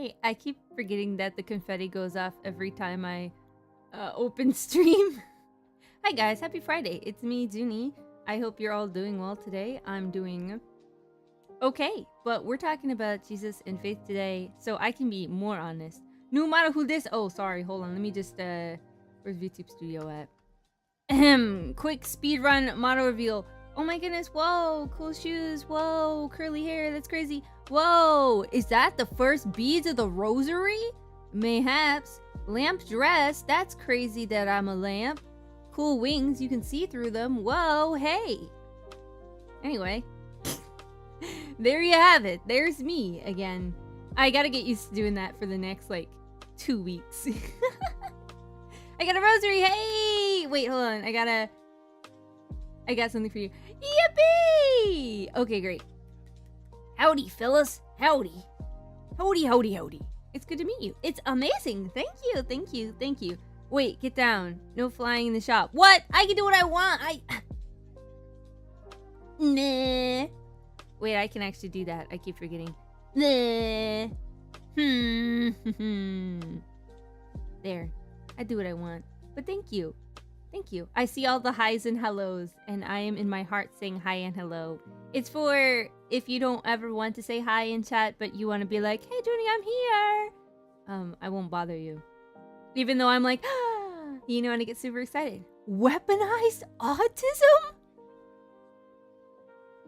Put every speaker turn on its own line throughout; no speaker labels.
Hey, I keep forgetting that the confetti goes off every time I open stream. Hi guys, happy Friday. It's me, Juni. I hope you're all doing well today. I'm doing okay, but we're talking about Jesus and faith today, so I can be more honest. No matter who this— oh, sorry, hold on. Let me just, where's VTube Studio at? Ahem, quick speed run motto reveal. Oh my goodness, whoa, cool shoes, whoa, curly hair, that's crazy. Whoa, is that the first beads of the rosary? Mayhaps. Lamp dress, that's crazy that I'm a lamp. Cool wings, you can see through them. Whoa, hey. Anyway, there you have it. There's me again. I gotta get used to doing that for the next, like, 2 weeks. I got a rosary, hey! Wait, hold on, I got something for you. Yippee! Okay, great. Howdy, Phyllis. Howdy. Howdy, howdy, howdy. It's good to meet you. It's amazing. Thank you, thank you, thank you. Wait, get down. No flying in the shop. What? I can do what I want. Nah. Wait, I can actually do that. I keep forgetting. Nah. There. I do what I want. But thank you. Thank you. I see all the highs and hellos, and I am in my heart saying hi and hello. It's for if you don't ever want to say hi in chat, but you want to be like, hey, Juni, I'm here. I won't bother you. Even though I'm like, you know, and I get super excited. Weaponized autism?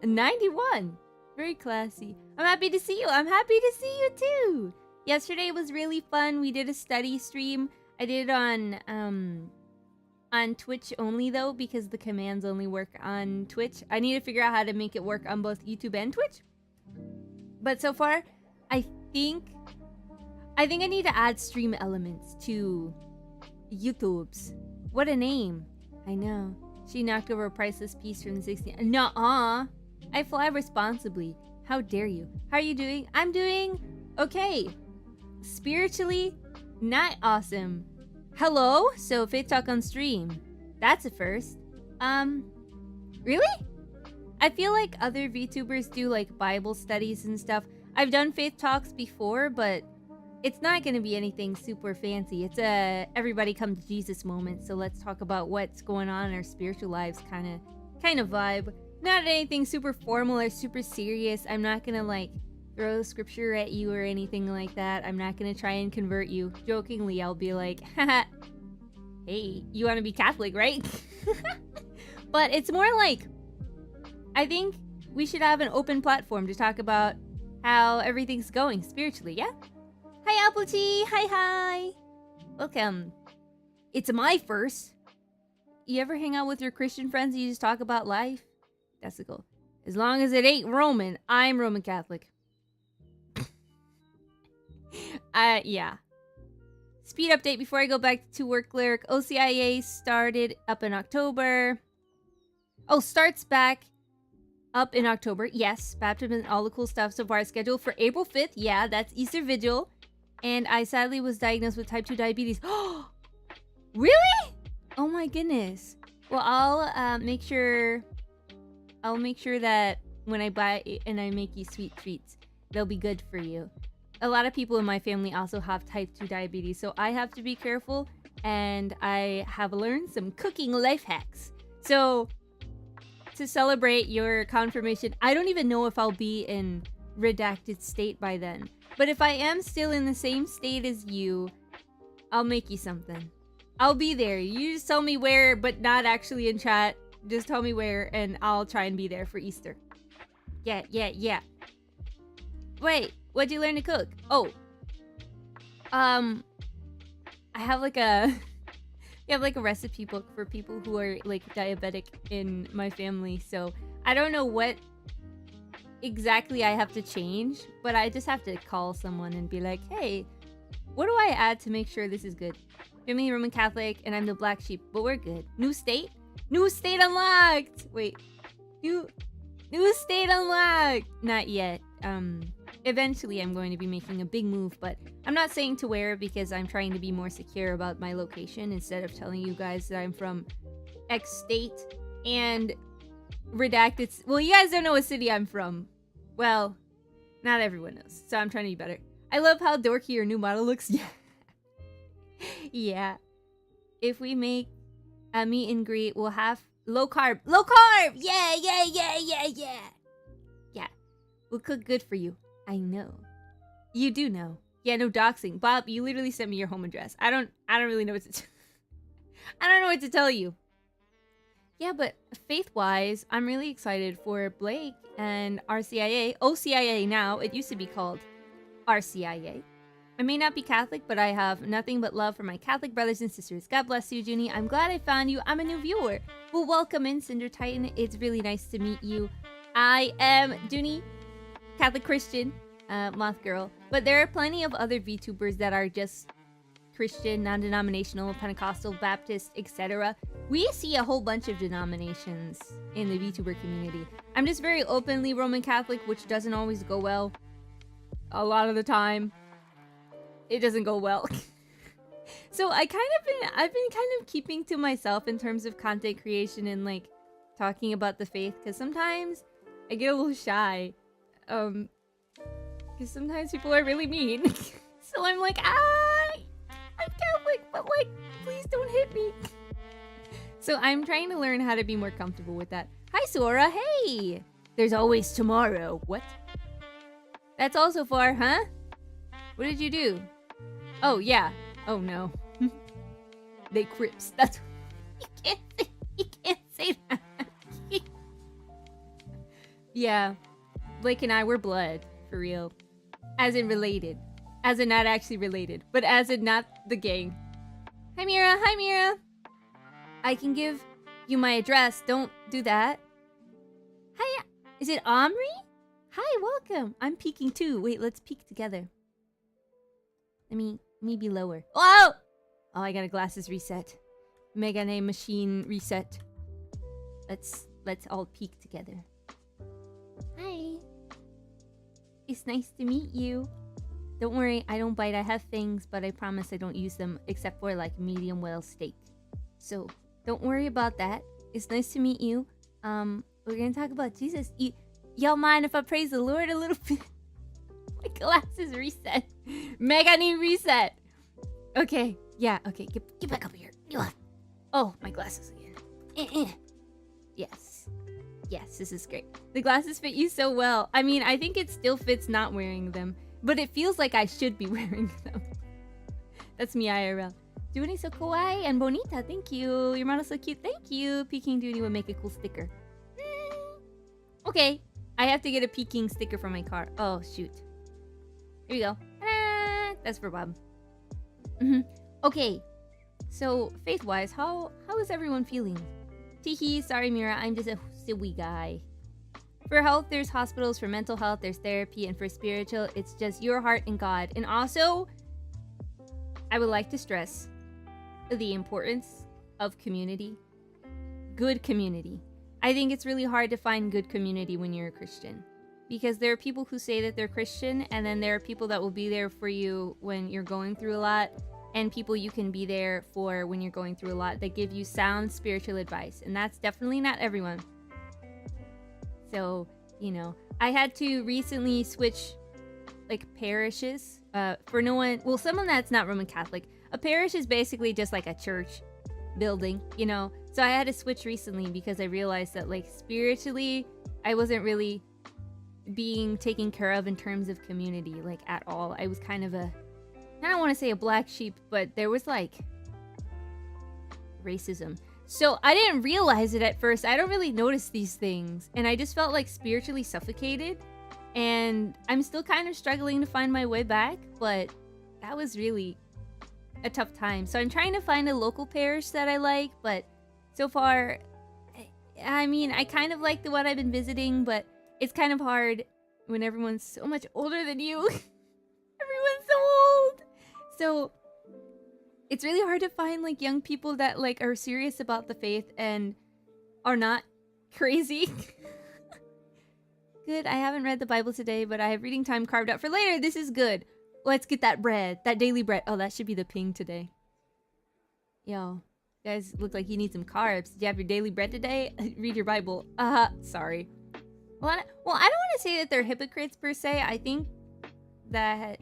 91. Very classy. I'm happy to see you. I'm happy to see you too. Yesterday was really fun. We did a study stream. I did it on Twitch only though, because the commands only work on Twitch. I need to figure out how to make it work on both YouTube and Twitch. But so far, I think I need to add stream elements to YouTube's. What a name. I know. She knocked over a priceless piece from the 16th. Nuh-uh. I fly responsibly. How dare you? How are you doing? I'm doing okay. Spiritually, not awesome. Hello? So Faith Talk on stream. That's a first. Really? I feel like other VTubers do like Bible studies and stuff. I've done Faith Talks before, but it's not going to be anything super fancy. It's a everybody come to Jesus moment. So let's talk about what's going on in our spiritual lives kind of vibe. Not anything super formal or super serious. I'm not going to like throw scripture at you or anything like that. I'm not going to try and convert you. Jokingly, I'll be like, haha, hey, you want to be Catholic, right? But it's more like, I think we should have an open platform to talk about how everything's going spiritually, yeah? Hi, Apple Tea. Hi. Welcome. It's my first. You ever hang out with your Christian friends and you just talk about life? That's the goal. As long as it ain't Roman, I'm Roman Catholic. Yeah. Speed update before I go back to work lyric. OCIA started up in October. Oh, starts back up in October. Yes, baptism and all the cool stuff so far is scheduled for April 5th. Yeah, that's Easter Vigil. And I sadly was diagnosed with type 2 diabetes. Oh, really? Oh my goodness. Well, I'll make sure that when I buy and I make you sweet treats, they'll be good for you. A lot of people in my family also have type 2 diabetes, so I have to be careful, and I have learned some cooking life hacks. So, to celebrate your confirmation, I don't even know if I'll be in redacted state by then. But if I am still in the same state as you, I'll make you something. I'll be there. You just tell me where, but not actually in chat. Just tell me where, and I'll try and be there for Easter. Yeah. Wait, what'd you learn to cook? Oh. I have like a... We have like a recipe book for people who are like diabetic in my family, so I don't know what exactly I have to change, but I just have to call someone and be like, hey, what do I add to make sure this is good? Family Roman Catholic, and I'm the black sheep, but we're good. New state? New state unlocked! Wait. New state unlocked! Not yet. Eventually I'm going to be making a big move, but I'm not saying to where because I'm trying to be more secure about my location instead of telling you guys that I'm from X state and redacted. Well, you guys don't know what city I'm from. Well, not everyone knows, so I'm trying to be better. I love how dorky your new model looks. Yeah. Yeah. If we make a meet and greet, we'll have low carb. Low carb! Yeah, yeah, yeah, yeah, yeah. Yeah. We'll cook good for you. I know. You do know. Yeah, no doxing. Bob, you literally sent me your home address. I don't really know what to I don't know what to tell you. Yeah, but faith-wise, I'm really excited for Blake and RCIA. OCIA now. It used to be called RCIA. I may not be Catholic, but I have nothing but love for my Catholic brothers and sisters. God bless you, Juni. I'm glad I found you. I'm a new viewer. Well, welcome in, Cinder Titan. It's really nice to meet you. I am Juni, Catholic Christian, Moth Girl. But there are plenty of other VTubers that are just Christian, non-denominational, Pentecostal, Baptist, etc. We see a whole bunch of denominations in the VTuber community. I'm just very openly Roman Catholic, which doesn't always go well. A lot of the time, it doesn't go well. So I've been kind of keeping to myself in terms of content creation and like talking about the faith, because sometimes I get a little shy. Because sometimes people are really mean. So I'm like, I'm Catholic, but like, please don't hit me. So I'm trying to learn how to be more comfortable with that. Hi, Sora. Hey! There's always tomorrow. What? That's all so far, huh? What did you do? Oh, yeah. Oh, no. They Crips. That's... You can't say that. Yeah. Blake and I were blood. For real. As in related. As in not actually related. But as in not the gang. Hi, Mira. Hi, Mira. I can give you my address. Don't do that. Hi. Is it Omri? Hi, welcome. I'm peeking too. Wait, let's peek together. Let me be lower. Whoa! Oh, I got a glasses reset. Mega name machine reset. Let's all peek together. Hi. It's nice to meet you. Don't worry, I don't bite. I have fangs, but I promise I don't use them except for like medium well steak. So don't worry about that. It's nice to meet you. We're gonna talk about Jesus. Y'all mind if I praise the Lord a little bit? My glasses reset. Mega knee reset. Okay, yeah, okay. Get back up here. Oh, my glasses again. Yes. Yes, this is great. The glasses fit you so well. I mean, I think it still fits not wearing them, but it feels like I should be wearing them. That's me IRL. Doing so kawaii and bonita. Thank you. Your model's so cute. Thank you. Peking Duty would make a cool sticker. Okay. I have to get a Peking sticker for my car. Oh, shoot. Here we go. That's for Bob. Okay. So, faith-wise, how is everyone feeling? Teehee, sorry Mira, I'm just a silly guy. For health, there's hospitals. For mental health, there's therapy. And for spiritual, it's just your heart and God. And also, I would like to stress the importance of community. Good community. I think it's really hard to find good community when you're a Christian. Because there are people who say that they're Christian, and then there are people that will be there for you when you're going through a lot, and people you can be there for when you're going through a lot that give you sound spiritual advice. And that's definitely not everyone. So, you know, I had to recently switch, like, parishes for no one... Well, someone that's not Roman Catholic. A parish is basically just like a church building, you know? So I had to switch recently because I realized that, like, spiritually, I wasn't really being taken care of in terms of community, like, at all. I was kind of a... I don't want to say a black sheep, but there was, like, racism. So I didn't realize it at first. I don't really notice these things. And I just felt, like, spiritually suffocated. And I'm still kind of struggling to find my way back, but that was really a tough time. So I'm trying to find a local parish that I like, but so far, I mean, I kind of like the one I've been visiting, but it's kind of hard when everyone's so much older than you. Everyone's so old. So it's really hard to find, like, young people that, like, are serious about the faith and are not crazy. Good. I haven't read the Bible today, but I have reading time carved out for later. This is good. Let's get that bread. That daily bread. Oh, that should be the ping today. Yo, you guys look like you need some carbs. Did you have your daily bread today? Read your Bible. Sorry. Well, I don't want to say that they're hypocrites per se. I think that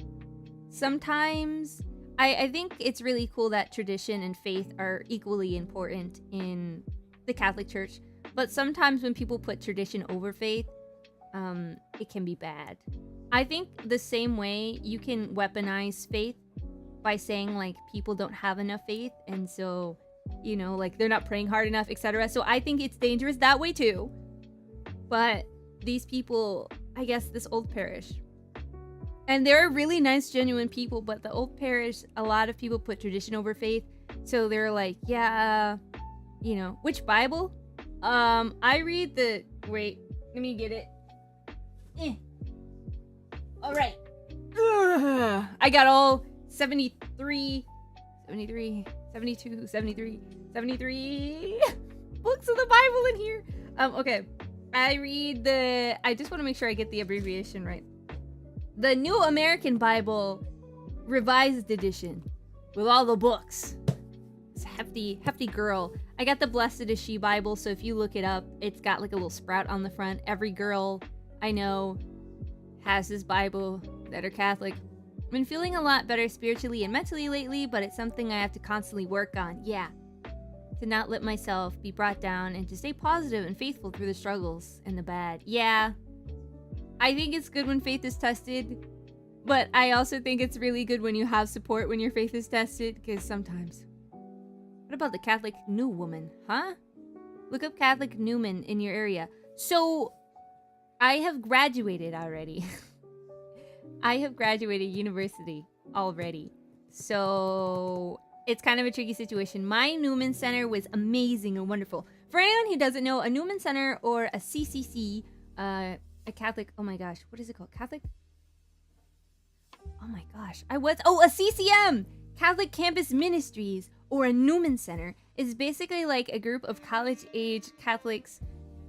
sometimes I think it's really cool that tradition and faith are equally important in the Catholic Church, but sometimes when people put tradition over faith, it can be bad. I think the same way you can weaponize faith by saying like people don't have enough faith, and so, you know, like they're not praying hard enough, etc. So I think it's dangerous that way too. But these people, I guess this old parish, and they're really nice, genuine people, but the old parish, a lot of people put tradition over faith. So they're like, yeah, you know, which Bible? I read the, wait, let me get it. All right. I got all 73 books of the Bible in here. Okay. I just want to make sure I get the abbreviation right. The New American Bible Revised Edition with all the books. It's a hefty girl. I got the Blessed Is She Bible, so if you look it up, it's got like a little sprout on the front. Every girl I know has this Bible that are Catholic. I've been feeling a lot better spiritually and mentally lately, but it's something I have to constantly work on. Yeah. To not let myself be brought down and to stay positive and faithful through the struggles and the bad. Yeah. I think it's good when faith is tested, but I also think it's really good when you have support when your faith is tested, because sometimes. What about the Catholic New Woman, huh? Look up Catholic Newman in your area. So, I have graduated already. I have graduated university already. So, it's kind of a tricky situation. My Newman Center was amazing and wonderful. For anyone who doesn't know, a Newman Center or a CCC, a Catholic, oh my gosh, what is it called? Catholic? Oh my gosh, a CCM! Catholic Campus Ministries, or a Newman Center, is basically like a group of college-age Catholics,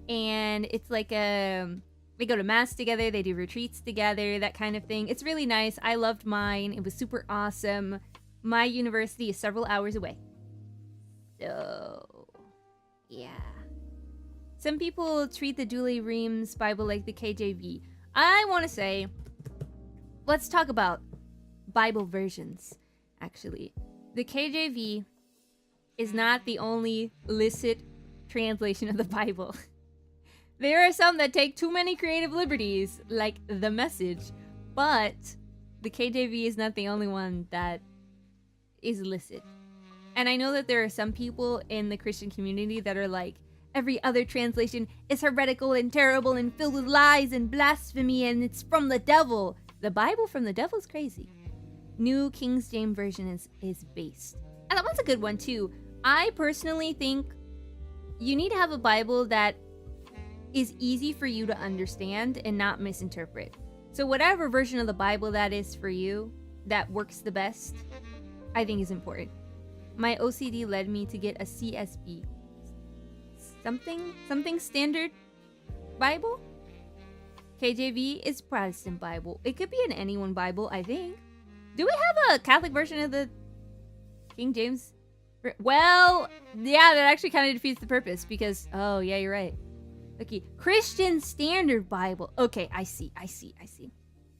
and it's like they go to mass together, they do retreats together, that kind of thing. It's really nice. I loved mine. It was super awesome. My university is several hours away. So, yeah. Some people treat the Douay Rheims Bible like the KJV. I want to say, let's talk about Bible versions, actually. The KJV is not the only licit translation of the Bible. There are some that take too many creative liberties, like The Message, but the KJV is not the only one that is licit. And I know that there are some people in the Christian community that are like, every other translation is heretical and terrible and filled with lies and blasphemy, and it's from the devil. The Bible from the devil is crazy. New King James Version is based. And that one's a good one too. I personally think you need to have a Bible that is easy for you to understand and not misinterpret. So whatever version of the Bible that is for you, that works the best, I think is important. My OCD led me to get a CSB. Something standard Bible? KJV is Protestant Bible. It could be an anyone Bible, I think. Do we have a Catholic version of the King James? Well, yeah, that actually kind of defeats the purpose because, oh, yeah, you're right. Okay, Christian Standard Bible. Okay, I see.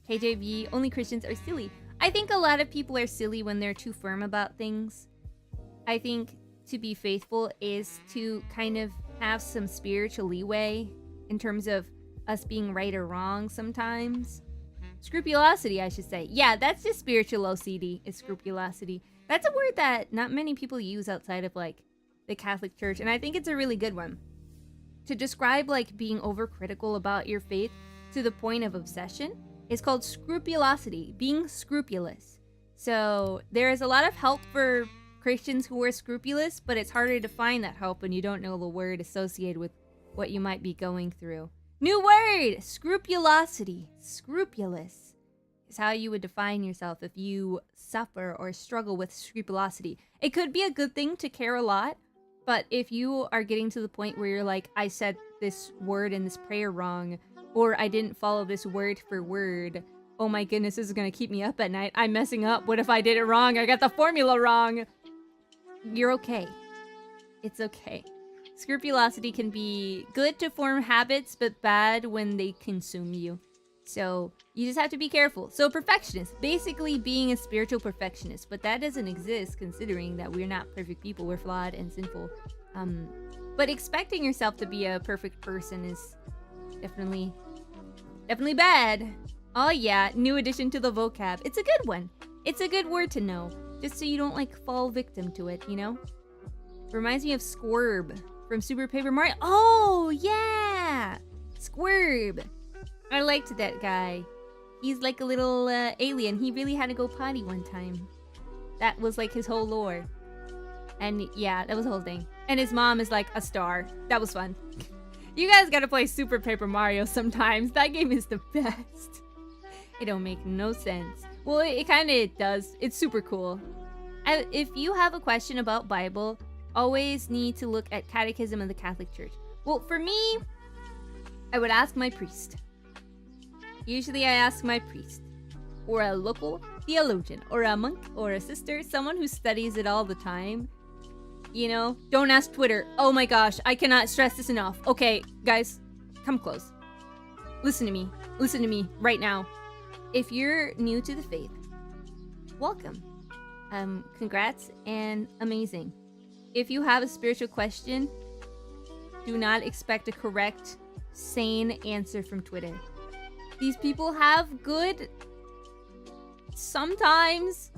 KJV, only Christians are silly. I think a lot of people are silly when they're too firm about things. I think to be faithful is to kind of have some spiritual leeway in terms of us being right or wrong sometimes. Scrupulosity, I should say. Yeah, that's just spiritual OCD, is scrupulosity. That's a word that not many people use outside of, like, the Catholic Church, and I think it's a really good one. To describe, like, being overcritical about your faith to the point of obsession is called scrupulosity, being scrupulous. So, there is a lot of help for Christians who are scrupulous, but it's harder to find that help when you don't know the word associated with what you might be going through. New word! Scrupulosity. Scrupulous is how you would define yourself if you suffer or struggle with scrupulosity. It could be a good thing to care a lot, but if you are getting to the point where you're like, I said this word in this prayer wrong, or I didn't follow this word for word, oh my goodness, this is gonna keep me up at night. I'm messing up. What if I did it wrong? I got the formula wrong. You're okay. It's okay. Scrupulosity can be good to form habits, but bad when they consume you. So you just have to be careful. So perfectionist, basically being a spiritual perfectionist, but that doesn't exist considering that we're not perfect people. We're flawed and sinful. But expecting yourself to be a perfect person is definitely bad. Oh yeah, new addition to the vocab. It's a good one. It's a good word to know, just so you don't like fall victim to it, you know? Reminds me of Squirb from Super Paper Mario. Oh yeah, Squirb. I liked that guy. He's like a little alien. He really had to go potty one time. That was like his whole lore. And yeah, that was the whole thing. And his mom is like a star. That was fun. You guys gotta play Super Paper Mario sometimes. That game is the best. It don't make no sense. Well, it kind of does. It's super cool. If you have a question about Bible, always need to look at Catechism of the Catholic Church. Well, for me, I would ask my priest. Usually I ask my priest, or a local theologian, or a monk, or a sister, someone who studies it all the time. You know, don't ask Twitter. Oh my gosh, I cannot stress this enough. Okay, guys, come close. Listen to me. Listen to me right now. If you're new to the faith, welcome. Congrats and amazing. If you have a spiritual question, do not expect a correct, sane answer from Twitter. These people have good, sometimes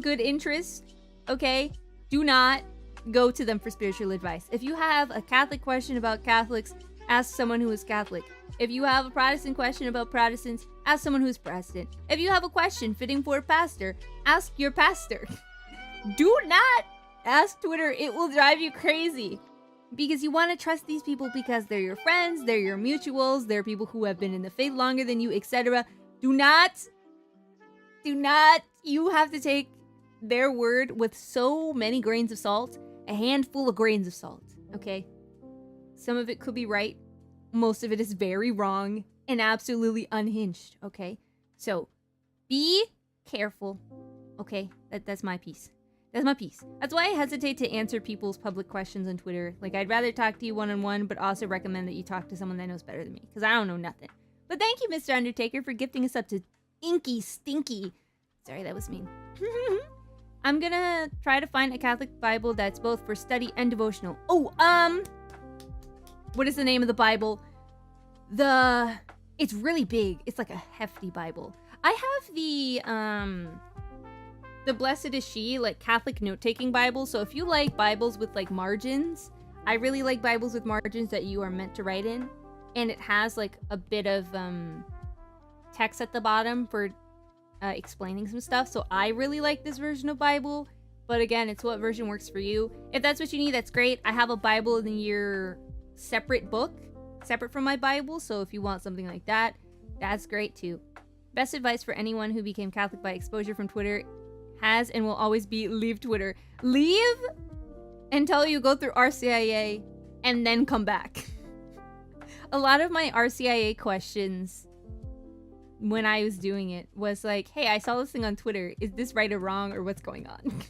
good interest, okay? Do not go to them for spiritual advice. If you have a Catholic question about Catholics, ask someone who is Catholic. If you have a Protestant question about Protestants, ask someone who's Protestant. If you have a question fitting for a pastor, ask your pastor. Do not ask Twitter. It will drive you crazy. Because you want to trust these people because they're your friends, they're your mutuals, they're people who have been in the faith longer than you, etc. Do not, you have to take their word with so many grains of salt, a handful of grains of salt, okay? Some of it could be right, most of it is very wrong, and absolutely unhinged, okay? So, be careful, okay? That's my piece. That's my piece. That's why I hesitate to answer people's public questions on Twitter. Like, I'd rather talk to you one-on-one, but also recommend that you talk to someone that knows better than me, because I don't know nothing. But thank you, Mr. Undertaker, for gifting us up to Inky Stinky. Sorry, that was mean. I'm gonna try to find a Catholic Bible that's both for study and devotional. Oh, what is the name of the Bible? It's really big. It's like a hefty Bible. I have the Blessed is She, like, Catholic note-taking Bible. So if you like Bibles with, like, margins, I really like Bibles with margins that you are meant to write in. And it has, like, a bit of text at the bottom for explaining some stuff. So I really like this version of Bible. But again, it's what version works for you. If that's what you need, that's great. I have a Bible in your separate book, separate from my Bible. So if you want something like that, that's great too. Best advice for anyone who became Catholic by exposure from Twitter has and will always be leave Twitter. Leave until you go through RCIA and then come back. A lot of my RCIA questions when I was doing it was like, hey, I saw this thing on Twitter. Is this right or wrong, or what's going on?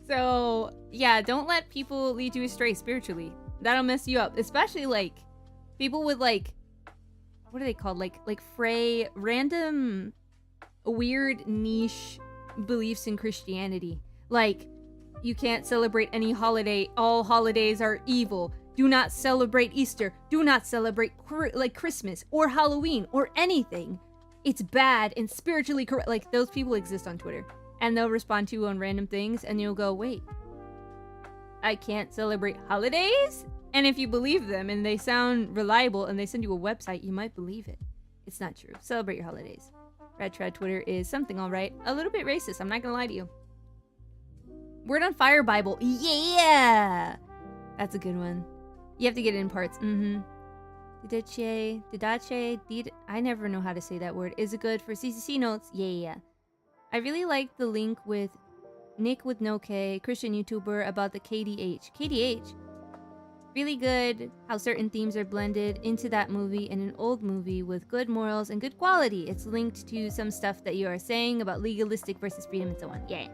So yeah, don't let people lead you astray spiritually. That'll mess you up. Especially like people with like, what are they called? Like random weird niche beliefs in Christianity. Like, you can't celebrate any holiday. All holidays are evil. Do not celebrate Easter. Do not celebrate like Christmas or Halloween or anything. It's bad and spiritually corrupt. Like, those people exist on Twitter. And they'll respond to you on random things and you'll go, wait, I can't celebrate holidays? And if you believe them and they sound reliable and they send you a website, you might believe it. It's not true. Celebrate your holidays. Red Trad Twitter is something alright. A little bit racist, I'm not gonna lie to you. Word on Fire Bible. Yeah! That's a good one. You have to get it in parts. Didache, I never know how to say that word. Is it good for CCC notes? Yeah. I really like the link with Nick with no K, Christian YouTuber, about the KDH. KDH? Really good how certain themes are blended into that movie in an old movie with good morals and good quality. It's linked to some stuff that you are saying about legalistic versus freedom and so on. Yeah.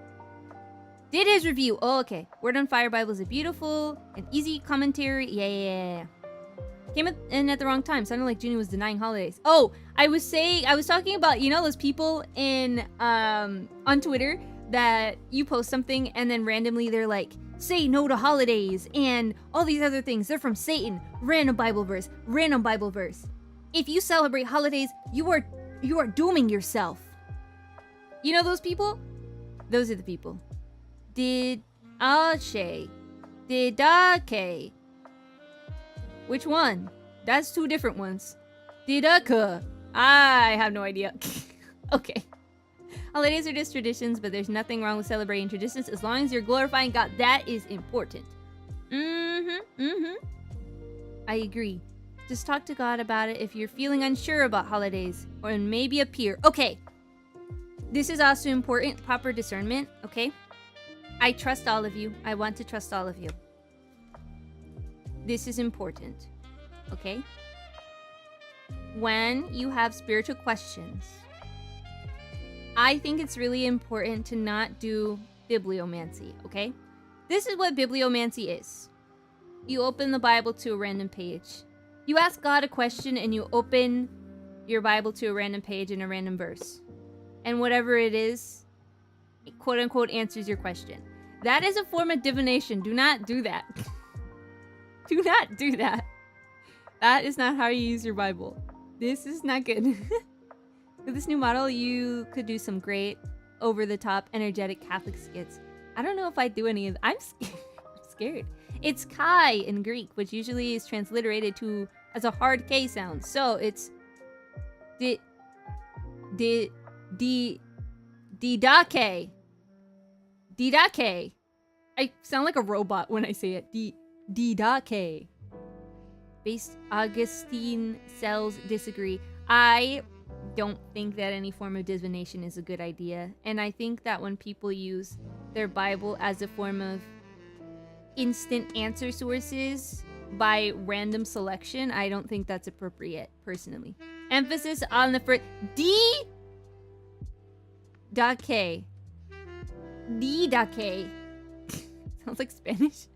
Did his review. Oh, okay. Word on Fire Bible is a beautiful and easy commentary. Yeah. Came in at the wrong time. Sounded like Juni was denying holidays. Oh, I was talking about, you know, those people in on Twitter that you post something and then randomly they're like, say no to holidays and all these other things. They're from Satan. Random Bible verse. Random Bible verse. If you celebrate holidays, you are dooming yourself. You know those people? Those are the people. Didake. Which one? That's two different ones. Didaka. I have no idea. Okay. Holidays are just traditions, but there's nothing wrong with celebrating traditions as long as you're glorifying God. That is important. I agree. Just talk to God about it if you're feeling unsure about holidays, or maybe a peer. Okay. This is also important. Proper discernment, okay? I trust all of you. I want to trust all of you. This is important, okay? When you have spiritual questions, I think it's really important to not do bibliomancy, okay? This is what bibliomancy is. You open the Bible to a random page. You ask God a question and you open your Bible to a random page and a random verse. And whatever it is, it quote unquote answers your question. That is a form of divination. Do not do that. Do not do that. That is not how you use your Bible. This is not good. With this new model, you could do some great, over-the-top, energetic Catholic skits. I don't know if I do any of them. I'm scared. It's Kai in Greek, which usually is transliterated to as a hard K sound. So it's didake. Didake. I sound like a robot when I say it. Didake. Based Augustine cells disagree. I don't think that any form of divination is a good idea. And I think that when people use their Bible as a form of instant answer sources by random selection, I don't think that's appropriate, personally. Emphasis on the first Didake. Sounds like Spanish.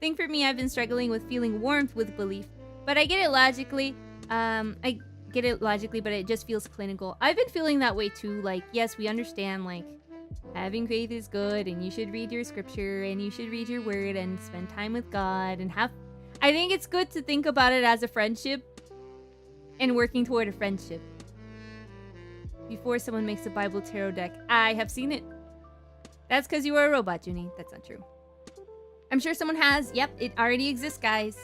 Think for me, I've been struggling with feeling warmth with belief, but I get it logically. But it just feels clinical. I've been feeling that way too. Like, yes, we understand, like, having faith is good, and you should read your scripture, and you should read your word, and spend time with God, and have... I think it's good to think about it as a friendship, and working toward a friendship. Before someone makes a Bible tarot deck, I have seen it. That's because you are a robot, Juni. That's not true. I'm sure someone has. Yep, it already exists, guys.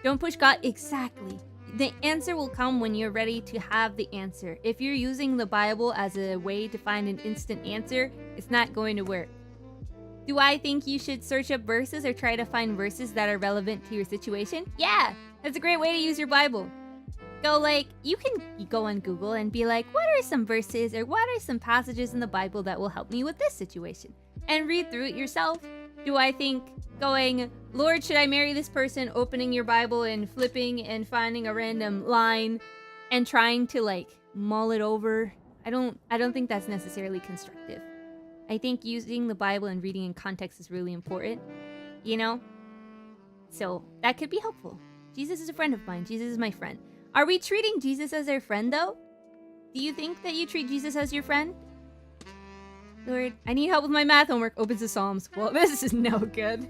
Don't push God. Exactly. The answer will come when you're ready to have the answer. If you're using the Bible as a way to find an instant answer, it's not going to work. Do I think you should search up verses or try to find verses that are relevant to your situation? Yeah, that's a great way to use your Bible. You can go on Google and be like, what are some verses or what are some passages in the Bible that will help me with this situation? And read through it yourself. Do I think going, Lord, should I marry this person, opening your Bible and flipping and finding a random line and trying to mull it over? I don't think that's necessarily constructive. I think using the Bible and reading in context is really important, you know? So that could be helpful. Jesus is a friend of mine. Jesus is my friend. Are we treating Jesus as our friend though? Do you think that you treat Jesus as your friend? Lord, I need help with my math homework. Opens the Psalms. Well, this is no good.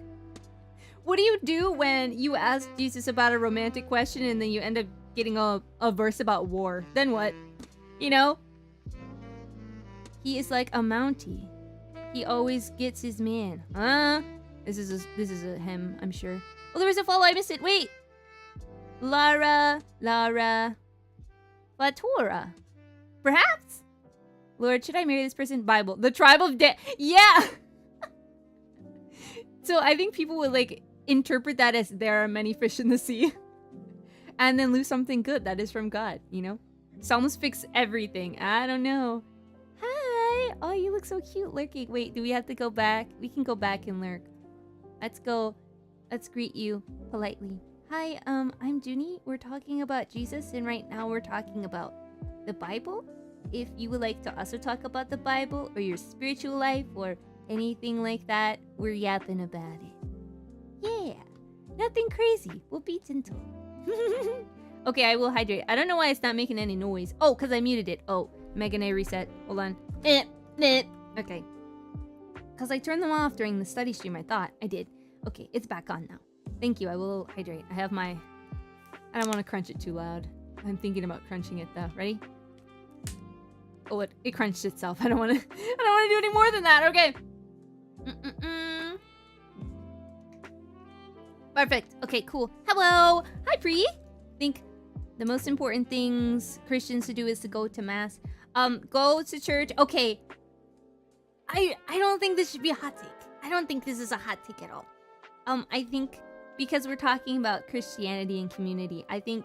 What do you do when you ask Jesus about a romantic question and then you end up getting a verse about war? Then what? You know? He is like a Mountie. He always gets his man. Huh? This is a hymn, I'm sure. Oh, there was a follow. I missed it. Wait. Lara. Fatura. Perhaps? Lord, should I marry this person? Bible. The tribe of Dan. Yeah! So I think people would interpret that as there are many fish in the sea. And then lose something good that is from God, you know? Psalms fix everything. I don't know. Hi! Oh, you look so cute lurking. Wait, do we have to go back? We can go back and lurk. Let's go. Let's greet you politely. Hi, I'm Juni. We're talking about Jesus, and right now we're talking about the Bible. If you would like to also talk about the Bible or your spiritual life or anything like that, we're yapping about it. Yeah, nothing crazy. We'll be gentle. Okay, I will hydrate. I don't know why it's not making any noise. Oh, because I muted it. Oh, Megan, reset. Hold on. Okay. Because I turned them off during the study stream, I thought. I did. Okay, it's back on now. Thank you, I will hydrate. I have my... I don't want to crunch it too loud. I'm thinking about crunching it though. Ready? Oh, it crunched itself. I don't want to do any more than that. Okay. Perfect. Okay, cool. Hello. Hi, Pri. I think the most important things Christians to do is to go to mass. Go to church. Okay. I don't think this should be a hot take. I don't think this is a hot take at all. I think because we're talking about Christianity and community, I think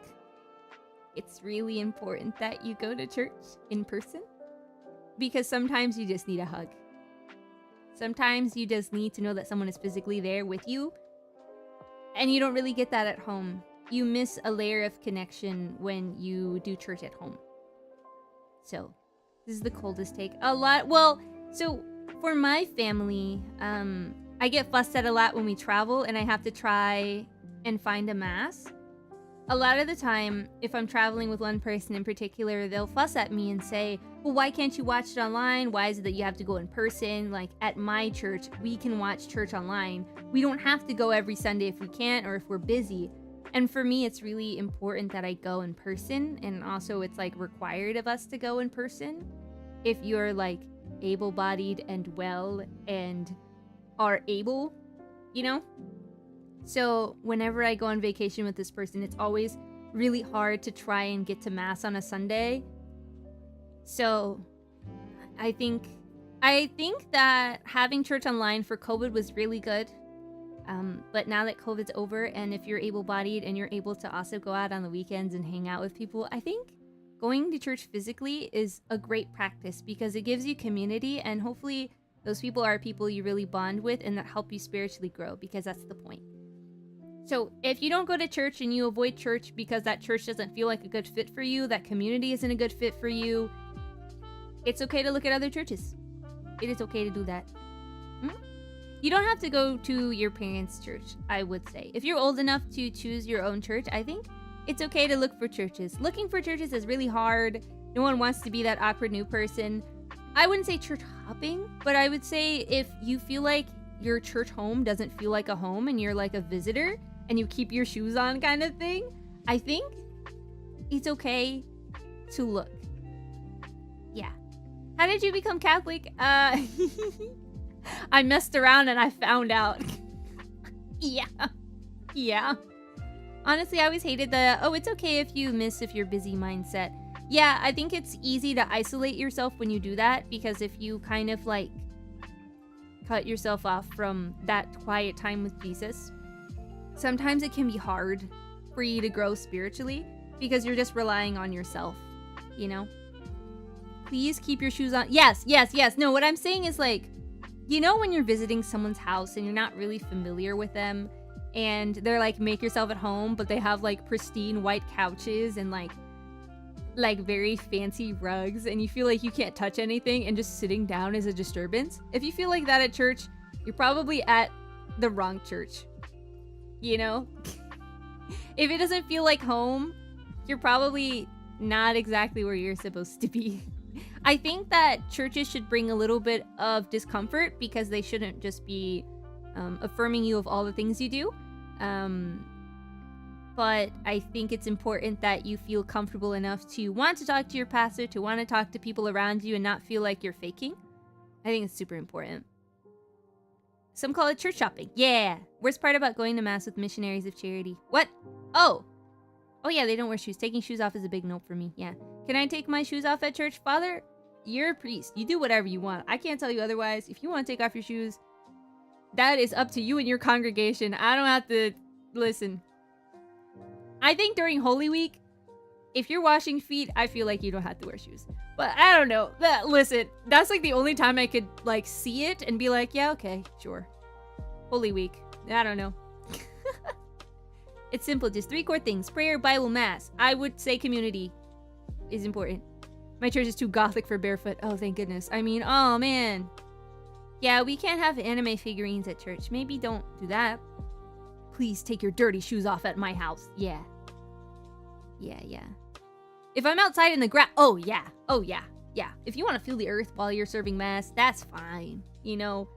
it's really important that you go to church in person. Because sometimes you just need a hug. Sometimes you just need to know that someone is physically there with you. And you don't really get that at home. You miss a layer of connection when you do church at home. So, this is the coldest take. Well, so for my family, I get fussed at a lot when we travel and I have to try and find a mass. A lot of the time, if I'm traveling with one person in particular, they'll fuss at me and say, well, why can't you watch it online? Why is it that you have to go in person? Like, at my church, we can watch church online. We don't have to go every Sunday if we can't or if we're busy. And for me, it's really important that I go in person. And also, it's, like, required of us to go in person. If you're, like, able-bodied and well and are able, you know? So whenever I go on vacation with this person, it's always really hard to try and get to mass on a Sunday. So I think that having church online for COVID was really good. But now that COVID's over and if you're able-bodied and you're able to also go out on the weekends and hang out with people, I think going to church physically is a great practice because it gives you community and hopefully those people are people you really bond with and that help you spiritually grow because that's the point. So if you don't go to church and you avoid church because that church doesn't feel like a good fit for you, that community isn't a good fit for you, it's okay to look at other churches. It is okay to do that. You don't have to go to your parents' church, I would say. If you're old enough to choose your own church, I think it's okay to look for churches. Looking for churches is really hard. No one wants to be that awkward new person. I wouldn't say church hopping, but I would say if you feel like your church home doesn't feel like a home and you're like a visitor, and you keep your shoes on kind of thing, I think it's okay to look. Yeah. How did you become Catholic? I messed around and I found out. Yeah. Honestly, I always hated the, oh, it's okay if you miss if you're busy mindset. Yeah, I think it's easy to isolate yourself when you do that because if you kind of like cut yourself off from that quiet time with Jesus, sometimes it can be hard for you to grow spiritually because you're just relying on yourself, you know? Please keep your shoes on. Yes. No, what I'm saying is like, you know when you're visiting someone's house and you're not really familiar with them and they're like, make yourself at home, but they have like pristine white couches and like very fancy rugs and you feel like you can't touch anything and just sitting down is a disturbance? If you feel like that at church, you're probably at the wrong church. You know? If it doesn't feel like home, you're probably not exactly where you're supposed to be. I think that churches should bring a little bit of discomfort because they shouldn't just be affirming you of all the things you do. But I think it's important that you feel comfortable enough to want to talk to your pastor, to want to talk to people around you and not feel like you're faking. I think it's super important. Some call it church shopping. Yeah. Worst part about going to mass with missionaries of charity. What? Oh yeah, they don't wear shoes. Taking shoes off is a big nope for me. Yeah. Can I take my shoes off at church? Father, you're a priest. You do whatever you want. I can't tell you otherwise. If you want to take off your shoes, that is up to you and your congregation. I don't have to listen. I think during Holy Week, if you're washing feet, I feel like you don't have to wear shoes. But I don't know. Listen, that's like the only time I could like see it and be like, yeah, okay, sure. Holy Week. I don't know. It's simple, just 3 core things. Prayer, Bible, Mass. I would say community is important. My church is too gothic for barefoot. Oh, thank goodness. I mean, oh man. Yeah, we can't have anime figurines at church. Maybe don't do that. Please take your dirty shoes off at my house. Yeah. Yeah, yeah. If I'm outside in the grass, oh yeah, oh yeah, yeah. If you want to feel the earth while you're serving mass, that's fine. You know,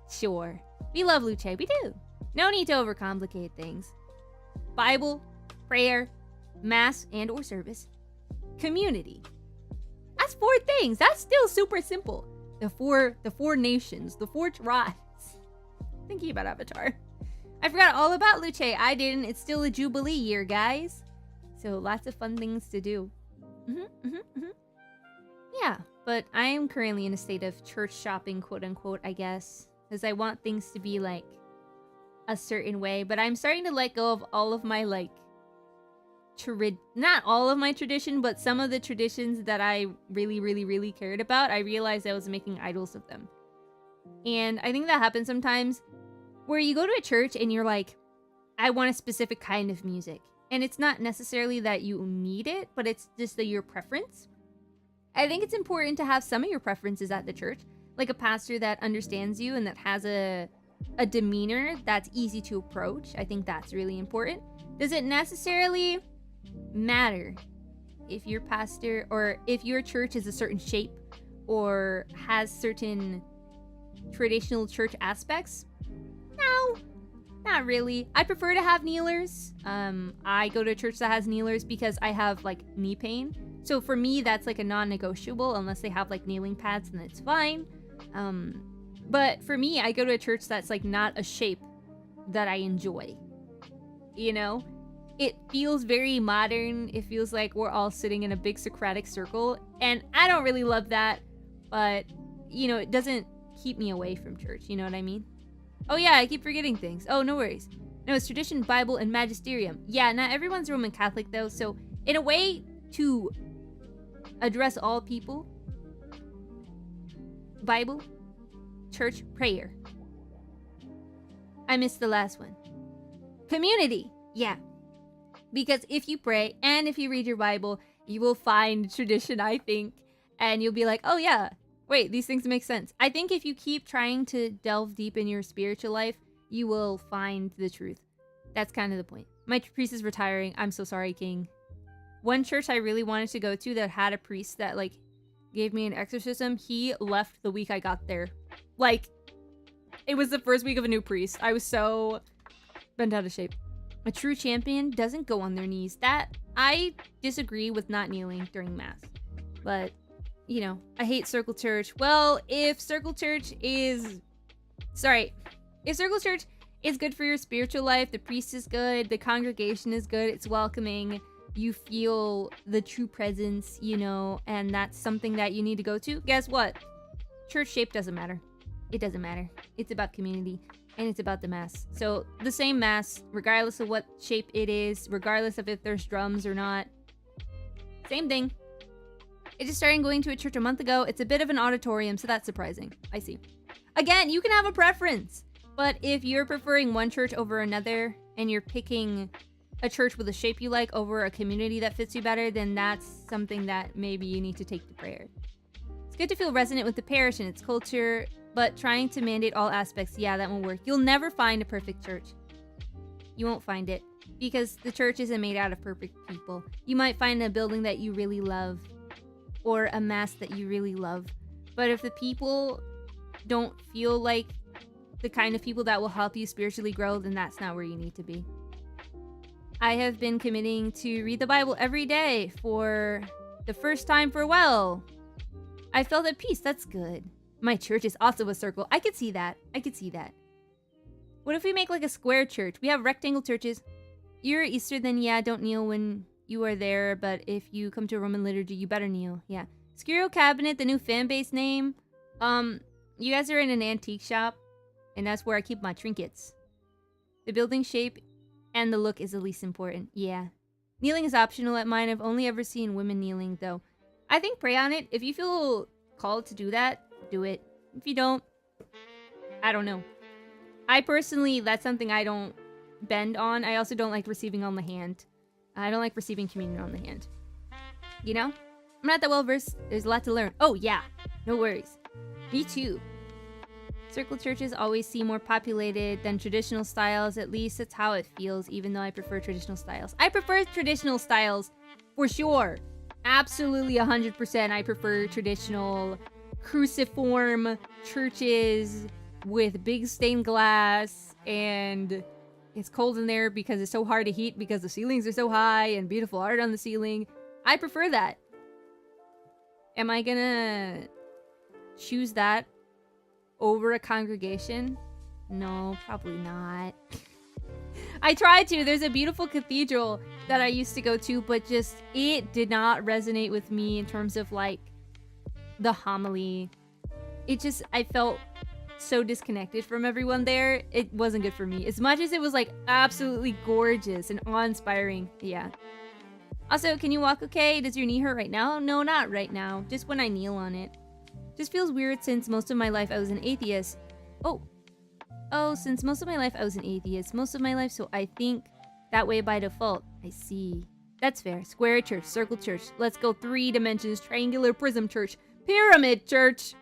sure. We love Luce, we do. No need to overcomplicate things. Bible, prayer, mass and or service, community. That's 4 things. That's still super simple. The four nations, the 4 tribes. Thinking about Avatar. I forgot all about Luce. I didn't. It's still a Jubilee year, guys. So lots of fun things to do. Yeah, but I am currently in a state of church shopping, quote unquote, I guess. Because I want things to be like a certain way. But I'm starting to let go of all of my like not all of my tradition, but some of the traditions that I really cared about. I realized I was making idols of them. And I think that happens sometimes where you go to a church and you're like, I want a specific kind of music. And it's not necessarily that you need it, but it's just that your preference. I think it's important to have some of your preferences at the church, like a pastor that understands you and that has a demeanor that's easy to approach. I think that's really important. Does it necessarily matter if your pastor or if your church is a certain shape or has certain traditional church aspects? No, not really. I prefer to have kneelers. I go to a church that has kneelers because I have like knee pain. So for me, that's like a non-negotiable unless they have like kneeling pads, and it's fine. But for me, I go to a church that's like not a shape that I enjoy. You know? It feels very modern. It feels like we're all sitting in a big Socratic circle. And I don't really love that. But, you know, it doesn't keep me away from church. You know what I mean? Oh yeah, I keep forgetting things. Oh, no worries. No, it's tradition, Bible, and magisterium. Yeah, not everyone's Roman Catholic though. So in a way to address all people, Bible, church, prayer. I missed the last one. Community. Yeah. Because if you pray and if you read your Bible, you will find tradition, I think. And you'll be like, oh yeah, wait, these things make sense. I think if you keep trying to delve deep in your spiritual life, you will find the truth. That's kind of the point. My priest is retiring. I'm so sorry, King. One church I really wanted to go to that had a priest that like gave me an exorcism, he left the week I got there. Like, it was the first week of a new priest. I was so bent out of shape. A true champion doesn't go on their knees. That, I disagree with not kneeling during mass. But, you know, I hate circle church. Well, if circle church is good for your spiritual life, the priest is good, the congregation is good, it's welcoming, you feel the true presence, you know, and that's something that you need to go to, guess what? Church shape doesn't matter. It doesn't matter. It's about community. And it's about the mass. So the same mass, regardless of what shape it is, regardless of if there's drums or not. Same thing. I just started going to a church a month ago. It's a bit of an auditorium, so that's surprising. I see. Again, you can have a preference. But if you're preferring one church over another, and you're picking a church with a shape you like over a community that fits you better, then that's something that maybe you need to take to prayer. It's good to feel resonant with the parish and its culture, but trying to mandate all aspects, yeah, that won't work. You'll never find a perfect church. You won't find it. Because the church isn't made out of perfect people. You might find a building that you really love. Or a mass that you really love. But if the people don't feel like the kind of people that will help you spiritually grow, then that's not where you need to be. I have been committing to read the Bible every day for the first time for a while. I felt at peace. That's good. My church is also a circle. I could see that. I could see that. What if we make like a square church? We have rectangle churches. You're Easter, then yeah, don't kneel when you are there. But if you come to a Roman liturgy, you better kneel. Yeah. Scurio Cabinet, the new fan base name. You guys are in an antique shop. And that's where I keep my trinkets. The building shape and the look is the least important. Yeah. Kneeling is optional at mine. I've only ever seen women kneeling, though. I think pray on it. If you feel called to do that, do it. If you don't, I don't know. I personally, that's something I don't bend on. I also don't like receiving on the hand. I don't like receiving communion on the hand. You know? I'm not that well versed. There's a lot to learn. Oh, yeah. No worries. Me too. Circle churches always seem more populated than traditional styles. At least that's how it feels, even though I prefer traditional styles. I prefer traditional styles for sure. Absolutely 100%. I prefer traditional cruciform churches with big stained glass, and it's cold in there because it's so hard to heat because the ceilings are so high and beautiful art on the ceiling. I prefer that. Am I gonna choose that over a congregation? No, probably not. I tried to. There's a beautiful cathedral that I used to go to, but just it did not resonate with me in terms of like the homily. It just, I felt so disconnected from everyone there. It wasn't good for me. As much as it was like absolutely gorgeous and awe-inspiring. Yeah. Also, can you walk okay? Does your knee hurt right now? No, not right now. Just when I kneel on it. Just feels weird since most of my life I was an atheist. Oh, since most of my life I was an atheist. Most of my life, so I think that way by default. I see. That's fair. Square church, circle church. Let's go 3 dimensions. Triangular prism church. Pyramid church.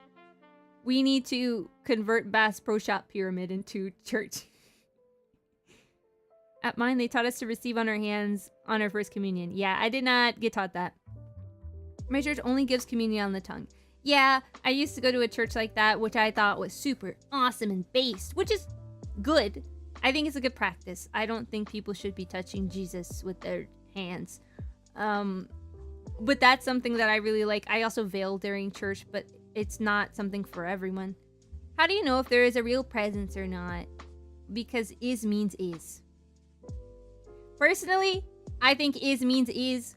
We need to convert Bass Pro Shop pyramid into church. At mine, they taught us to receive on our hands on our first communion. Yeah, I did not get taught that. My church only gives communion on the tongue. Yeah, I used to go to a church like that, which I thought was super awesome and based, which is good. I think it's a good practice. I don't think people should be touching Jesus with their hands. But that's something that I really like. I also veil during church, but it's not something for everyone. How do you know if there is a real presence or not? Because is means is. Personally, I think is means is,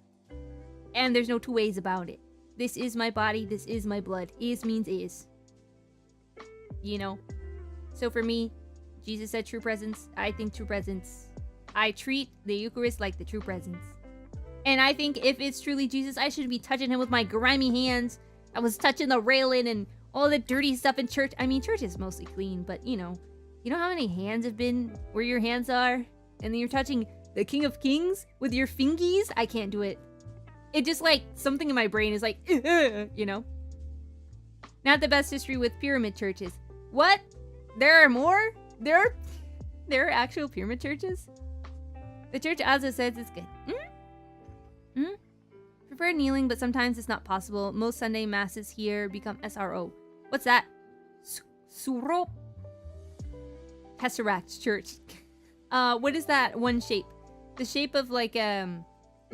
and there's no two ways about it. This is my body, this is my blood. Is means is. You know? So for me, Jesus said true presence. I think true presence. I treat the Eucharist like the true presence. And I think if it's truly Jesus, I should be touching him with my grimy hands. I was touching the railing and all the dirty stuff in church. I mean, church is mostly clean, but you know how many hands have been where your hands are? And then you're touching the King of Kings with your fingies? I can't do it. It just like, something in my brain is like, you know? Not the best history with pyramid churches. What? There are more? There are actual pyramid churches? The church also says it's good. Prefer kneeling, but sometimes it's not possible. Most Sunday masses here become SRO. What's that? Suro? Tesseract church. What is that one shape? The shape of like,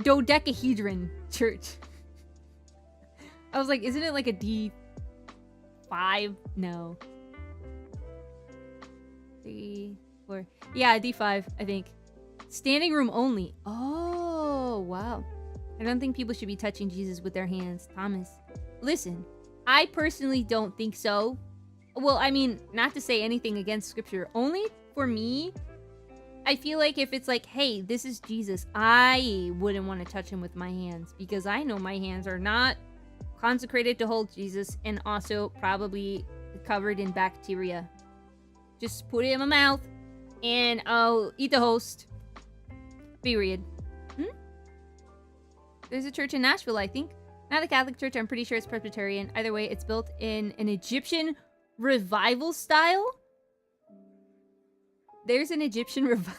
dodecahedron church. I was like, isn't it like a D5? No. 3, 4. Yeah, D5, I think. Standing room only. Oh, wow. I don't think people should be touching Jesus with their hands. Thomas. Listen, I personally don't think so. Well, I mean, not to say anything against scripture. Only for me, I feel like if it's like, hey, this is Jesus, I wouldn't want to touch him with my hands because I know my hands are not consecrated to hold Jesus and also probably covered in bacteria. Just put it in my mouth and I'll eat the host. Period. There's a church in Nashville, I think. Not a Catholic church, I'm pretty sure it's Presbyterian. Either way, it's built in an Egyptian revival style. There's an Egyptian revival?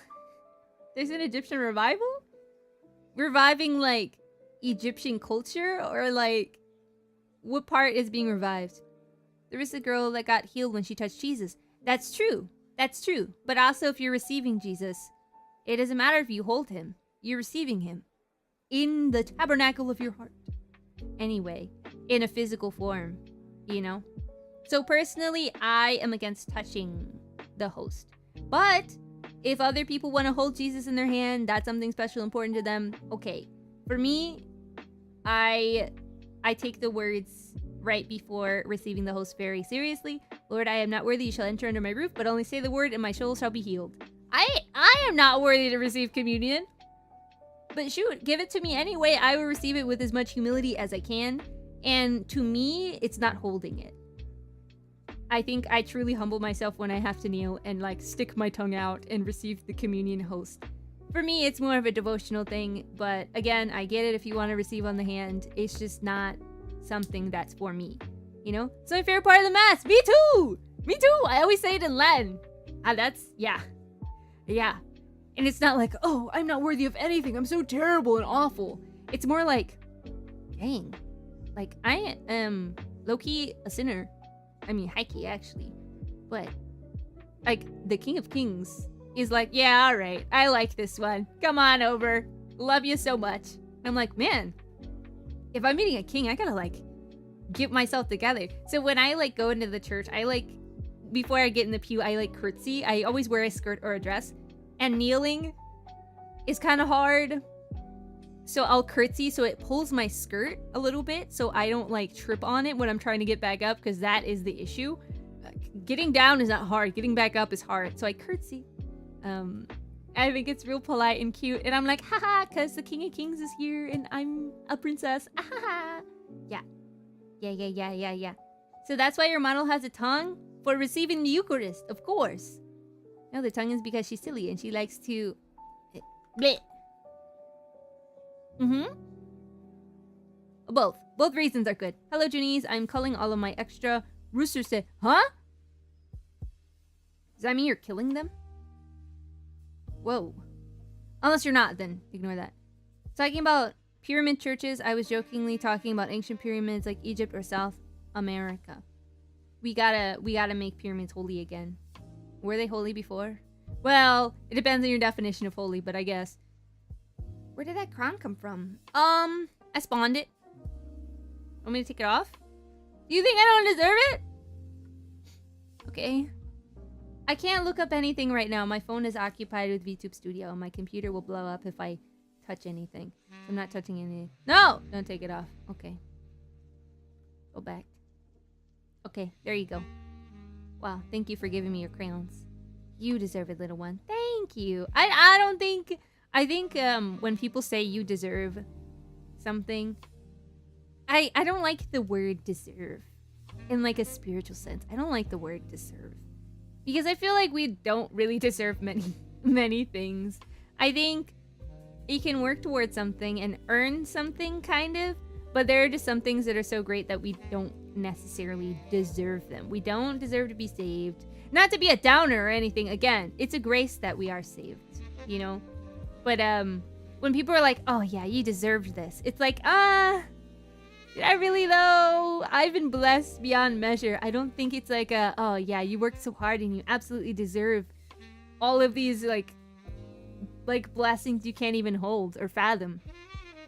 Reviving, like, Egyptian culture? Or, like, what part is being revived? There was a girl that got healed when she touched Jesus. That's true. That's true. But also, if you're receiving Jesus, it doesn't matter if you hold him. You're receiving him. In the tabernacle of your heart. Anyway, in a physical form, you know? So personally, I am against touching the host. But if other people want to hold Jesus in their hand, that's something special, important to them, okay. For me, I take the words right before receiving the host very seriously. Lord, I am not worthy, you shall enter under my roof, but only say the word and my soul shall be healed. I am not worthy to receive communion. But shoot, give it to me anyway. I will receive it with as much humility as I can. And to me, it's not holding it. I think I truly humble myself when I have to kneel and like stick my tongue out and receive the communion host. For me, it's more of a devotional thing. But again, I get it if you want to receive on the hand. It's just not something that's for me. You know? So my favorite part of the Mass. Me too! Me too. I always say it in Latin. Yeah. And it's not like, oh, I'm not worthy of anything. I'm so terrible and awful. It's more like, dang. Like, I am low-key a sinner. I mean, high-key, actually. But, like, the King of Kings is like, yeah, all right. I like this one. Come on over. Love you so much. And I'm like, man, if I'm meeting a king, I gotta, like, get myself together. So when I, like, go into the church, I, like, before I get in the pew, I, like, curtsy. I always wear a skirt or a dress. And kneeling is kind of hard. So I'll curtsy so it pulls my skirt a little bit so I don't, like, trip on it when I'm trying to get back up, because that is the issue. Getting down is not hard. Getting back up is hard. So I curtsy. I think it's real polite and cute. And I'm like, haha, because the King of Kings is here and I'm a princess. Ahaha. Yeah. So that's why your model has a tongue? For receiving the Eucharist, of course. No, the tongue is because she's silly and she likes to... Bleh. Both reasons are good. Hello, Junies. I'm calling all of my extra... Rooster said, huh? Does that mean you're killing them? Whoa. Unless you're not, then ignore that. Talking about pyramid churches, I was jokingly talking about ancient pyramids like Egypt or South America. We gotta make pyramids holy again. Were they holy before? Well, it depends on your definition of holy, but I guess. Where did that crown come from? I spawned it. Want me to take it off? Do you think I don't deserve it? Okay. I can't look up anything right now. My phone is occupied with VTube Studio, and my computer will blow up if I touch anything. I'm not touching anything. No! Don't take it off. Okay. Go back. Okay, there you go. Wow, thank you for giving me your crayons. You deserve it, little one. Thank you. I don't think... I think when people say you deserve something, I don't like the word deserve in like a spiritual sense. I don't like the word deserve. Because I feel like we don't really deserve many things. I think you can work towards something and earn something, kind of. But there are just some things that are so great that we don't necessarily deserve them. We don't deserve to be saved. Not to be a downer or anything. Again, it's a grace that we are saved, you know? But when people are like, oh yeah, you deserved this. It's like, did I really though? I've been blessed beyond measure. I don't think it's like a, oh yeah, you worked so hard and you absolutely deserve all of these like blessings you can't even hold or fathom.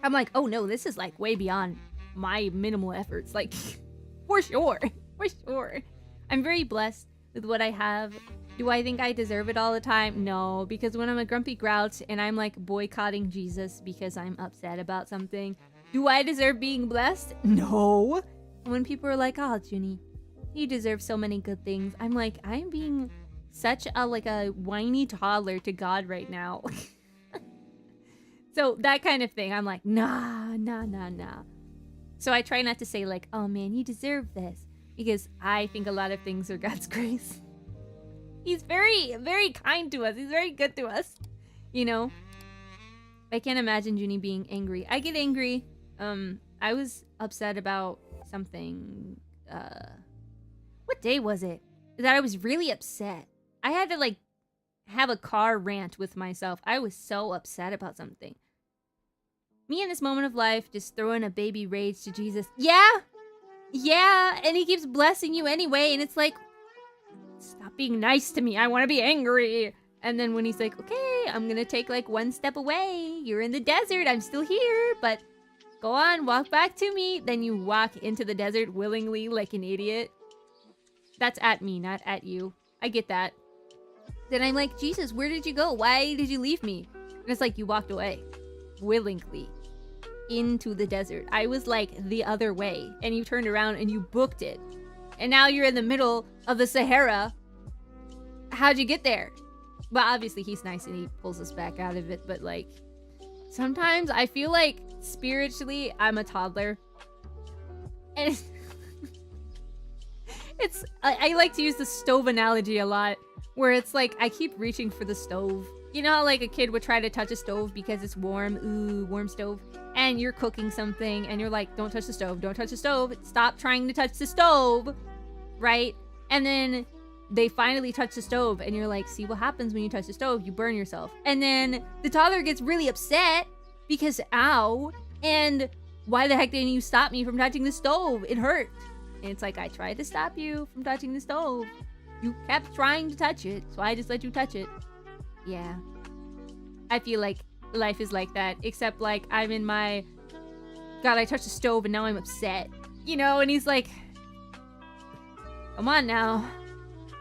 I'm like, oh no, this is like way beyond my minimal efforts. Like, for sure. I'm very blessed with what I have. Do I think I deserve it all the time? No, because when I'm a grumpy grouch and I'm like boycotting Jesus because I'm upset about something, do I deserve being blessed? No. When people are like, oh, Juni, you deserve so many good things. I'm like, I'm being such a whiny toddler to God right now. So that kind of thing, I'm like, nah. So I try not to say like, oh man, you deserve this. Because I think a lot of things are God's grace. He's very, very kind to us. He's very good to us. You know? I can't imagine Juni being angry. I get angry. I was upset about something. What day was it? That I was really upset. I had to have a car rant with myself. I was so upset about something. Me in this moment of life, just throwing a baby rage to Jesus. Yeah, and he keeps blessing you anyway, and it's like, stop being nice to me. I want to be angry. And then when he's like, okay, I'm gonna take one step away. You're in the desert. I'm still here, but go on, walk back to me. Then you walk into the desert willingly like an idiot. That's at me, not at you. I get that. Then I'm like, Jesus, where did you go? Why did you leave me? And it's like, you walked away willingly into the desert. I was the other way, and you turned around and you booked it. And now you're in the middle of the Sahara. How'd you get there? Well, obviously he's nice and he pulls us back out of it, but sometimes I feel like spiritually I'm a toddler. And I like to use the stove analogy a lot, where it's I keep reaching for the stove. You know how a kid would try to touch a stove because it's warm? Ooh, warm stove. And you're cooking something and you're like, don't touch the stove, don't touch the stove. Stop trying to touch the stove. Right? And then they finally touch the stove, and you're like, see what happens when you touch the stove? You burn yourself. And then the toddler gets really upset because, ow, and why the heck didn't you stop me from touching the stove? It hurt. And it's like, I tried to stop you from touching the stove. You kept trying to touch it, so I just let you touch it. Yeah. I feel like life is like that, except like I'm in my, God, I touched the stove and now I'm upset. You know, and he's like, come on now.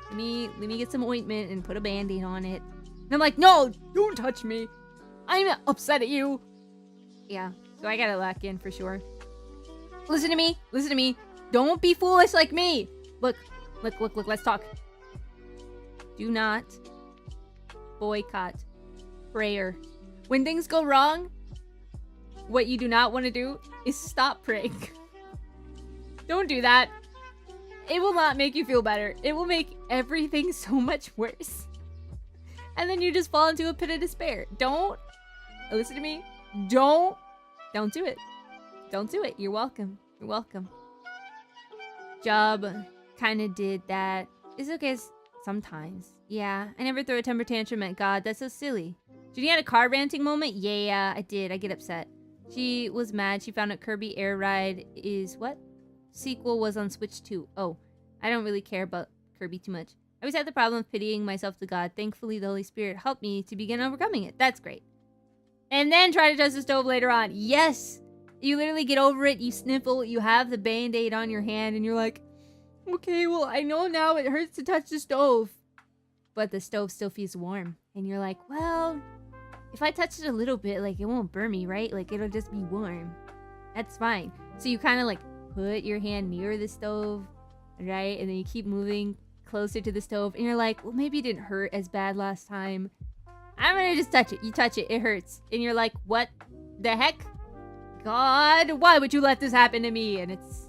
Let me get some ointment and put a band-aid on it. And I'm like, no, don't touch me. I'm upset at you. Yeah, so I gotta lock in for sure. Listen to me. Listen to me. Don't be foolish like me. Look, let's talk. Do not boycott prayer. When things go wrong, what you do not want to do is stop praying. Don't do that. It will not make you feel better. It will make everything so much worse. And then you just fall into a pit of despair. Don't listen to me. Don't do it. Don't do it. You're welcome. You're welcome. Job kind of did that. It's okay sometimes. Yeah, I never throw a temper tantrum at God. That's so silly. Judy had a car ranting moment? Yeah, I did. I get upset. She was mad. She found out Kirby Air Ride is what? Sequel was on Switch 2. Oh, I don't really care about Kirby too much. I always had the problem of pitying myself to God. Thankfully, the Holy Spirit helped me to begin overcoming it. That's great. And then try to touch the stove later on. Yes! You literally get over it, you sniffle, you have the band-aid on your hand, and you're like, okay, well, I know now it hurts to touch the stove. But the stove still feels warm. And you're like, well, if I touch it a little bit, like, it won't burn me, right? Like, it'll just be warm. That's fine. So you kind of, like, put your hand near the stove, right? And then you keep moving closer to the stove. And you're like, well, maybe it didn't hurt as bad last time. I'm gonna just touch it. You touch it. It hurts. And you're like, what the heck? God, why would you let this happen to me? And it's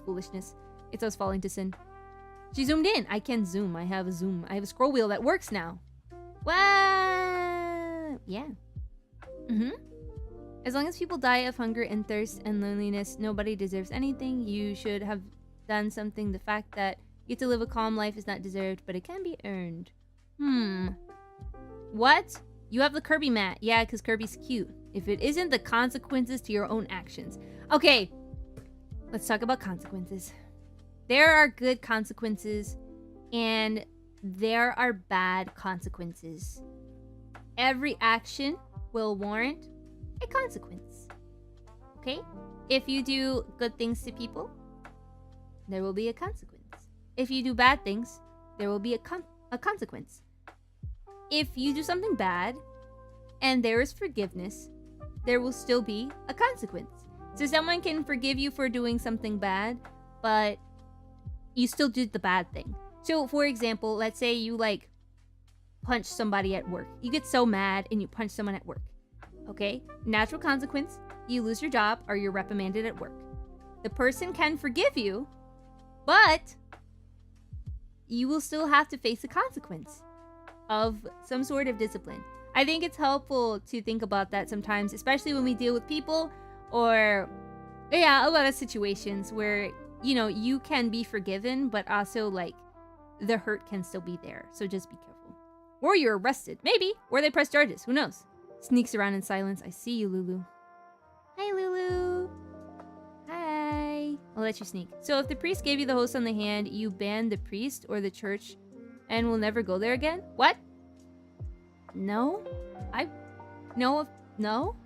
foolishness. It's us falling to sin. She zoomed in. I can zoom. I have a zoom. I have a scroll wheel that works now. What? Yeah. As long as people die of hunger and thirst and loneliness, nobody deserves anything. You should have done something. The fact that you get to live a calm life is not deserved, but it can be earned. What? You have the Kirby mat. Yeah, because Kirby's cute. If it isn't the consequences to your own actions. Okay, let's talk about consequences. There are good consequences, and there are bad consequences. Every action will warrant a consequence. Okay? If you do good things to people, there will be a consequence. If you do bad things, there will be a consequence. If you do something bad, and there is forgiveness, there will still be a consequence. So someone can forgive you for doing something bad, but you still did the bad thing. So for example, let's say you like punch somebody at work. You get so mad and you punch someone at work. Okay? Natural consequence, you lose your job or you're reprimanded at work. The person can forgive you, but you will still have to face a consequence of some sort of discipline. I think it's helpful to think about that sometimes, especially when we deal with people or, yeah, a lot of situations where, you know, you can be forgiven, but also, like, the hurt can still be there. So just be careful. Or you're arrested. Maybe. Or they press charges. Who knows? Sneaks around in silence. I see you, Lulu. Hi, Lulu. Hi. I'll let you sneak. So if the priest gave you the host on the hand, you ban the priest or the church and will never go there again? What? No. No.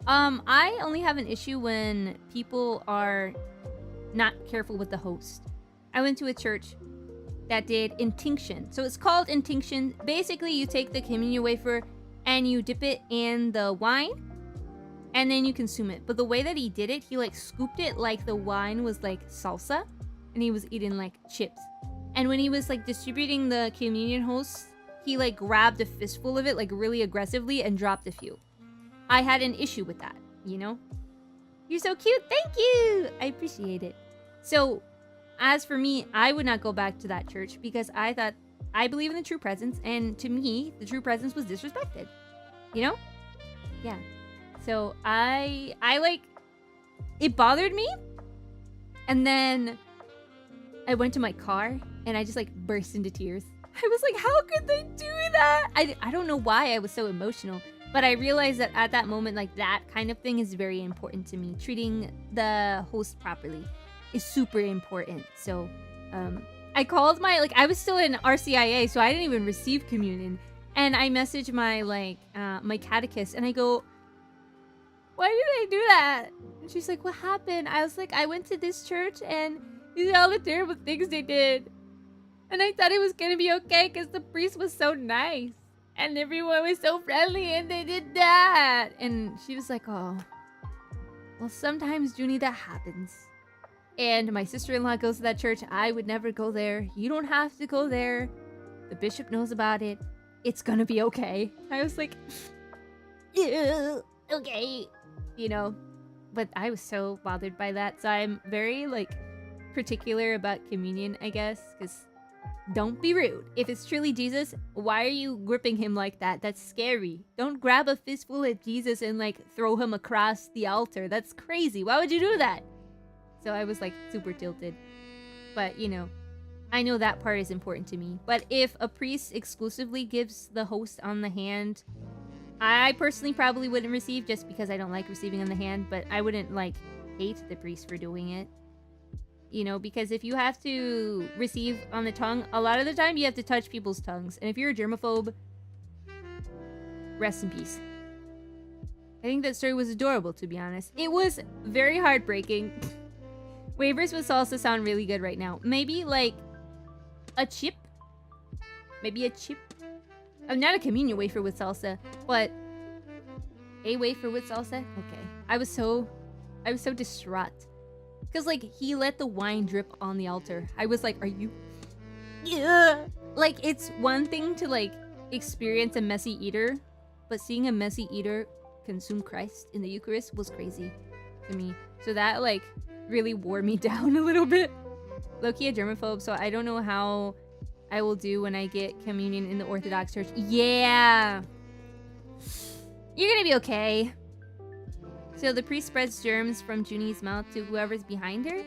I only have an issue when people are not careful with the host. I went to a church that did intinction. So it's called intinction. Basically, you take the communion wafer and you dip it in the wine and then you consume it. But the way that he did it, he like scooped it like the wine was like salsa and he was eating like chips. And when he was like distributing the communion hosts, he like grabbed a fistful of it like really aggressively and dropped a few. I had an issue with that, you know? You're so cute. Thank you. I appreciate it. So as for me, I would not go back to that church because I thought I believe in the true presence, and to me, the true presence was disrespected. You know? Yeah. So I like, it bothered me. And then I went to my car and I just like burst into tears. I was like, how could they do that? I don't know why I was so emotional, but I realized that at that moment, like that kind of thing is very important to me. Treating the host properly is super important. So I called my, like, I was still in RCIA, so I didn't even receive communion. And I messaged my, like, my catechist, and I go, why did I do that? And she's like, what happened? I was like, I went to this church, and these are all the terrible things they did. And I thought it was gonna be okay, because the priest was so nice. And everyone was so friendly, and they did that. And she was like, oh, well, sometimes, Juni, that happens. And my sister-in-law goes to that church. I would never go there. You don't have to go there. The bishop knows about it. It's gonna be okay. I was like, yeah, okay. You know, but I was so bothered by that. So I'm very, like, particular about communion, I guess. Because don't be rude. If it's truly Jesus, why are you gripping him like that? That's scary. Don't grab a fistful of Jesus and, like, throw him across the altar. That's crazy. Why would you do that? So I was like super tilted. But, you know, I know that part is important to me. But if a priest exclusively gives the host on the hand, I personally probably wouldn't receive, just because I don't like receiving on the hand. But I wouldn't, like, hate the priest for doing it. You know, because if you have to receive on the tongue, a lot of the time you have to touch people's tongues. And if you're a germaphobe, rest in peace. I think that story was adorable, to be honest. It was very heartbreaking. Wafers with salsa sound really good right now. Maybe, like, a chip? Maybe a chip? I'm not a communion wafer with salsa, but a wafer with salsa? Okay. I was so distraught. Because, like, he let the wine drip on the altar. I was like, are you... Yeah. Like, it's one thing to, like, experience a messy eater, but seeing a messy eater consume Christ in the Eucharist was crazy to me. So that, like, really wore me down a little bit. Low-key a germaphobe, so I don't know how I will do when I get communion in the Orthodox Church. Yeah! You're gonna be okay. So the priest spreads germs from Juni's mouth to whoever's behind her?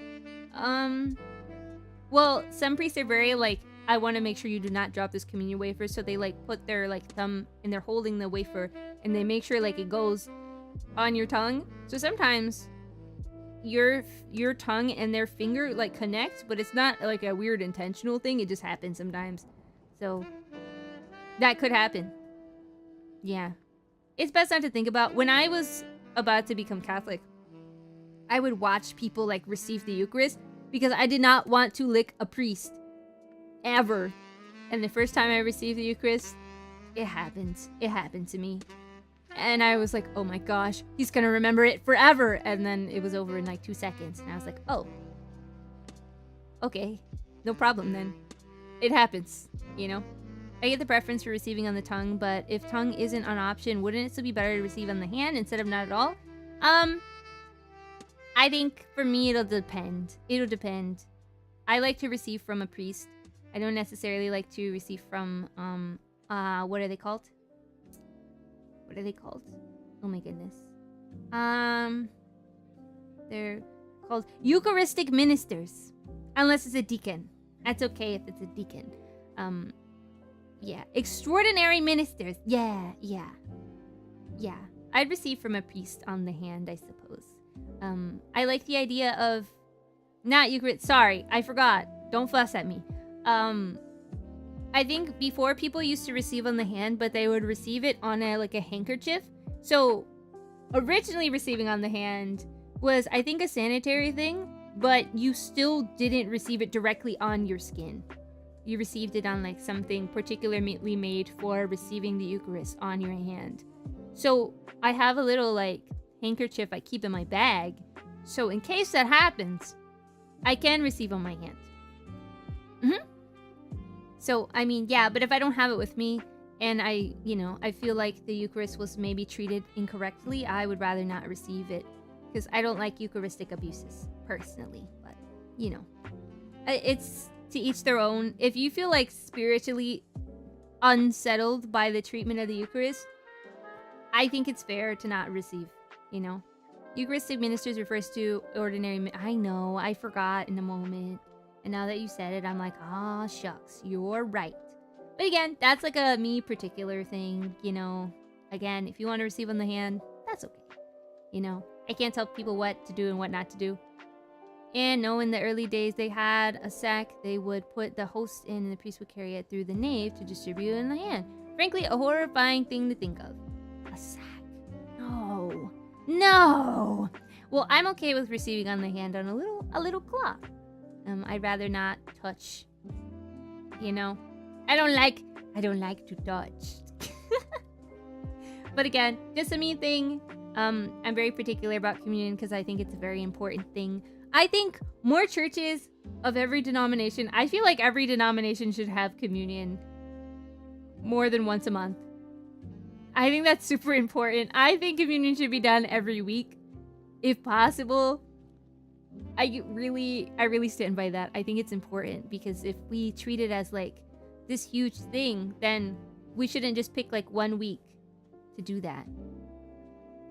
Well, some priests are very, like, I want to make sure you do not drop this communion wafer, so they, like, put their, like, thumb, and they're holding the wafer, and they make sure, like, it goes on your tongue. So sometimes your tongue and their finger, like, connect, but it's not like a weird intentional thing. It just happens sometimes. So that could happen. Yeah, it's best not to think about. When I was about to become Catholic, I would watch people, like, receive the Eucharist because I did not want to lick a priest ever. And the first time I received the Eucharist, it happened to me. And I was like, oh my gosh, he's gonna remember it forever. And then it was over in, like, 2 seconds. And I was like, oh, okay, no problem then. It happens, you know? I get the preference for receiving on the tongue, but if tongue isn't an option, wouldn't it still be better to receive on the hand instead of not at all? I think for me, it'll depend. It'll depend. I like to receive from a priest. I don't necessarily like to receive from, what are they called? What are they called? Oh my goodness. They're called Eucharistic ministers. Unless it's a deacon. That's okay if it's a deacon. Yeah. Extraordinary ministers. Yeah. I'd receive from a priest on the hand, I suppose. I like the idea of... Not Eucharist. Sorry, I forgot. Don't fuss at me. I think before people used to receive on the hand, but they would receive it on a handkerchief. So originally receiving on the hand was, I think, a sanitary thing, but you still didn't receive it directly on your skin. You received it on, like, something particularly made for receiving the Eucharist on your hand. So I have a little, like, handkerchief I keep in my bag. So in case that happens, I can receive on my hand. So, I mean, yeah, but if I don't have it with me, and I feel like the Eucharist was maybe treated incorrectly, I would rather not receive it. Because I don't like Eucharistic abuses, personally. But, you know, it's to each their own. If you feel, like, spiritually unsettled by the treatment of the Eucharist, I think it's fair to not receive, you know. Eucharistic ministers refers to ordinary... I know, I forgot in a moment. And now that you said it, I'm like, ah, shucks, you're right. But again, that's like a me particular thing, you know. Again, if you want to receive on the hand, that's okay. You know, I can't tell people what to do and what not to do. And no, in the early days, they had a sack they would put the host in and the priest would carry it through the nave to distribute it in the hand. Frankly, a horrifying thing to think of. A sack. No. No! Well, I'm okay with receiving on the hand on a little cloth. I'd rather not touch. You know? I don't like to touch. But again, just a me thing. I'm very particular about communion because I think it's a very important thing. I think more churches of every denomination, I feel like every denomination should have communion more than once a month. I think that's super important. I think communion should be done every week, if possible. I really stand by that. I think it's important because if we treat it as like this huge thing, then we shouldn't just pick like 1 week to do that.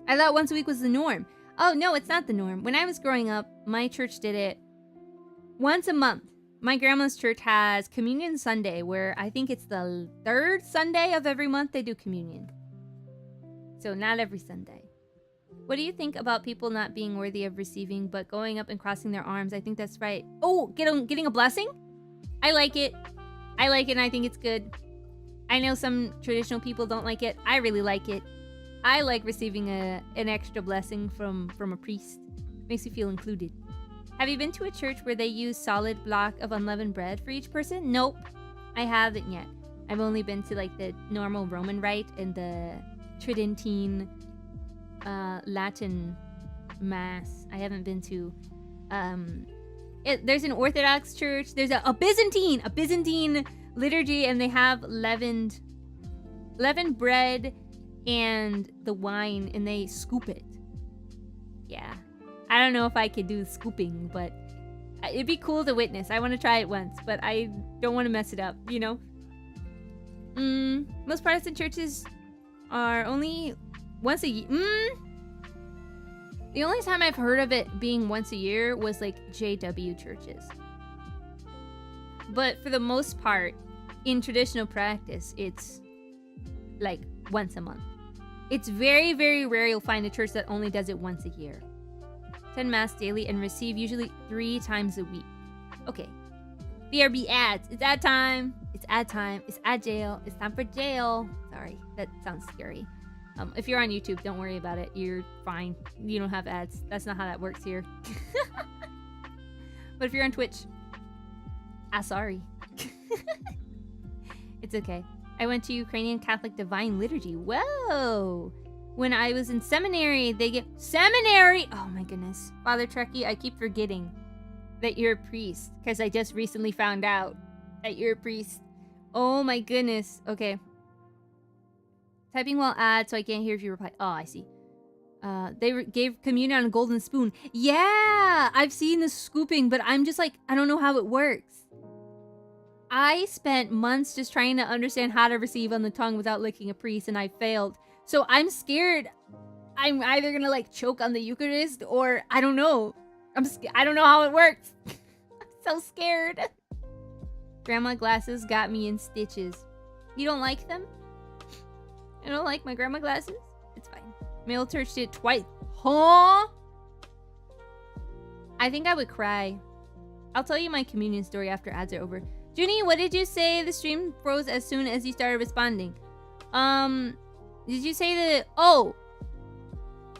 I thought once a week was the norm. Oh, no, it's not the norm. When I was growing up, my church did it once a month. My grandma's church has Communion Sunday, where I think it's the 3rd Sunday of every month they do communion. So not every Sunday. What do you think about people not being worthy of receiving, but going up and crossing their arms? I think that's right. Oh, getting a blessing? I like it. I like it and I think it's good. I know some traditional people don't like it. I really like it. I like receiving an extra blessing from a priest. Makes me feel included. Have you been to a church where they use solid block of unleavened bread for each person? Nope. I haven't yet. I've only been to like the normal Roman rite and the Tridentine Latin Mass. I haven't been to there's an Orthodox church. There's a Byzantine liturgy, and they have leavened bread and the wine, and they scoop it. Yeah. I don't know if I could do scooping, but it'd be cool to witness. I want to try it once, but I don't want to mess it up, you know? Most Protestant churches are only once a year. The only time I've heard of it being once a year was like JW churches. But for the most part, in traditional practice, it's like once a month. It's very, very rare you'll find a church that only does it once a year. Attend Mass daily and receive usually 3 times a week. Okay. BRB ads. It's ad time. It's ad time. It's ad jail. It's time for jail. Sorry, that sounds scary. If you're on YouTube, don't worry about it. You're fine. You don't have ads. That's not how that works here. But if you're on Twitch, sorry. It's okay. I went to Ukrainian Catholic Divine Liturgy. Whoa! When I was in seminary, they get... Seminary! Oh my goodness. Father Trekkie, I keep forgetting that you're a priest. Because I just recently found out that you're a priest. Oh my goodness. Okay. Typing while ad, so I can't hear if you reply. Oh, I see. They gave communion on a golden spoon. Yeah! I've seen the scooping, but I'm just like, I don't know how it works. I spent months just trying to understand how to receive on the tongue without licking a priest, and I failed. So I'm scared. I'm either gonna like choke on the Eucharist, or I don't know. I don't know how it works. I'm so scared. Grandma glasses got me in stitches. You don't like them? You don't like my grandma glasses? It's fine. Male church did twice. Huh? I think I would cry. I'll tell you my communion story after ads are over. Juni, what did you say? The stream froze as soon as you started responding. Did you say that? Oh.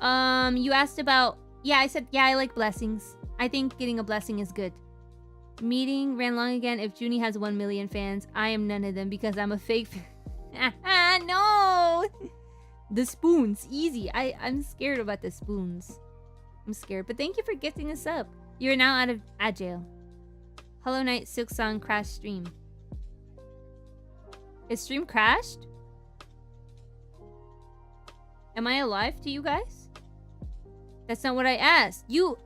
You asked about... Yeah, I said, yeah, I like blessings. I think getting a blessing is good. Meeting ran long again. If Juni has 1 million fans, I am none of them because I'm a fake fan. No! The spoons. Easy. I'm scared about the spoons. I'm scared. But thank you for gifting us up. You're now out of ad jail. Hollow Knight Silk Song crashed stream. Is stream crashed? Am I alive to you guys? That's not what I asked. You...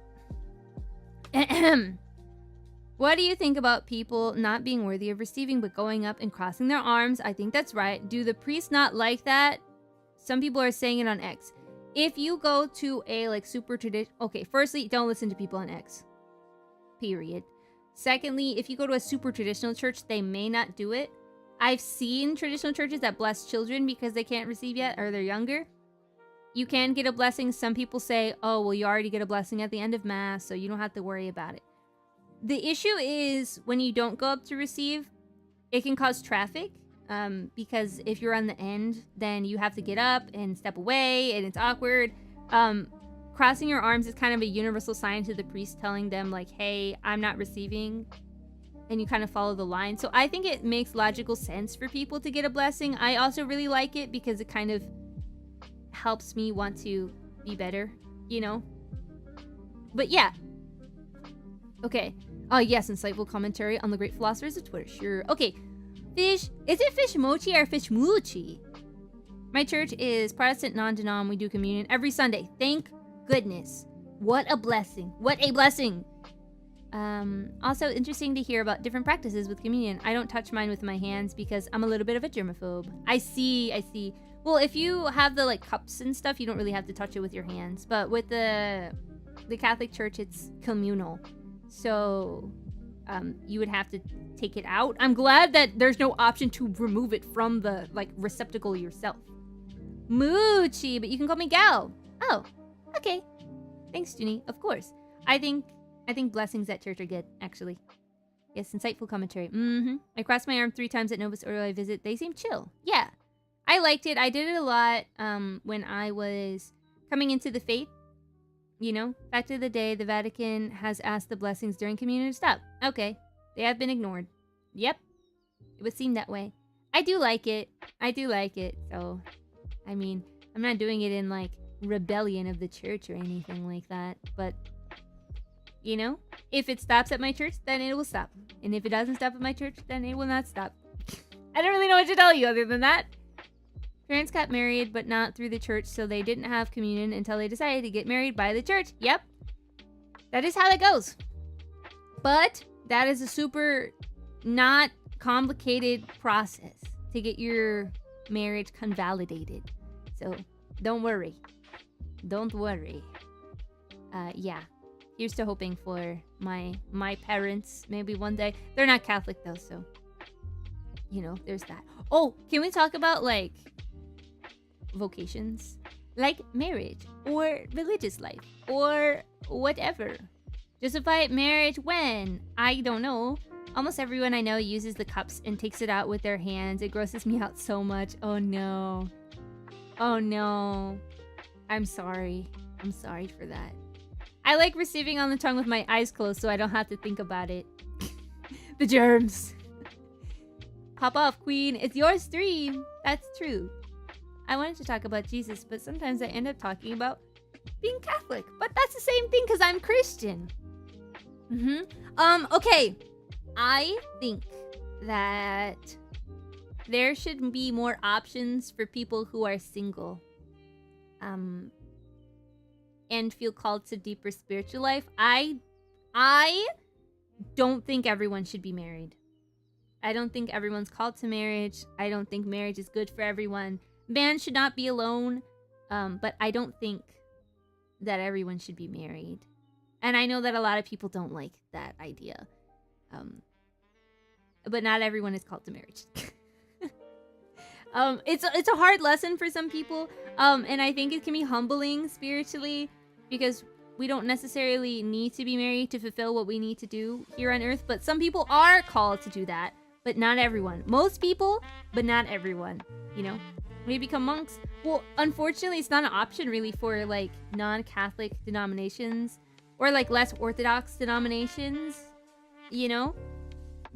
What do you think about people not being worthy of receiving but going up and crossing their arms? I think that's right. Do the priests not like that? Some people are saying it on X. If you go to a like super tradition... Okay, firstly, don't listen to people on X. Period. Secondly, if you go to a super traditional church, they may not do it. I've seen traditional churches that bless children because they can't receive yet or they're younger. You can get a blessing. Some people say, oh, well, you already get a blessing at the end of Mass, so you don't have to worry about it. The issue is when you don't go up to receive, it can cause traffic. Because if you're on the end, then you have to get up and step away, and it's awkward. Crossing your arms is kind of a universal sign to the priest telling them, like, hey, I'm not receiving, and you kind of follow the line. So I think it makes logical sense for people to get a blessing. I also really like it because it kind of helps me want to be better, you know? But yeah. Okay. Yes, insightful commentary on the great philosophers of Twitter. Sure. Okay. Fish. Is it fish mochi or fish moochi? My church is Protestant non-denom. We do communion every Sunday. Thank goodness. What a blessing. What a blessing. Also interesting to hear about different practices with communion. I don't touch mine with my hands because I'm a little bit of a germaphobe. I see. Well, if you have the like cups and stuff, you don't really have to touch it with your hands. But with the Catholic Church, it's communal. So you would have to take it out. I'm glad that there's no option to remove it from the like receptacle yourself. Moochie, but you can call me Gal. Oh, okay. Thanks, Juni. Of course. I think blessings at church are good, actually. Yes, insightful commentary. I crossed my arm 3 times at Novus Ordo I visit. They seem chill. Yeah. I liked it. I did it a lot when I was coming into the faith. You know, back to the day, the Vatican has asked the blessings during communion to stop. Okay. They have been ignored. Yep. It would seem that way. I do like it. So, I mean, I'm not doing it in, like, rebellion of the church or anything like that. But, you know, if it stops at my church, then it will stop. And if it doesn't stop at my church, then it will not stop. I don't really know what to tell you other than that. Parents got married, but not through the church, so they didn't have communion until they decided to get married by the church. Yep. That is how that goes. But that is a super not complicated process to get your marriage convalidated. So don't worry. Yeah. Here's to hoping for my parents maybe one day. They're not Catholic though, so you know, there's that. Oh, can we talk about like vocations? Like marriage or religious life or whatever. Justify marriage when? I don't know. Almost everyone I know uses the cups and takes it out with their hands. It grosses me out so much. Oh no. I'm sorry for that. I like receiving on the tongue with my eyes closed so I don't have to think about it. The germs. Pop off, queen. It's your stream. That's true. I wanted to talk about Jesus, but sometimes I end up talking about being Catholic. But that's the same thing because I'm Christian. Okay. I think that there should be more options for people who are single. And feel called to deeper spiritual life. I don't think everyone should be married. I don't think everyone's called to marriage. I don't think marriage is good for everyone. Man should not be alone. But I don't think that everyone should be married. And I know that a lot of people don't like that idea. But not everyone is called to marriage. It's a hard lesson for some people. And I think it can be humbling spiritually because we don't necessarily need to be married to fulfill what we need to do here on earth. But some people are called to do that, but not everyone. Most people, but not everyone, you know? When you become monks, well, unfortunately, it's not an option really for like non-Catholic denominations or like less orthodox denominations, you know?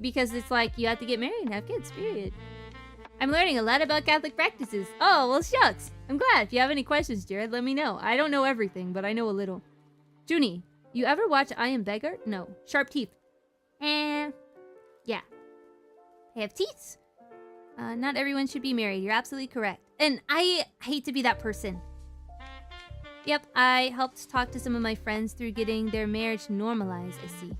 Because it's like you have to get married and have kids, period. I'm learning a lot about Catholic practices. Oh, well, shucks. I'm glad. If you have any questions, Jared, let me know. I don't know everything, but I know a little. Juni, you ever watch I Am Beggar? No. Sharp teeth. Yeah. I have teeth. Not everyone should be married. You're absolutely correct. And I hate to be that person. Yep, I helped talk to some of my friends through getting their marriage normalized. I see.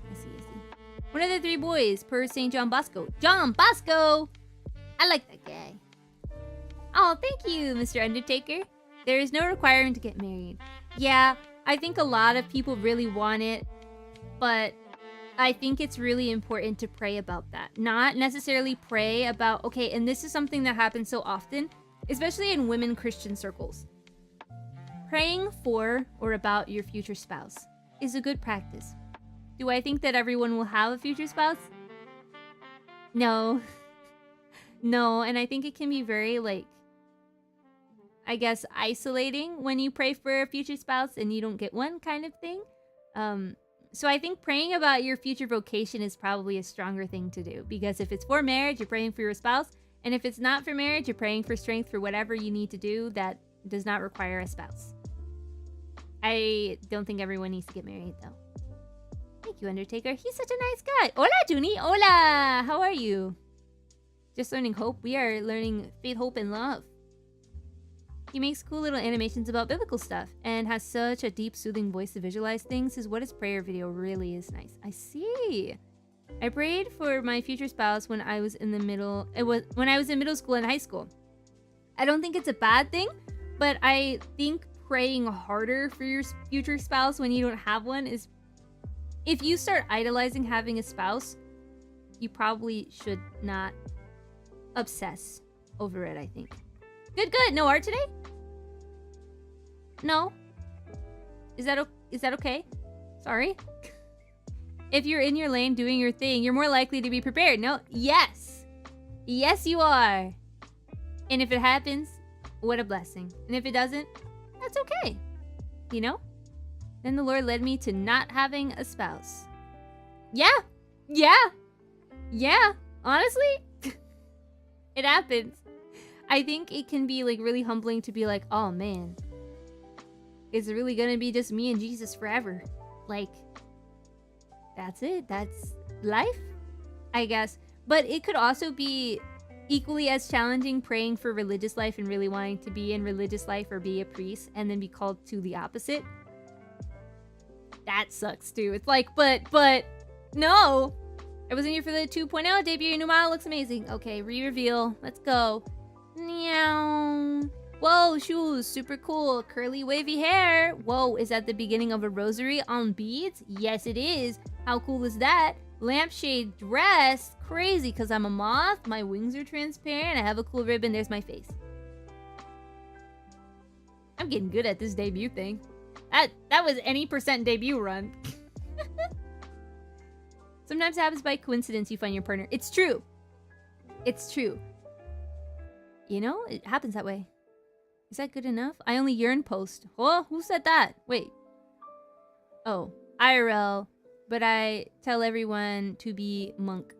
One of the 3 boys per St. John Bosco. John Bosco! I like that guy. Oh, thank you, Mr. Undertaker. There is no requirement to get married. Yeah, I think a lot of people really want it, but I think it's really important to pray about that. Not necessarily pray about, okay, and this is something that happens so often, especially in women Christian circles. Praying for or about your future spouse is a good practice. Do I think that everyone will have a future spouse? No. No, and I think it can be very, like, I guess, isolating when you pray for a future spouse and you don't get one kind of thing. So I think praying about your future vocation is probably a stronger thing to do, because if it's for marriage, you're praying for your spouse, and if it's not for marriage, you're praying for strength for whatever you need to do that does not require a spouse. I don't think everyone needs to get married, though. Thank you, Undertaker. He's such a nice guy. Hola, Juni. Hola. How are you? Just learning hope. We are learning faith, hope, and love. He makes cool little animations about biblical stuff and has such a deep, soothing voice to visualize things. His What is Prayer video really is nice. I see. I prayed for my future spouse when I was in middle school and high school. I don't think it's a bad thing, but I think praying harder for your future spouse when you don't have one is... If you start idolizing having a spouse, you probably should not obsess over it, I think. Good, good. No art today? No? Is that okay? Sorry? If you're in your lane doing your thing, you're more likely to be prepared. No? Yes! Yes, you are! And if it happens, what a blessing. And if it doesn't, that's okay. You know? Then the Lord led me to not having a spouse. Yeah! Yeah! Yeah! Honestly? It happens. I think it can be like really humbling to be like, oh man, it's really gonna be just me and Jesus forever. Like, that's it. That's life, I guess. But it could also be equally as challenging praying for religious life and really wanting to be in religious life or be a priest and then be called to the opposite. That sucks too. It's like, but no. I was in here for the 2.0 debut. Your new model looks amazing. Okay, re-reveal. Let's go. Meow. Whoa, shoes. Super cool. Curly, wavy hair. Whoa, is that the beginning of a rosary on beads? Yes, it is. How cool is that? Lampshade dress. Crazy, because I'm a moth. My wings are transparent. I have a cool ribbon. There's my face. I'm getting good at this debut thing. That was any percent debut run. Sometimes it happens by coincidence you find your partner. It's true. It's true. You know, it happens that way. Is that good enough? I only yearn post. Oh, who said that? Wait. Oh, IRL. But I tell everyone to be monk.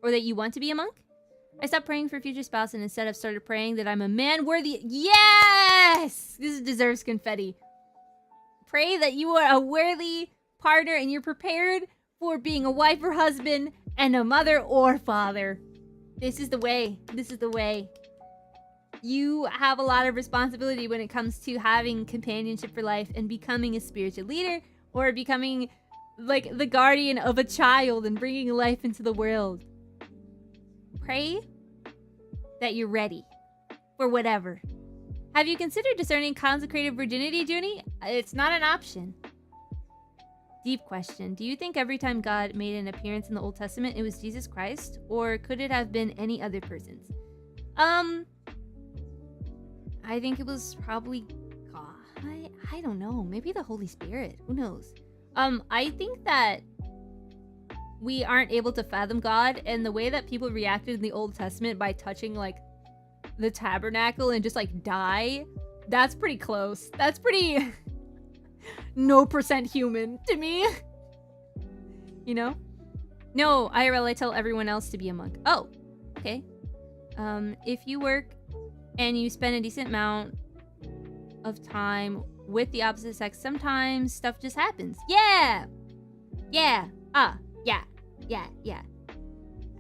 Or that you want to be a monk? I stopped praying for future spouse and instead I've started praying that I'm a man worthy. Yes! This deserves confetti. Pray that you are a worthy partner and you're prepared for being a wife or husband and a mother or father. This is the way. This is the way. You have a lot of responsibility when it comes to having companionship for life and becoming a spiritual leader or becoming like the guardian of a child and bringing life into the world. Pray that you're ready for whatever. Have you considered discerning consecrated virginity, Juni? It's not an option. Deep question. Do you think every time God made an appearance in the Old Testament, it was Jesus Christ? Or could it have been any other persons? I think it was probably God. I don't know. Maybe the Holy Spirit. Who knows? I think that we aren't able to fathom God, and the way that people reacted in the Old Testament by touching, like, the tabernacle and just, like, die, that's pretty close. That's pretty... no percent human to me. You know? No, IRL, I tell everyone else to be a monk. Oh, okay. If you work and you spend a decent amount of time with the opposite sex, sometimes stuff just happens. Yeah! Yeah! Yeah.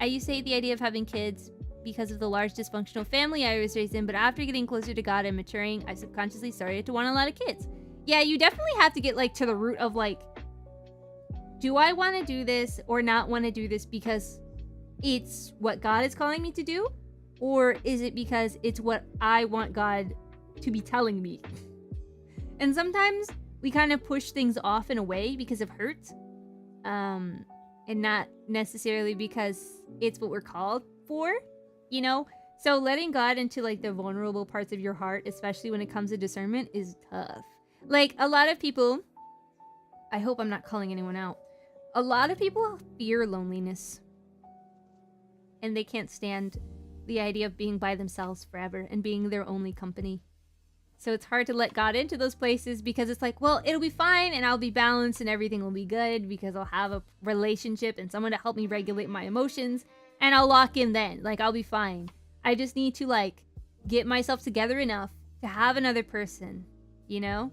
I used to hate the idea of having kids because of the large dysfunctional family I was raised in, but after getting closer to God and maturing, I subconsciously started to want a lot of kids. Yeah, you definitely have to get, like, to the root of, like, do I want to do this or not want to do this because it's what God is calling me to do? Or is it because it's what I want God to be telling me? And sometimes we kind of push things off in a way because of hurt. and not necessarily because it's what we're called for, you know? So letting God into like the vulnerable parts of your heart, especially when it comes to discernment, is tough. Like a lot of people, I hope I'm not calling anyone out. A lot of people fear loneliness. And they can't stand the idea of being by themselves forever and being their only company. So it's hard to let God into those places because it's like, well, it'll be fine and I'll be balanced and everything will be good because I'll have a relationship and someone to help me regulate my emotions and I'll lock in then. Like, I'll be fine. I just need to, like, get myself together enough to have another person, you know?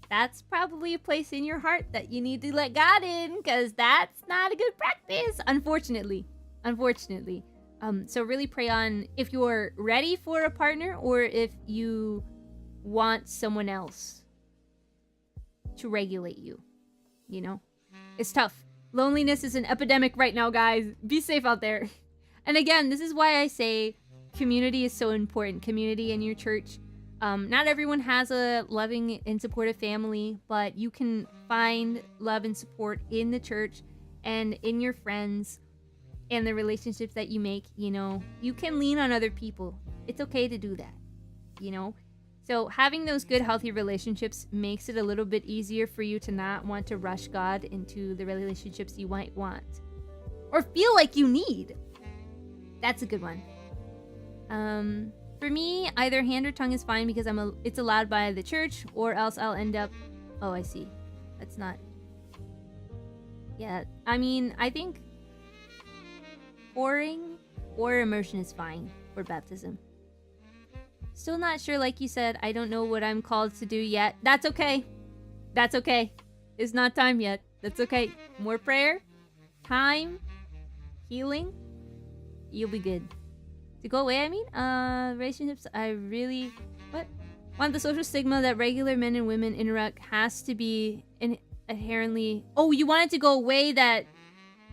That's probably a place in your heart that you need to let God in because that's not a good practice, unfortunately. So really pray on if you're ready for a partner or if you want someone else to regulate you, you know? It's tough. Loneliness is an epidemic right now, guys. Be safe out there. And again, this is why I say community is so important. Community in your church. Not everyone has a loving and supportive family, but you can find love and support in the church and in your friends and the relationships that you make, you know. You can lean on other people. It's okay to do that, you know. So having those good, healthy relationships makes it a little bit easier for you to not want to rush God into the relationships you might want or feel like you need. That's a good one. For me, either hand or tongue is fine because it's allowed by the church, or else I'll end up... Oh, I see. That's not... Yeah, I mean, I think pouring or immersion is fine for baptism. Still not sure, like you said. I don't know what I'm called to do yet. That's okay. That's okay. It's not time yet. That's okay. More prayer, time, healing. You'll be good. To go away, I mean, relationships, I really, want the social stigma that regular men and women interact has to be inherently, you want it to go away that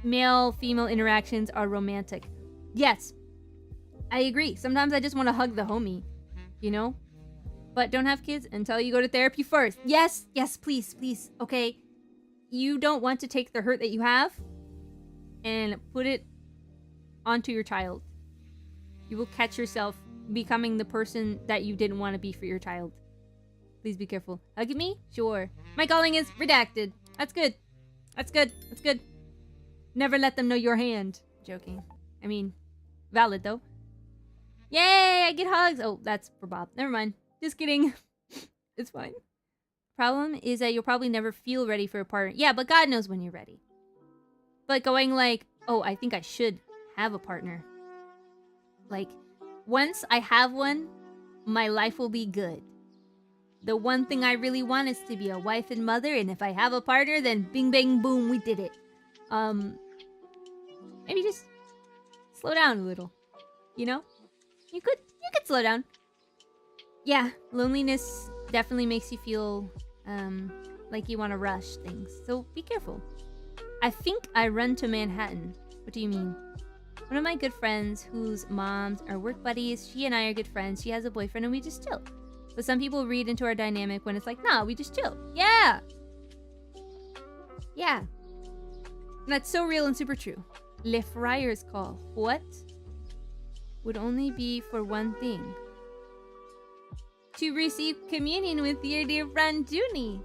male-female interactions are romantic. Yes, I agree. Sometimes I just want to hug the homie, you know? But don't have kids until you go to therapy first. Yes, please, okay? You don't want to take the hurt that you have and put it onto your child. You will catch yourself becoming the person that you didn't want to be for your child. Please be careful. Hug me? Sure. My calling is redacted. That's good. Never let them know your hand. Joking. I mean, valid though. Yay, I get hugs. Oh, that's for Bob. Never mind. Just kidding. It's fine. Problem is that you'll probably never feel ready for a partner. Yeah, but God knows when you're ready. But going like, I think I should have a partner. Like, once I have one, my life will be good. The one thing I really want is to be a wife and mother, and if I have a partner, then bing, bang, boom, we did it. Maybe just slow down a little, you know? You could slow down. Yeah, loneliness definitely makes you feel, like you want to rush things, so be careful. I think I run to Manhattan. What do you mean? One of my good friends whose moms are work buddies, she and I are good friends. She has a boyfriend and we just chill. But some people read into our dynamic when it's like, nah, we just chill. Yeah. And that's so real and super true. Le Friar's call. What? Would only be for one thing. To receive communion with your dear friend Juni.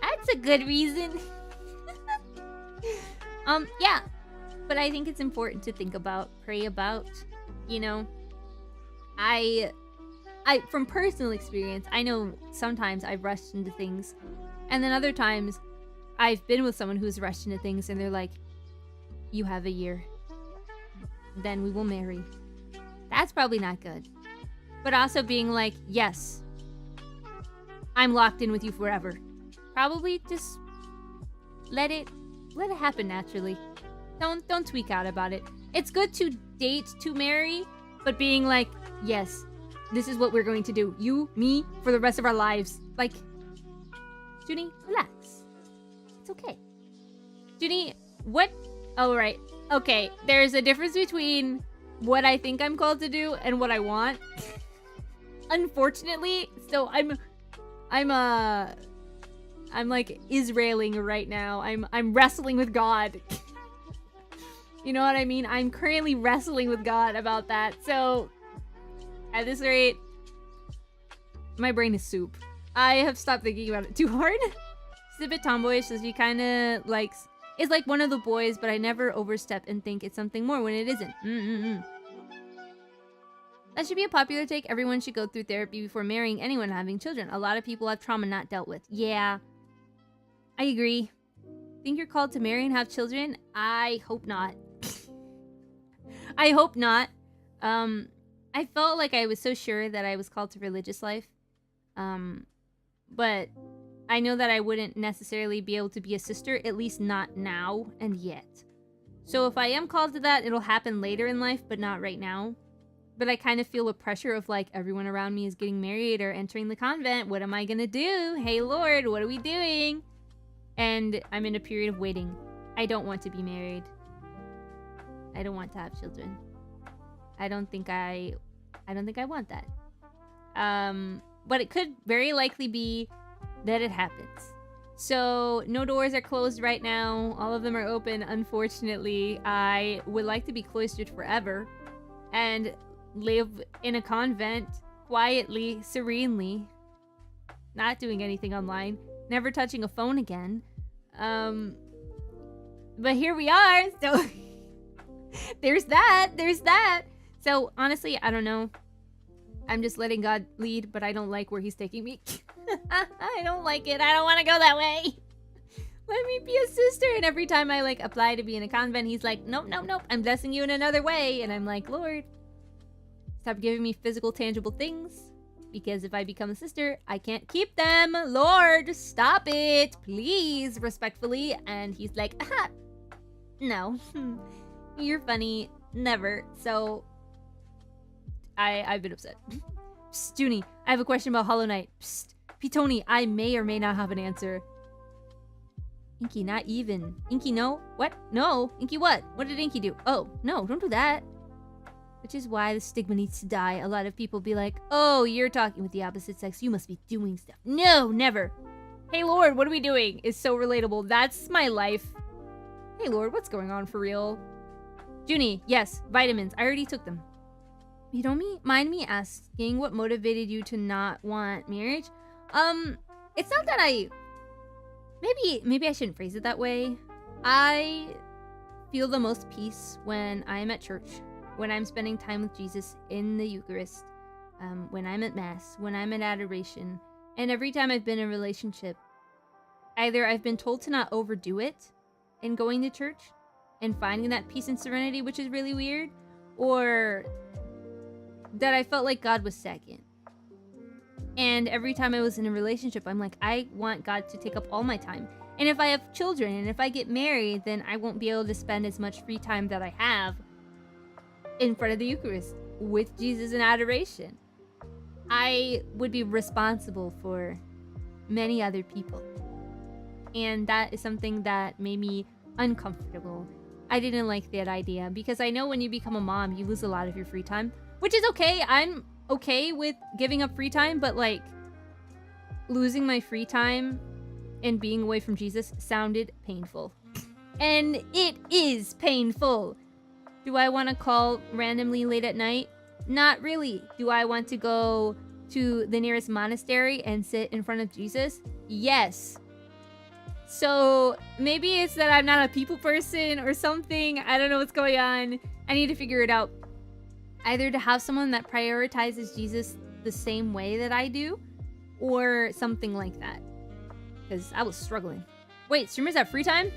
That's a good reason. Yeah. But I think it's important to think about, pray about, you know. I from personal experience, I know sometimes I've rushed into things. And then other times, I've been with someone who's rushed into things and they're like, you have a year. Then we will marry. That's probably not good. But also being like, yes, I'm locked in with you forever. Probably just let it happen naturally. Don't tweak out about it. It's good to date to marry, but being like, yes, this is what we're going to do. You, me, for the rest of our lives. Like, Juni, relax. It's okay. Juni, what? Oh, right. Okay, there's a difference between what I think I'm called to do and what I want. Unfortunately, so I'm I'm like Israeling right now. I'm wrestling with God. You know what I mean? I'm currently wrestling with God about that. So at this rate, my brain is soup. I have stopped thinking about it too hard. She's a bit tomboyish, so she kind of is like one of the boys, but I never overstep and think it's something more when it isn't. That should be a popular take. Everyone should go through therapy before marrying anyone and having children. A lot of people have trauma not dealt with. Yeah, I agree. Think you're called to marry and have children? I hope not. I hope not. I felt like I was so sure that I was called to religious life. But I know that I wouldn't necessarily be able to be a sister, at least not now and yet. So if I am called to that, it'll happen later in life, but not right now. But I kind of feel a pressure of like everyone around me is getting married or entering the convent. What am I gonna do? Hey Lord, what are we doing? And I'm in a period of waiting. I don't want to be married. I don't want to have children. I don't think I want that. But it could very likely be that it happens. So no doors are closed right now. All of them are open, unfortunately. I would like to be cloistered forever and live in a convent quietly, serenely, not doing anything online, never touching a phone again. But here we are. So there's that. So honestly, I don't know. I'm just letting God lead, but I don't like where he's taking me. I don't like it. I don't want to go that way. Let me be a sister. And every time I like apply to be in a convent, he's like, nope. I'm blessing you in another way. And I'm like, Lord, stop giving me physical, tangible things. Because if I become a sister, I can't keep them. Lord, stop it. Please, respectfully. And he's like, aha, no. You're funny. Never. So I've been upset. Psst, Juni, I have a question about Hollow Knight. Psst, Pitoni, I may or may not have an answer. Inky, not even. Inky, no? What? No. Inky, what? What did Inky do? Oh, no, don't do that. Which is why the stigma needs to die. A lot of people be like, oh, you're talking with the opposite sex. You must be doing stuff. No, never. Hey, Lord, what are we doing? Is so relatable. That's my life. Hey, Lord, what's going on for real? Juni, yes, vitamins. I already took them. You don't mind me asking what motivated you to not want marriage? It's not that maybe I shouldn't phrase it that way. I feel the most peace when I'm at church, when I'm spending time with Jesus in the Eucharist, when I'm at Mass, when I'm at adoration, and every time I've been in a relationship, either I've been told to not overdo it in going to church and finding that peace and serenity, which is really weird, or that I felt like God was second. And every time I was in a relationship, I'm like, I want God to take up all my time. And if I have children and if I get married, then I won't be able to spend as much free time that I have in front of the Eucharist with Jesus in adoration. I would be responsible for many other people. And that is something that made me uncomfortable. I didn't like that idea because I know when you become a mom, you lose a lot of your free time, which is okay. I'm okay with giving up free time, but like losing my free time and being away from Jesus sounded painful. And it is painful. Do I want to call randomly late at night? Not really. Do I want to go to the nearest monastery and sit in front of Jesus? Yes. So maybe it's that I'm not a people person or something. I don't know what's going on. I need to figure it out. Either to have someone that prioritizes Jesus the same way that I do, or something like that. Because I was struggling. Wait, streamers have free time?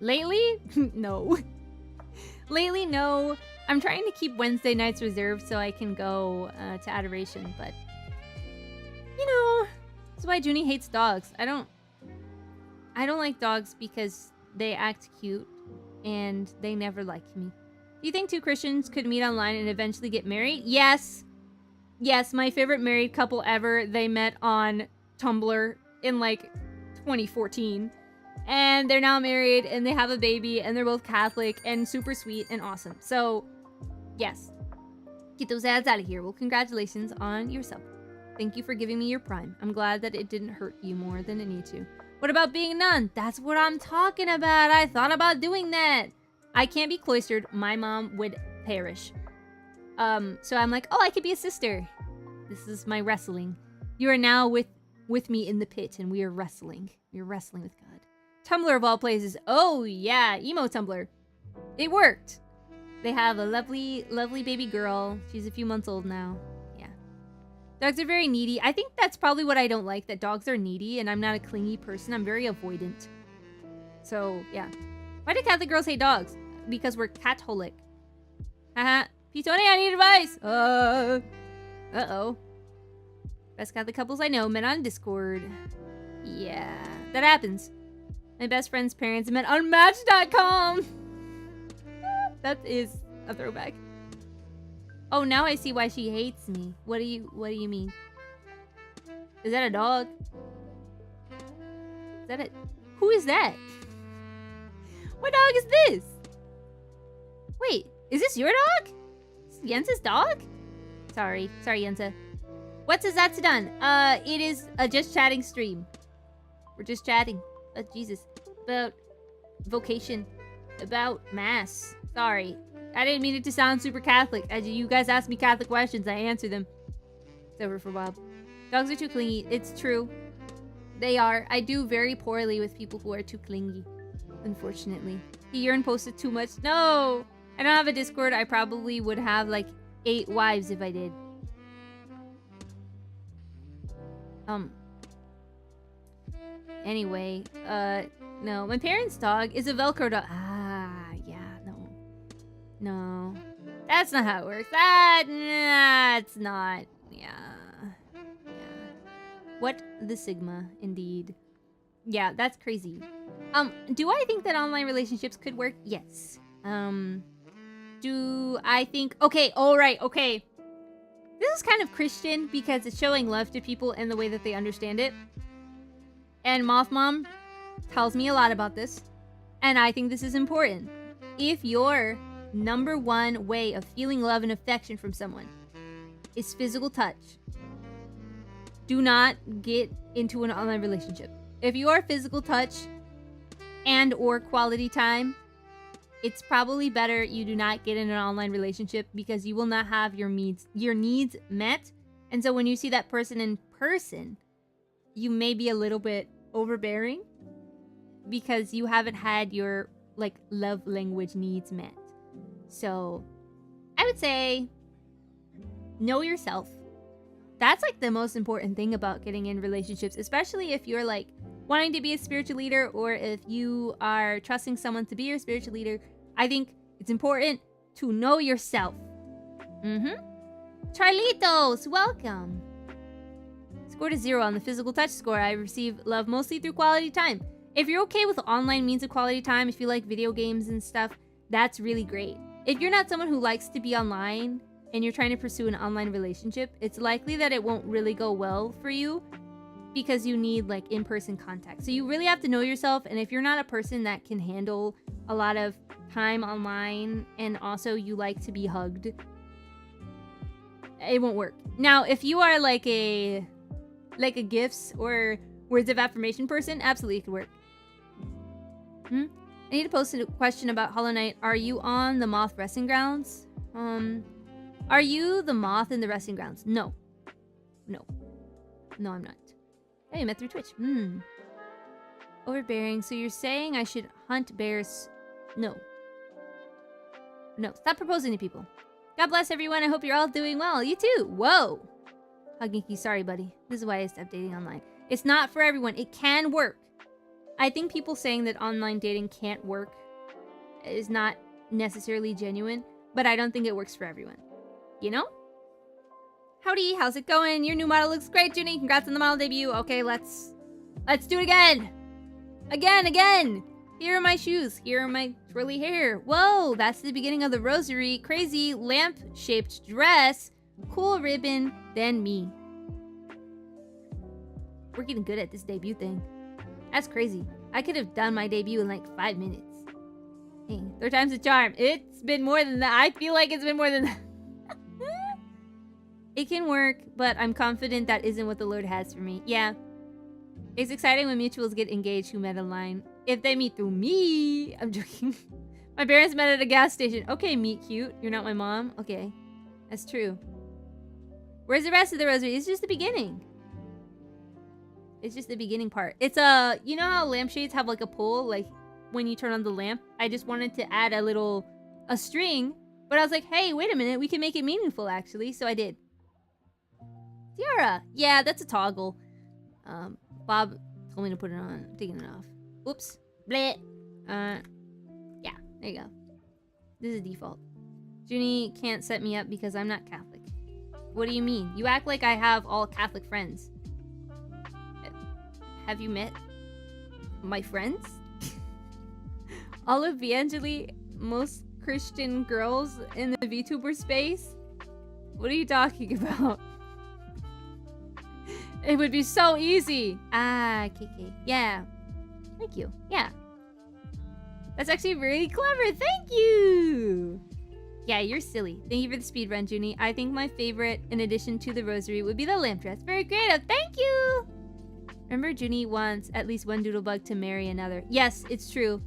Lately? No. Lately, no. I'm trying to keep Wednesday nights reserved so I can go to adoration, but you know, that's why Juni hates dogs. I don't like dogs because they act cute and they never like me. Do you think two Christians could meet online and eventually get married? Yes. Yes, my favorite married couple ever. They met on Tumblr in like 2014. And they're now married and they have a baby and they're both Catholic and super sweet and awesome. So, yes. Get those ads out of here. Well, congratulations on yourself. Thank you for giving me your prime. I'm glad that it didn't hurt you more than it needed to. What about being a nun? That's what I'm talking about. I thought about doing that. I can't be cloistered. My mom would perish. So I'm like, oh, I could be a sister. This is my wrestling. You are now with me in the pit, and we are wrestling. We are wrestling with God. Tumblr of all places. Oh, yeah. Emo Tumblr. It worked. They have a lovely, lovely baby girl. She's a few months old now. Yeah. Dogs are very needy. I think that's probably what I don't like, that dogs are needy, and I'm not a clingy person. I'm very avoidant. So, yeah. Why do Catholic girls hate dogs? Because we're catholic. Haha. P20, I need advice. Uh-oh. Best Catholic couples I know met on Discord. Yeah, that happens. My best friend's parents met on Match.com. That is a throwback. Oh, now I see why she hates me. What do you mean? Is that a dog? Is that it? Who is that? What dog is this? Wait, is this your dog? Is this Yensa's dog? Sorry, Yensa. What's a Zatsudan? It is a just chatting stream. We're just chatting. Jesus. About vocation. About mass. Sorry. I didn't mean it to sound super Catholic. You guys ask me Catholic questions, I answer them. It's over for Bob. Dogs are too clingy. It's true. They are. I do very poorly with people who are too clingy. Unfortunately. He urine posted too much. No! I don't have a Discord. I probably would have like 8 wives if I did. Anyway, no. My parents' dog is a Velcro dog. Yeah, no. No. That's not how it works. That's not. Yeah. What the Sigma, indeed. Yeah, that's crazy. Do I think that online relationships could work? Yes. Do I think... Okay, alright, okay. This is kind of Christian because it's showing love to people in the way that they understand it. And Moth Mom tells me a lot about this. And I think this is important. If your number one way of feeling love and affection from someone is physical touch, do not get into an online relationship. If your physical touch and or quality time, it's probably better you do not get in an online relationship because you will not have your needs met. And so when you see that person in person, you may be a little bit overbearing because you haven't had your like love language needs met. So I would say know yourself. That's like the most important thing about getting in relationships, especially if you're like wanting to be a spiritual leader or if you are trusting someone to be your spiritual leader. I think it's important to know yourself. Charlitos, welcome. Scored a 0 on the physical touch score. I receive love mostly through quality time. If you're okay with online means of quality time, if you like video games and stuff, that's really great. If you're not someone who likes to be online and you're trying to pursue an online relationship, it's likely that it won't really go well for you because you need like in-person contact. So you really have to know yourself, and if you're not a person that can handle a lot of time online and also you like to be hugged, it won't work. Now, if you are like a gifts or words of affirmation person, absolutely it could work. I need to post a question about Hollow Knight. Are you on the Moth Resting Grounds? Are you the Moth in the Resting Grounds? No. No, I'm not. Hey, I met through Twitch. Overbearing. So you're saying I should hunt bears? No. Stop proposing to people. God bless everyone. I hope you're all doing well. You too. Whoa. Huginky, sorry, buddy. This is why I stopped dating online. It's not for everyone. It can work. I think people saying that online dating can't work is not necessarily genuine, but I don't think it works for everyone. You know? Howdy, how's it going? Your new model looks great, Juni. Congrats on the model debut. Okay, let's do it again. Again. Here are my shoes. Here are my twirly hair. Whoa, that's the beginning of the rosary. Crazy lamp-shaped dress. Cool ribbon. Then me. We're getting good at this debut thing. That's crazy. I could have done my debut in like 5 minutes. Hey, 3rd time's a charm. It's been more than that. I feel like it's been more than that. It can work, but I'm confident that isn't what the Lord has for me. Yeah. It's exciting when mutuals get engaged who met online. If they meet through me... I'm joking. My parents met at a gas station. Okay, meet cute. You're not my mom? Okay. That's true. Where's the rest of the rosary? It's just the beginning. It's just the beginning part. It's a... You know how lampshades have like a pull? Like when you turn on the lamp? I just wanted to add a string. But I was like, hey, wait a minute. We can make it meaningful actually. So I did. Tiara. Yeah, that's a toggle. Bob told me to put it on. I'm taking it off. Oops. Bleh. Yeah, there you go. This is default. Juni can't set me up because I'm not Catholic. What do you mean? You act like I have all Catholic friends. Have you met my friends? All of VAngeli, most Christian girls in the VTuber space? What are you talking about? It would be so easy. Ah, KK. Yeah. Thank you. Yeah. That's actually really clever. Thank you. Yeah, you're silly. Thank you for the speed run, Juni. I think my favorite, in addition to the rosary, would be the lamp dress. Very creative. Thank you. Remember, Juni wants at least one doodlebug to marry another. Yes, it's true.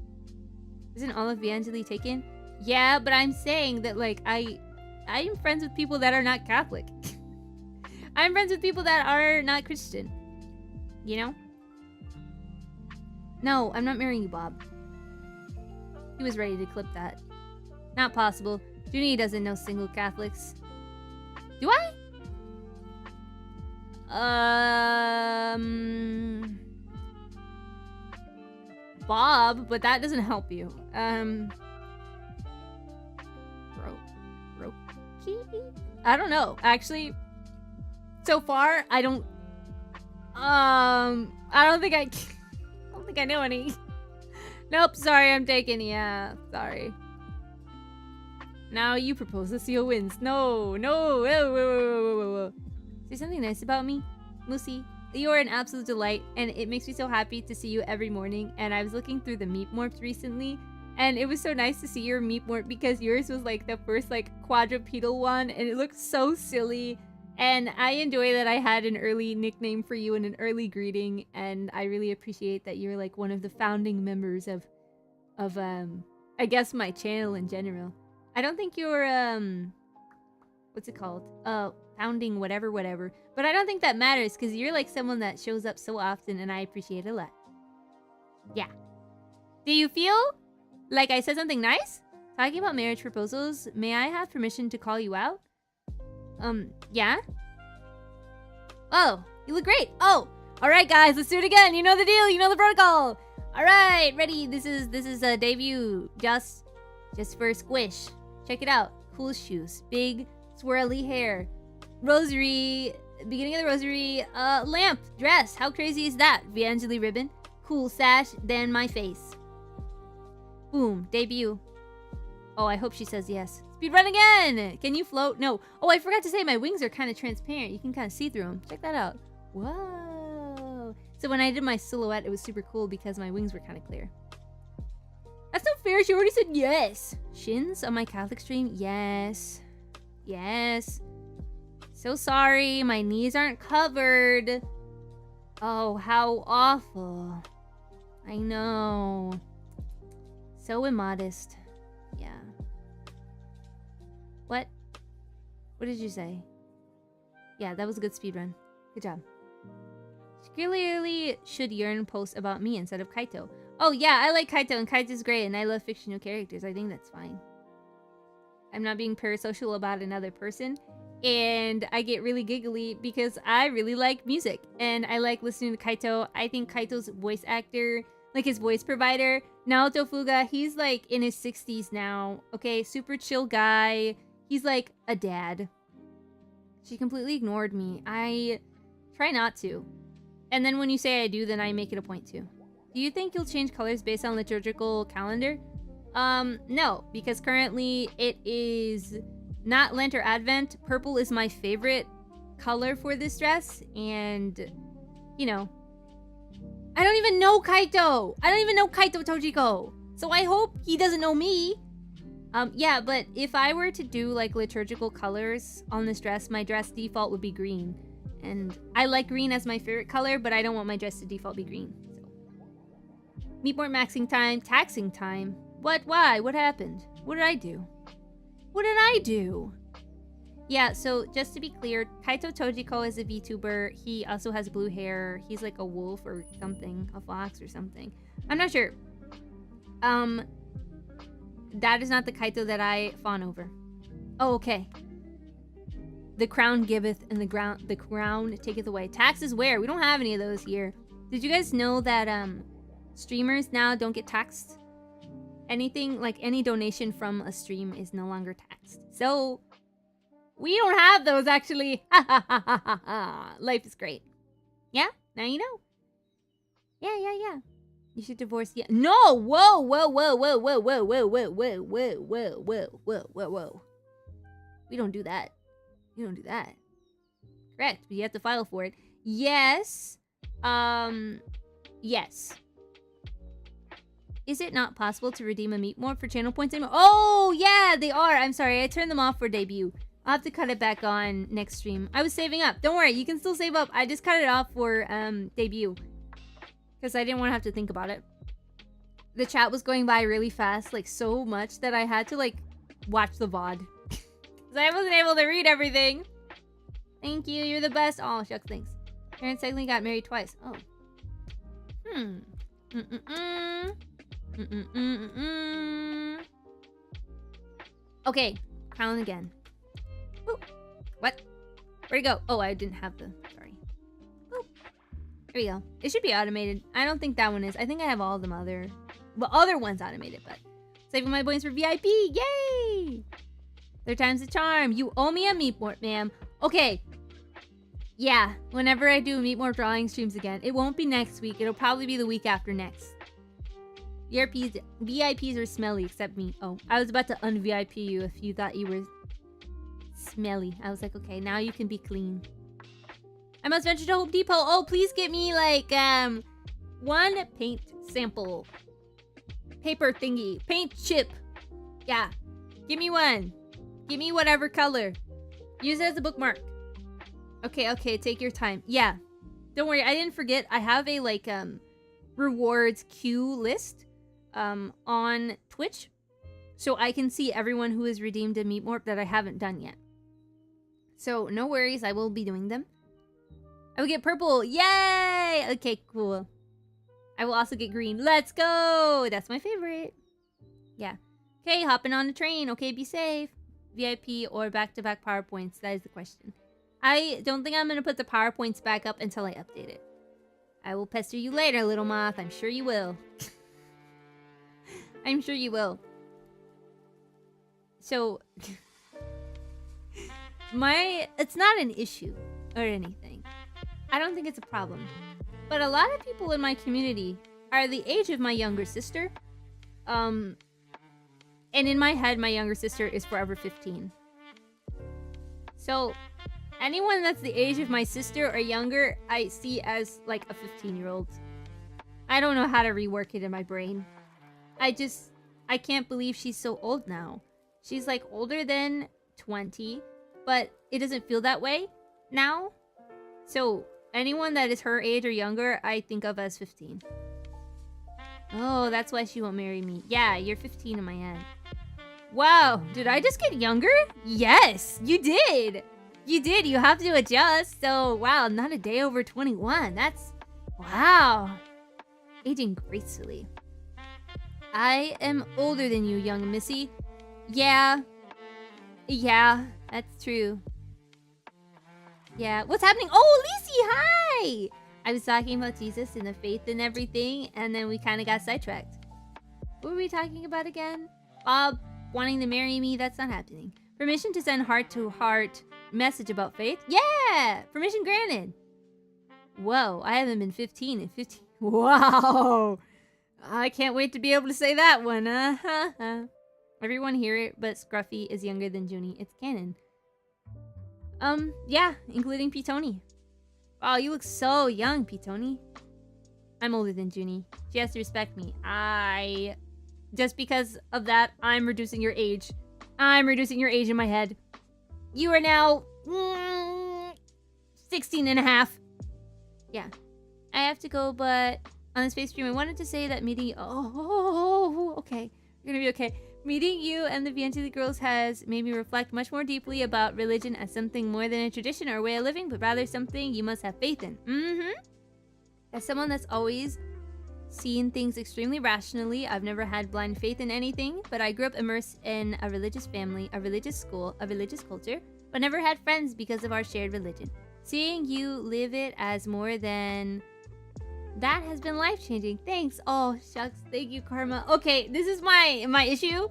Isn't all of VAngeli taken? Yeah, but I'm saying that, like, I'm friends with people that are not Catholic. I'm friends with people that are not Christian. You know? No, I'm not marrying you, Bob. He was ready to clip that. Not possible. Juni doesn't know single Catholics. Do I? Bob, but that doesn't help you. Roki? I don't know. Actually, so far, I don't think I know any. Nope, sorry, I'm taken. Yeah, sorry. Now you propose, the seal wins. No. Whoa. Say something nice about me, Lucy. You are an absolute delight, and it makes me so happy to see you every morning. And I was looking through the meep morphs recently, and it was so nice to see your meep morph because yours was like the first like quadrupedal one, and it looked so silly. And I enjoy that I had an early nickname for you and an early greeting, and I really appreciate that you're like one of the founding members of I guess my channel in general. I don't think you're what's it called? Founding whatever. But I don't think that matters because you're like someone that shows up so often and I appreciate it a lot. Yeah. Do you feel like I said something nice? Talking about marriage proposals, may I have permission to call you out? Yeah? Oh, you look great. Oh, all right, guys, let's do it again. You know the deal. You know the protocol. All right, ready. This is a debut just for a squish. Check it out. Cool shoes, big swirly hair, rosary, beginning of the rosary, lamp, dress. How crazy is that? VAngeli ribbon, cool sash, then my face. Boom, debut. Oh, I hope she says yes. Speed run again! Can you float? No. Oh, I forgot to say my wings are kind of transparent. You can kind of see through them. Check that out. Whoa. So when I did my silhouette, it was super cool because my wings were kind of clear. That's not fair. She already said yes. Shins on my Catholic stream? Yes. Yes. So sorry. My knees aren't covered. Oh, how awful. I know. So immodest. Yeah. What? What did you say? Yeah, that was a good speedrun. Good job. She clearly should yearn post about me instead of Kaito. Oh yeah, I like Kaito and Kaito's great and I love fictional characters. I think that's fine. I'm not being parasocial about another person. And I get really giggly because I really like music. And I like listening to Kaito. I think Kaito's voice actor, like his voice provider, Naoto Fuga, he's like in his 60s now. Okay, super chill guy. He's like a dad. She completely ignored me. I try not to. And then when you say I do, then I make it a point to. Do you think you'll change colors based on liturgical calendar? No, because currently it is not Lent or Advent. Purple is my favorite color for this dress, and you know, I don't even know Kaito. I don't even know Kaito Tojiko. So I hope he doesn't know me. Yeah, but if I were to do like liturgical colors on this dress, my dress default would be green. And I like green as my favorite color, but I don't want my dress to default be green. So. Meatmort maxing time, taxing time. What? Why? What happened? What did I do? What did I do? Yeah, so just to be clear, Kaito Tojiko is a VTuber. He also has blue hair. He's like a wolf or something, a fox or something. I'm not sure. That is not the Kaito that I fawn over. Oh, okay. The crown giveth and the crown taketh away. Taxes where? We don't have any of those here. Did you guys know that streamers now don't get taxed? Anything, like any donation from a stream is no longer taxed. So, we don't have those actually. Ha ha ha ha ha ha. Life is great. Yeah? Now you know. Yeah. You should divorce. Yeah. No! Whoa! We don't do that. You don't do that. Correct, but you have to file for it. Yes. Yes. Is it not possible to redeem a Meatmort for channel points anymore? Oh, yeah, they are. I'm sorry, I turned them off for debut. I'll have to cut it back on next stream. I was saving up. Don't worry, you can still save up. I just cut it off for debut. Because I didn't want to have to think about it. The chat was going by really fast, like so much that I had to like watch the VOD. Because I wasn't able to read everything. Thank you, you're the best. Oh, shucks, thanks. Parents technically got married twice. Oh. Okay, crown again. Ooh. What? Where'd it go? Oh, I didn't have the... Sorry. Ooh. There we go. It should be automated. I don't think that one is. I think I have all of them other... Well, other ones automated, but... Saving my points for VIP! Yay! Third time's the charm. You owe me a Meatmort, ma'am. Okay. Yeah, whenever I do Meatmort drawing streams again. It won't be next week. It'll probably be the week after next. VIPs are smelly, except me. Oh, I was about to un-VIP you if you thought you were smelly. I was like, okay, now you can be clean. I must venture to Home Depot. Oh, please get me, like, one paint sample. Paper thingy. Paint chip. Yeah. Give me one. Give me whatever color. Use it as a bookmark. Okay, take your time. Yeah. Don't worry, I didn't forget. I have a, like, rewards queue list. On Twitch, so I can see everyone who has redeemed a Meatmort that I haven't done yet. So no worries, I will be doing them. I will get purple, yay! Okay, cool. I will also get green. Let's go! That's my favorite. Yeah. Okay, hopping on the train. Okay, be safe. VIP or back-to-back PowerPoints, that is the question. I don't think I'm gonna put the PowerPoints back up until I update it. I will pester you later, little moth. I'm sure you will. I'm sure you will. So, it's not an issue or anything. I don't think it's a problem. But a lot of people in my community are the age of my younger sister. And in my head, my younger sister is forever 15. So, anyone that's the age of my sister or younger, I see as like a 15-year-old. I don't know how to rework it in my brain. I can't believe she's so old now. She's like older than 20, but it doesn't feel that way now. So anyone that is her age or younger, I think of as 15. Oh, that's why she won't marry me. Yeah, you're 15 in my head. Wow, did I just get younger? Yes, you did. You did, you have to adjust. So, wow, not a day over 21. That's, wow. Aging gracefully. I am older than you, young missy. Yeah, that's true. Yeah, what's happening? Oh, Lisi, hi! I was talking about Jesus and the faith and everything, and then we kind of got sidetracked. What were we talking about again? Bob wanting to marry me, that's not happening. Permission to send heart-to-heart message about faith? Yeah! Permission granted. Whoa, I haven't been 15 in 15... Wow! I can't wait to be able to say that one. Everyone hear it, but Scruffy is younger than Juni. It's canon. Yeah, including Pitoni. Wow, you look so young, Pitoni. I'm older than Juni. She has to respect me. I just because of that, I'm reducing your age. I'm reducing your age in my head. You are now 16 and a half. Yeah. I have to go, but on this face stream, I wanted to say that meeting... Oh, okay. You're gonna be okay. Meeting you and the VAngeli girls has made me reflect much more deeply about religion as something more than a tradition or a way of living, but rather something you must have faith in. As someone that's always seen things extremely rationally, I've never had blind faith in anything, but I grew up immersed in a religious family, a religious school, a religious culture, but never had friends because of our shared religion. Seeing you live it as more than that has been life-changing. Thanks. Oh, shucks. Thank you, Karma. Okay, this is my issue.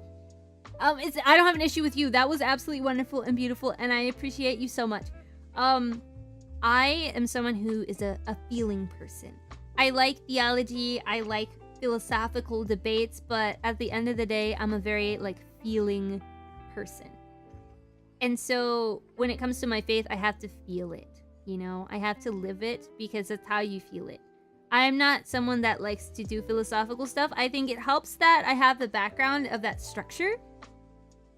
I don't have an issue with you. That was absolutely wonderful and beautiful, and I appreciate you so much. I am someone who is a feeling person. I like theology, I like philosophical debates, but at the end of the day, I'm a very, feeling person. And so, when it comes to my faith, I have to feel it, you know? I have to live it, because that's how you feel it. I'm not someone that likes to do philosophical stuff. I think it helps that I have the background of that structure,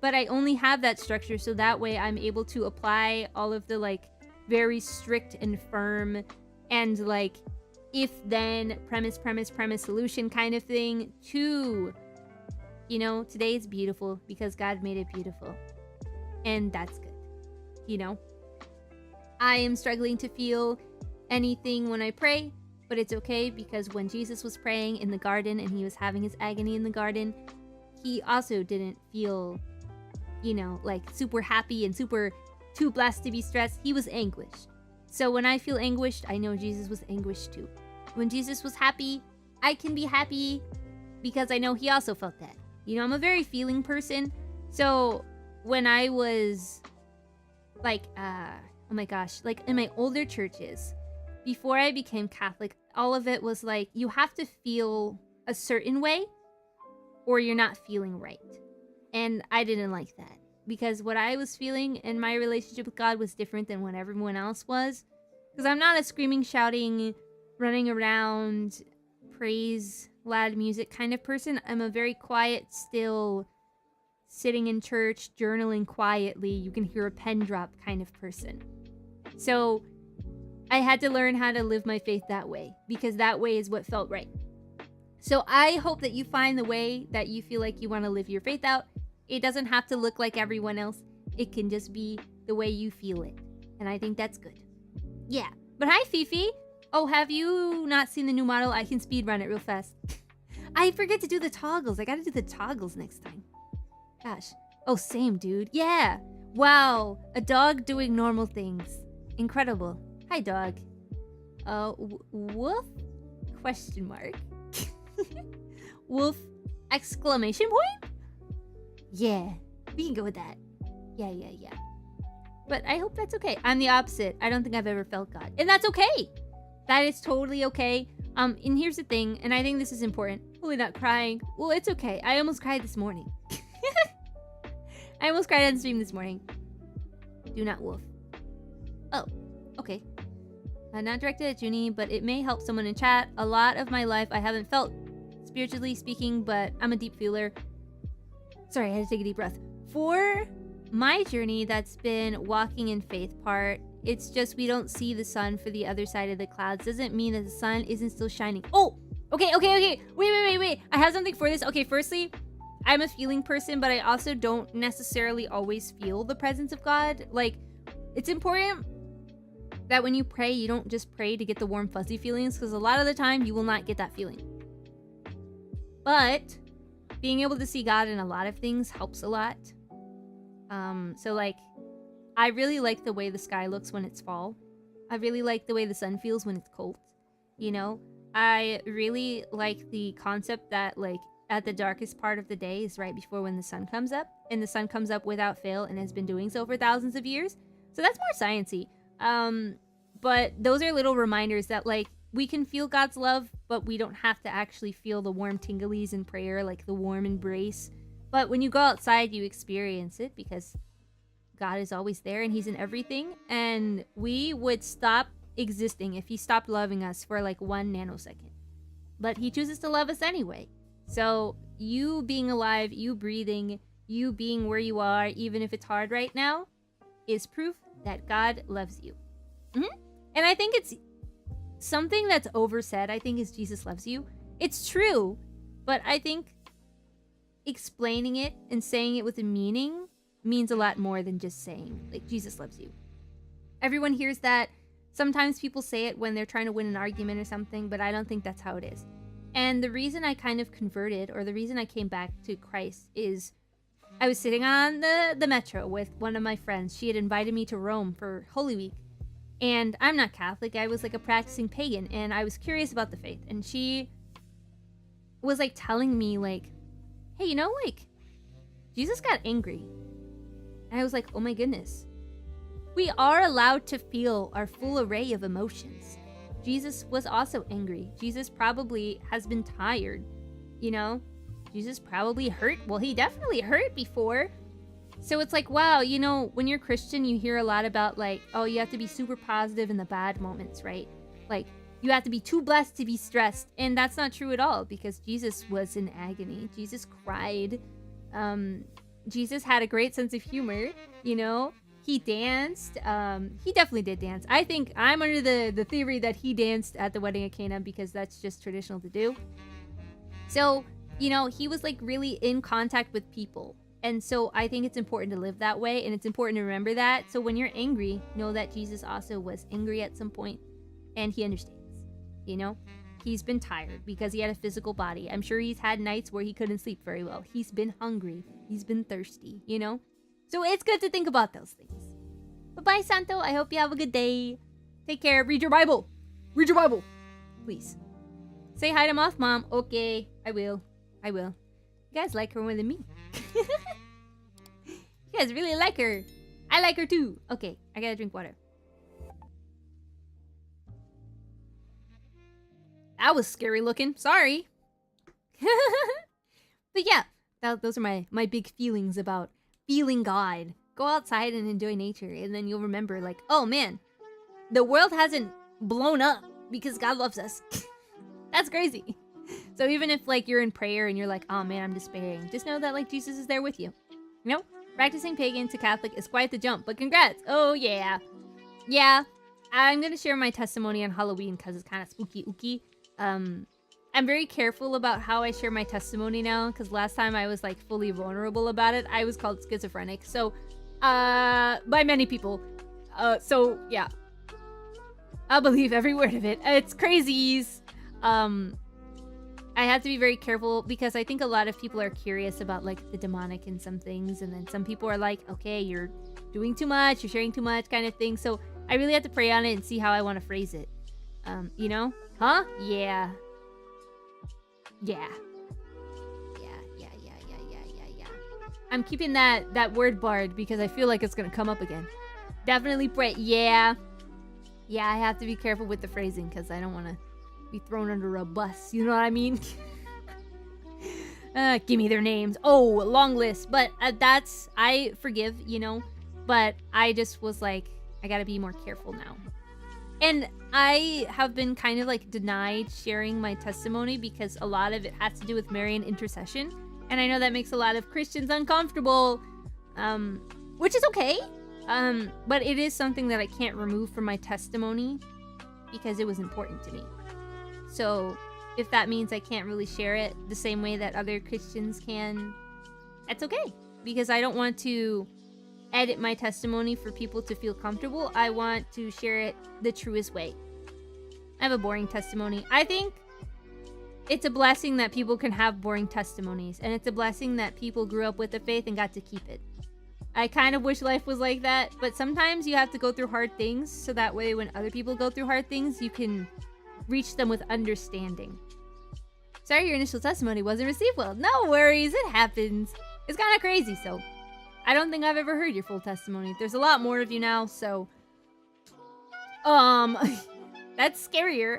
but I only have that structure so that way I'm able to apply all of the, very strict and firm and, if then premise solution kind of thing to, you know, today is beautiful because God made it beautiful, and that's good, you know. I am struggling to feel anything when I pray, but it's okay, because when Jesus was praying in the garden and he was having his agony in the garden, he also didn't feel, you know, super happy and super too blessed to be stressed. He was anguished. So when I feel anguished, I know Jesus was anguished too. When Jesus was happy, I can be happy because I know he also felt that. You know, I'm a very feeling person. So when I was oh my gosh, in my older churches, before I became Catholic, all of it was you have to feel a certain way or you're not feeling right. And I didn't like that, because what I was feeling in my relationship with God was different than what everyone else was. Because I'm not a screaming, shouting, running around, praise, loud music kind of person. I'm a very quiet, still, sitting in church, journaling quietly, you can hear a pen drop kind of person. So I had to learn how to live my faith that way, because that way is what felt right. So I hope that you find the way that you feel like you want to live your faith out. It doesn't have to look like everyone else. It can just be the way you feel it. And I think that's good. Yeah. But hi, Fifi. Oh, have you not seen the new model? I can speedrun it real fast. I forget to do the toggles. I gotta do the toggles next time. Gosh. Oh, same, dude. Yeah. Wow. A dog doing normal things. Incredible. Hi, dog. Wolf? Question mark. Wolf! Exclamation point? Yeah, we can go with that. Yeah. But I hope that's okay. I'm the opposite. I don't think I've ever felt God. And that's okay! That is totally okay. And here's the thing, and I think this is important. Hopefully not crying. Well, it's okay. I almost cried this morning. I almost cried on stream this morning. Do not wolf. Oh, okay. Not directed at Juni, but it may help someone in chat. A lot of my life I haven't felt, spiritually speaking, but I'm a deep feeler. Sorry, I had to take a deep breath. For my journey, that's been walking in faith part. It's just we don't see the sun for the other side of the clouds. Doesn't mean that the sun isn't still shining. Oh, okay. Wait. I have something for this. Okay, firstly, I'm a feeling person, but I also don't necessarily always feel the presence of God. It's important that when you pray, you don't just pray to get the warm, fuzzy feelings, because a lot of the time you will not get that feeling. But being able to see God in a lot of things helps a lot. I really like the way the sky looks when it's fall. I really like the way the sun feels when it's cold. You know? I really like the concept that, at the darkest part of the day is right before when the sun comes up. And the sun comes up without fail and has been doing so for thousands of years. So that's more sciencey. But those are little reminders that, we can feel God's love, but we don't have to actually feel the warm tinglies in prayer, the warm embrace. But when you go outside, you experience it, because God is always there and he's in everything. And we would stop existing if he stopped loving us for 1 nanosecond. But he chooses to love us anyway. So you being alive, you breathing, you being where you are, even if it's hard right now, is proof that God loves you. And I think it's something that's oversaid, I think, is Jesus loves you. It's true, but I think explaining it and saying it with a meaning means a lot more than just saying, like, Jesus loves you. Everyone hears that. Sometimes people say it when they're trying to win an argument or something, but I don't think that's how it is. And the reason I kind of converted, or the reason I came back to Christ, is I was sitting on the metro with one of my friends. She had invited me to Rome for Holy Week. And I'm not Catholic. I was like a practicing pagan, and I was curious about the faith. And she was like telling me, like, hey, you know, like, Jesus got angry. And I was like, oh my goodness. We are allowed to feel our full array of emotions. Jesus was also angry. Jesus probably has been tired, you know? Jesus probably hurt. Well, he definitely hurt before. So it's like, wow, you know, when you're Christian, you hear a lot about, like, oh, you have to be super positive in the bad moments, right? Like, you have to be too blessed to be stressed. And that's not true at all, because Jesus was in agony. Jesus cried. Jesus had a great sense of humor, you know? He danced. He definitely did dance. I think I'm under the theory that he danced at the wedding at Cana because that's just traditional to do. So, you know, he was like really in contact with people. And so I think it's important to live that way, and it's important to remember that. So when you're angry, know that Jesus also was angry at some point, and he understands, you know? He's been tired because he had a physical body. I'm sure he's had nights where he couldn't sleep very well. He's been hungry. He's been thirsty, you know? So it's good to think about those things. Bye-bye, Santo. I hope you have a good day. Take care. Read your Bible. Read your Bible. Please. Say hi to Moth Mom. Okay, I will. I will. You guys like her more than me. You guys really like her. I like her too. Okay, I gotta drink water. That was scary looking. Sorry. But yeah, those are my big feelings about feeling God. Go outside and enjoy nature, and then you'll remember, like, oh man, the world hasn't blown up because God loves us. That's crazy. So even if, like, you're in prayer and you're like, oh man, I'm despairing, just know that, like, Jesus is there with you. You know? Practicing pagan to Catholic is quite the jump, but congrats. Oh yeah. Yeah. I'm gonna share my testimony on Halloween because it's kind of spooky ooky. I'm very careful about how I share my testimony now, because last time I was, like, fully vulnerable about it. I was called schizophrenic, so, by many people. So, yeah. I'll believe every word of it. It's crazies. I have to be very careful because I think a lot of people are curious about, like, the demonic in some things, and then some people are like, okay, you're doing too much, you're sharing too much, kind of thing. So I really have to pray on it and see how I want to phrase it. You know? Huh? Yeah. Yeah. Yeah. I'm keeping that word barred because I feel like it's gonna come up again. Definitely pray. Yeah. Yeah, I have to be careful with the phrasing because I don't want to be thrown under a bus. You know what I mean? Give me their names. Oh, long list. But I forgive, you know. But I just was like, I gotta be more careful now. And I have been kind of like denied sharing my testimony because a lot of it has to do with Marian intercession. And I know that makes a lot of Christians uncomfortable, which is okay. But it is something that I can't remove from my testimony because it was important to me. So if that means I can't really share it the same way that other Christians can, that's okay. Because I don't want to edit my testimony for people to feel comfortable. I want to share it the truest way. I have a boring testimony. I think it's a blessing that people can have boring testimonies. And it's a blessing that people grew up with the faith and got to keep it. I kind of wish life was like that. But sometimes you have to go through hard things. So that way when other people go through hard things, you can reach them with understanding. Sorry your initial testimony wasn't received well. No worries, it happens. It's kind of crazy, so I don't think I've ever heard your full testimony. There's a lot more of you now, so that's scarier.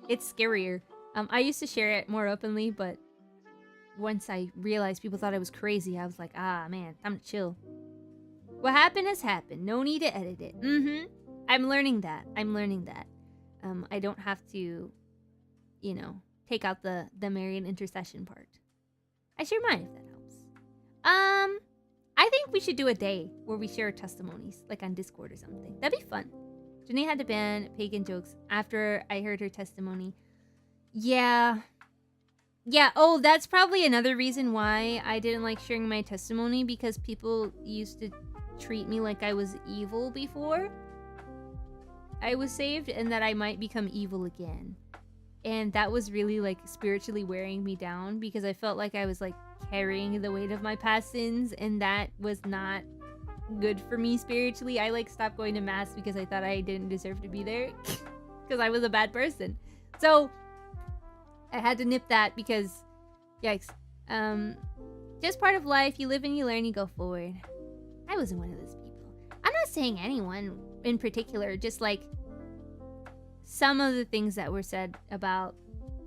It's scarier. I used to share it more openly, but once I realized people thought I was crazy, I was like, ah man, time to chill. What happened has happened. No need to edit it. I'm learning that. I don't have to, you know, take out the Marian intercession part. I share mine if that helps. I think we should do a day where we share testimonies, like on Discord or something. That'd be fun. Juni had to ban pagan jokes after I heard her testimony. Yeah. Yeah, oh, that's probably another reason why I didn't like sharing my testimony, because people used to treat me like I was evil before I was saved, and that I might become evil again. And that was really, like, spiritually wearing me down, because I felt like I was, like, carrying the weight of my past sins, and that was not good for me spiritually. I, like, stopped going to mass because I thought I didn't deserve to be there, because I was a bad person. So I had to nip that because, yikes. Just part of life. You live and you learn, you go forward. I wasn't one of those people. I'm not saying anyone in particular, just like some of the things that were said about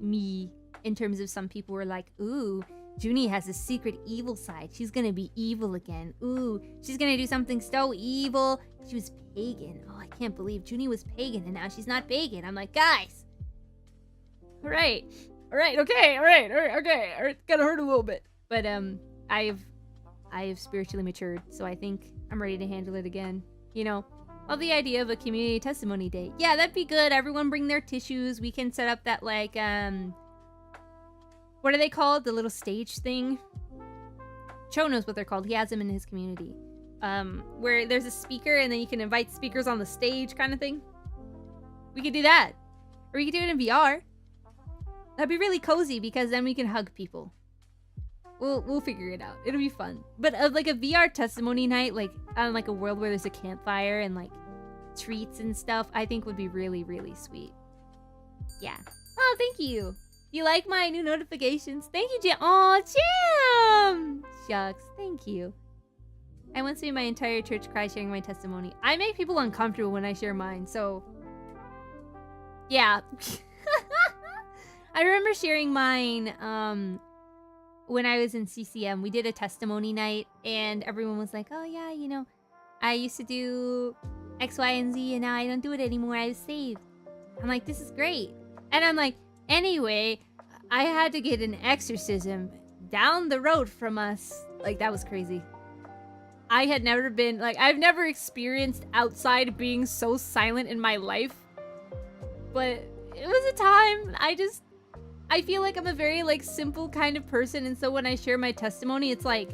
me in terms of some people were like, ooh, Juni has a secret evil side. She's gonna be evil again. Ooh, she's gonna do something so evil. She was pagan. Oh, I can't believe Juni was pagan and now she's not pagan. I'm like, guys. All right, okay. Gotta hurt a little bit. But I have spiritually matured, so I think I'm ready to handle it again. You know, love the idea of a community testimony day. Yeah, that'd be good. Everyone bring their tissues. We can set up that, like, what are they called? The little stage thing? Cho knows what they're called. He has them in his community. Where there's a speaker and then you can invite speakers on the stage kind of thing. We could do that. Or we could do it in VR. That'd be really cozy because then we can hug people. We'll figure it out. It'll be fun. But like a VR testimony night, like on like a world where there's a campfire and like treats and stuff, I think would be really, really sweet. Yeah. Oh, thank you. You like my new notifications? Thank you, Jam. Oh, Jam! Shucks, thank you. I once made my entire church cry sharing my testimony. I make people uncomfortable when I share mine, so yeah. I remember sharing mine when I was in CCM. We did a testimony night and everyone was like, oh yeah, you know, I used to do X, Y, and Z and now I don't do it anymore. I was saved. I'm like, this is great. And I'm like, anyway, I had to get an exorcism down the road from us. Like, that was crazy. I had never been, like, I've never experienced outside being so silent in my life. But it was a time. I feel like I'm a very, like, simple kind of person. And so when I share my testimony, it's like,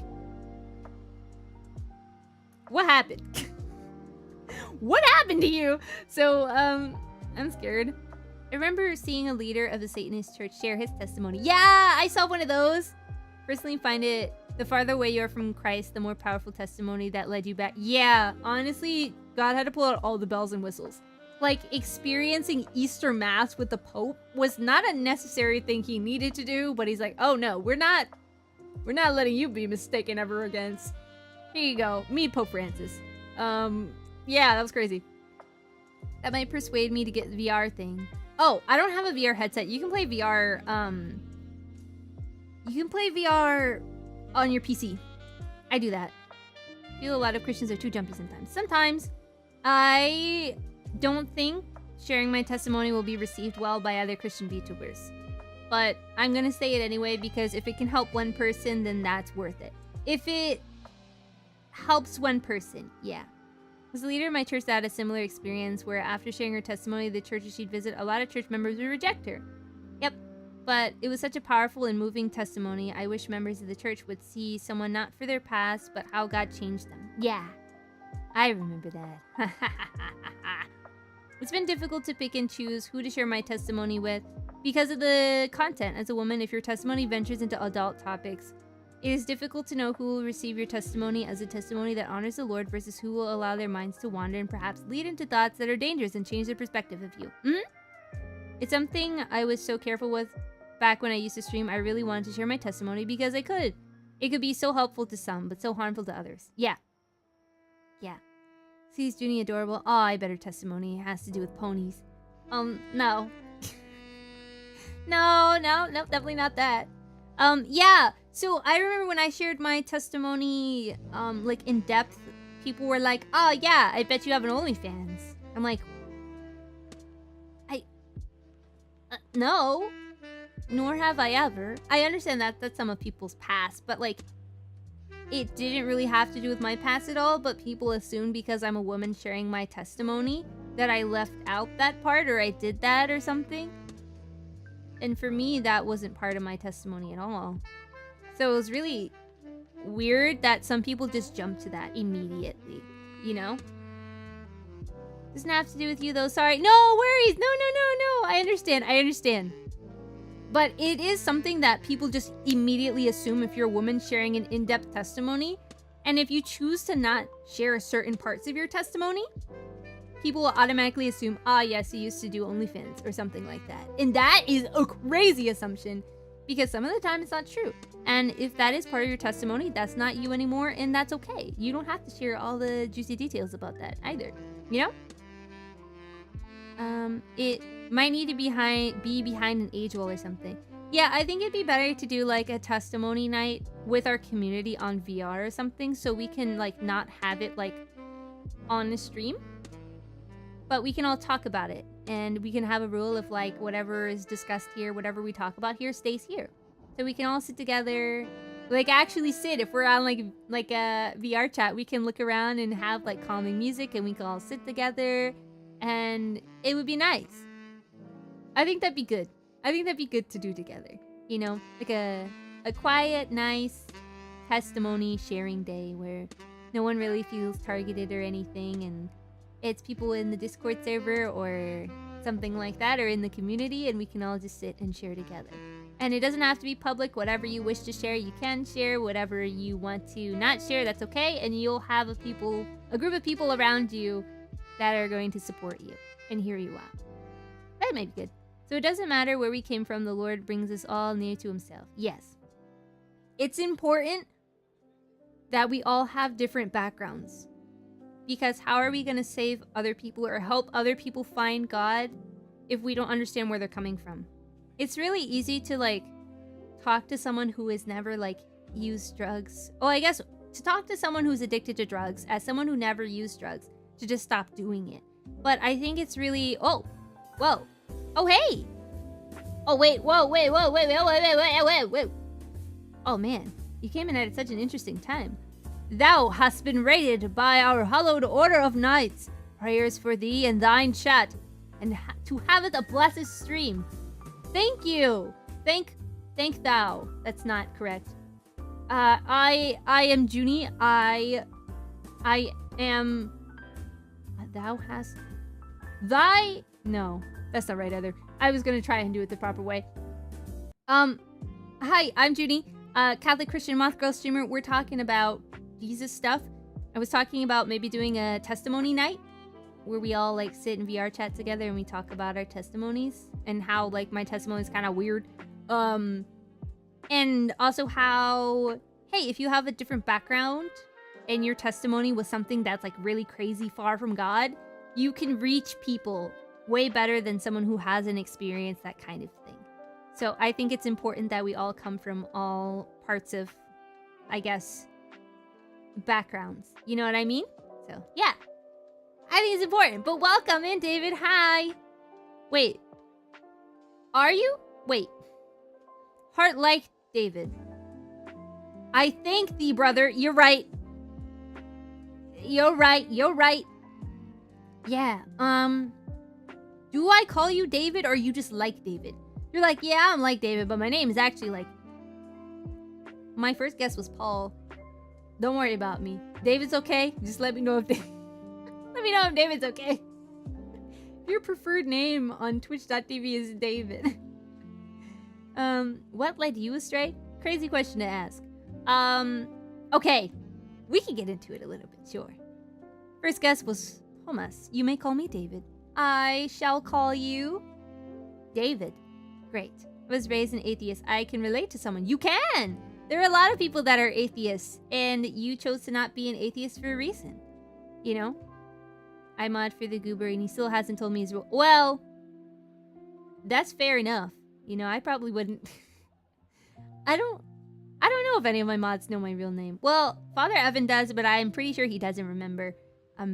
what happened? What happened to you? So, I'm scared. I remember seeing a leader of the Satanist church share his testimony. Yeah, I saw one of those. Personally find it, the farther away you are from Christ, the more powerful testimony that led you back. Yeah, honestly, God had to pull out all the bells and whistles. Like, experiencing Easter Mass with the Pope was not a necessary thing he needed to do, but he's like, oh no, we're not letting you be mistaken ever again. Here you go, meet Pope Francis. Yeah, that was crazy. That might persuade me to get the VR thing. Oh, I don't have a VR headset. You can play VR, on your PC. I do that. I feel a lot of Christians are too jumpy sometimes. Sometimes. I don't think sharing my testimony will be received well by other Christian VTubers. But I'm gonna say it anyway because if it can help one person, then that's worth it. If it helps one person, yeah. As a leader in my church that had a similar experience where after sharing her testimony the churches she'd visit, a lot of church members would reject her. Yep. But it was such a powerful and moving testimony. I wish members of the church would see someone not for their past, but how God changed them. Yeah. I remember that. It's been difficult to pick and choose who to share my testimony with because of the content. As a woman, if your testimony ventures into adult topics, it is difficult to know who will receive your testimony as a testimony that honors the Lord versus who will allow their minds to wander and perhaps lead into thoughts that are dangerous and change their perspective of you. It's something I was so careful with back when I used to stream. I really wanted to share my testimony because I could. It could be so helpful to some, but so harmful to others. Yeah. Yeah. Sees Juni adorable. Oh, I bet her testimony has to do with ponies. No. No, definitely not that. Yeah. So I remember when I shared my testimony, like in depth, people were like, "Oh yeah, I bet you have an OnlyFans." I'm like, no, nor have I ever. I understand that that's some of people's past, but like, it didn't really have to do with my past at all, but people assume because I'm a woman sharing my testimony that I left out that part or I did that or something. And for me, that wasn't part of my testimony at all. So it was really weird that some people just jump to that immediately, you know? Doesn't have to do with you though, sorry. No worries, no. I understand. But it is something that people just immediately assume if you're a woman sharing an in-depth testimony. And if you choose to not share certain parts of your testimony, people will automatically assume, yes, you used to do OnlyFans or something like that. And that is a crazy assumption because some of the time it's not true. And if that is part of your testimony, that's not you anymore, and that's okay. You don't have to share all the juicy details about that either, you know? It might need to be behind an age wall or something. Yeah, I think it'd be better to do like a testimony night with our community on VR or something, so we can like not have it like on the stream, but we can all talk about it, and we can have a rule of like whatever is discussed here, whatever we talk about here stays here, so we can all sit together, like actually sit. If we're on like a VR chat, we can look around and have like calming music, and we can all sit together. And it would be nice. I think that'd be good. I think that'd be good to do together. You know, like a quiet, nice testimony sharing day where no one really feels targeted or anything, and it's people in the Discord server or something like that, or in the community, and we can all just sit and share together. And it doesn't have to be public. Whatever you wish to share, you can share. Whatever you want to not share, that's okay. And you'll have a group of people around you that are going to support you and hear you out. That might be good. So it doesn't matter where we came from, the Lord brings us all near to himself. Yes. It's important that we all have different backgrounds. Because how are we going to save other people or help other people find God if we don't understand where they're coming from? It's really easy to like talk to someone who has never like used drugs. Oh, I guess to talk to someone who's addicted to drugs as someone who never used drugs to just stop doing it. But I think it's really, oh, hey. Oh, wait, wait. Oh man, you came in at such an interesting time. Thou hast been rated by our hallowed order of knights. Prayers for thee and thine chat, and to have it a blessed stream. Thank you. Thank thou. That's not correct. I am Juni. I am. Thou hast. No, that's not right either. I was gonna try and do it the proper way. Hi, I'm Juni, Catholic Christian Moth Girl streamer. We're talking about Jesus stuff. I was talking about maybe doing a testimony night where we all like sit in VR chat together and we talk about our testimonies and how like my testimony is kind of weird. And also how, hey, if you have a different background and your testimony was something that's like really crazy far from God, you can reach people way better than someone who hasn't experienced that kind of thing. So I think it's important that we all come from all parts of, I guess, backgrounds. You know what I mean? So yeah, I think it's important. But welcome in, David. Hi. Wait, are you? Wait. Heart like David. I thank thee, brother. You're right. You're right. Yeah. Do I call you David or you just like David? You're like, yeah, I'm like David, but my name is actually like... My first guess was Paul. Don't worry about me. David's okay. Just let me know if let me know if David's okay. Your preferred name on twitch.tv is David. What led you astray? Crazy question to ask. Okay. We can get into it a little bit, sure. First guess was Thomas. You may call me David. I shall call you David. Great. I was raised an atheist. I can relate to someone. You can! There are a lot of people that are atheists, and you chose to not be an atheist for a reason. You know? I mod for the goober, and he still hasn't told me his rule. Well, that's fair enough. You know, I probably wouldn't. I don't know if any of my mods know my real name. Well, Father Evan does, but I'm pretty sure he doesn't remember.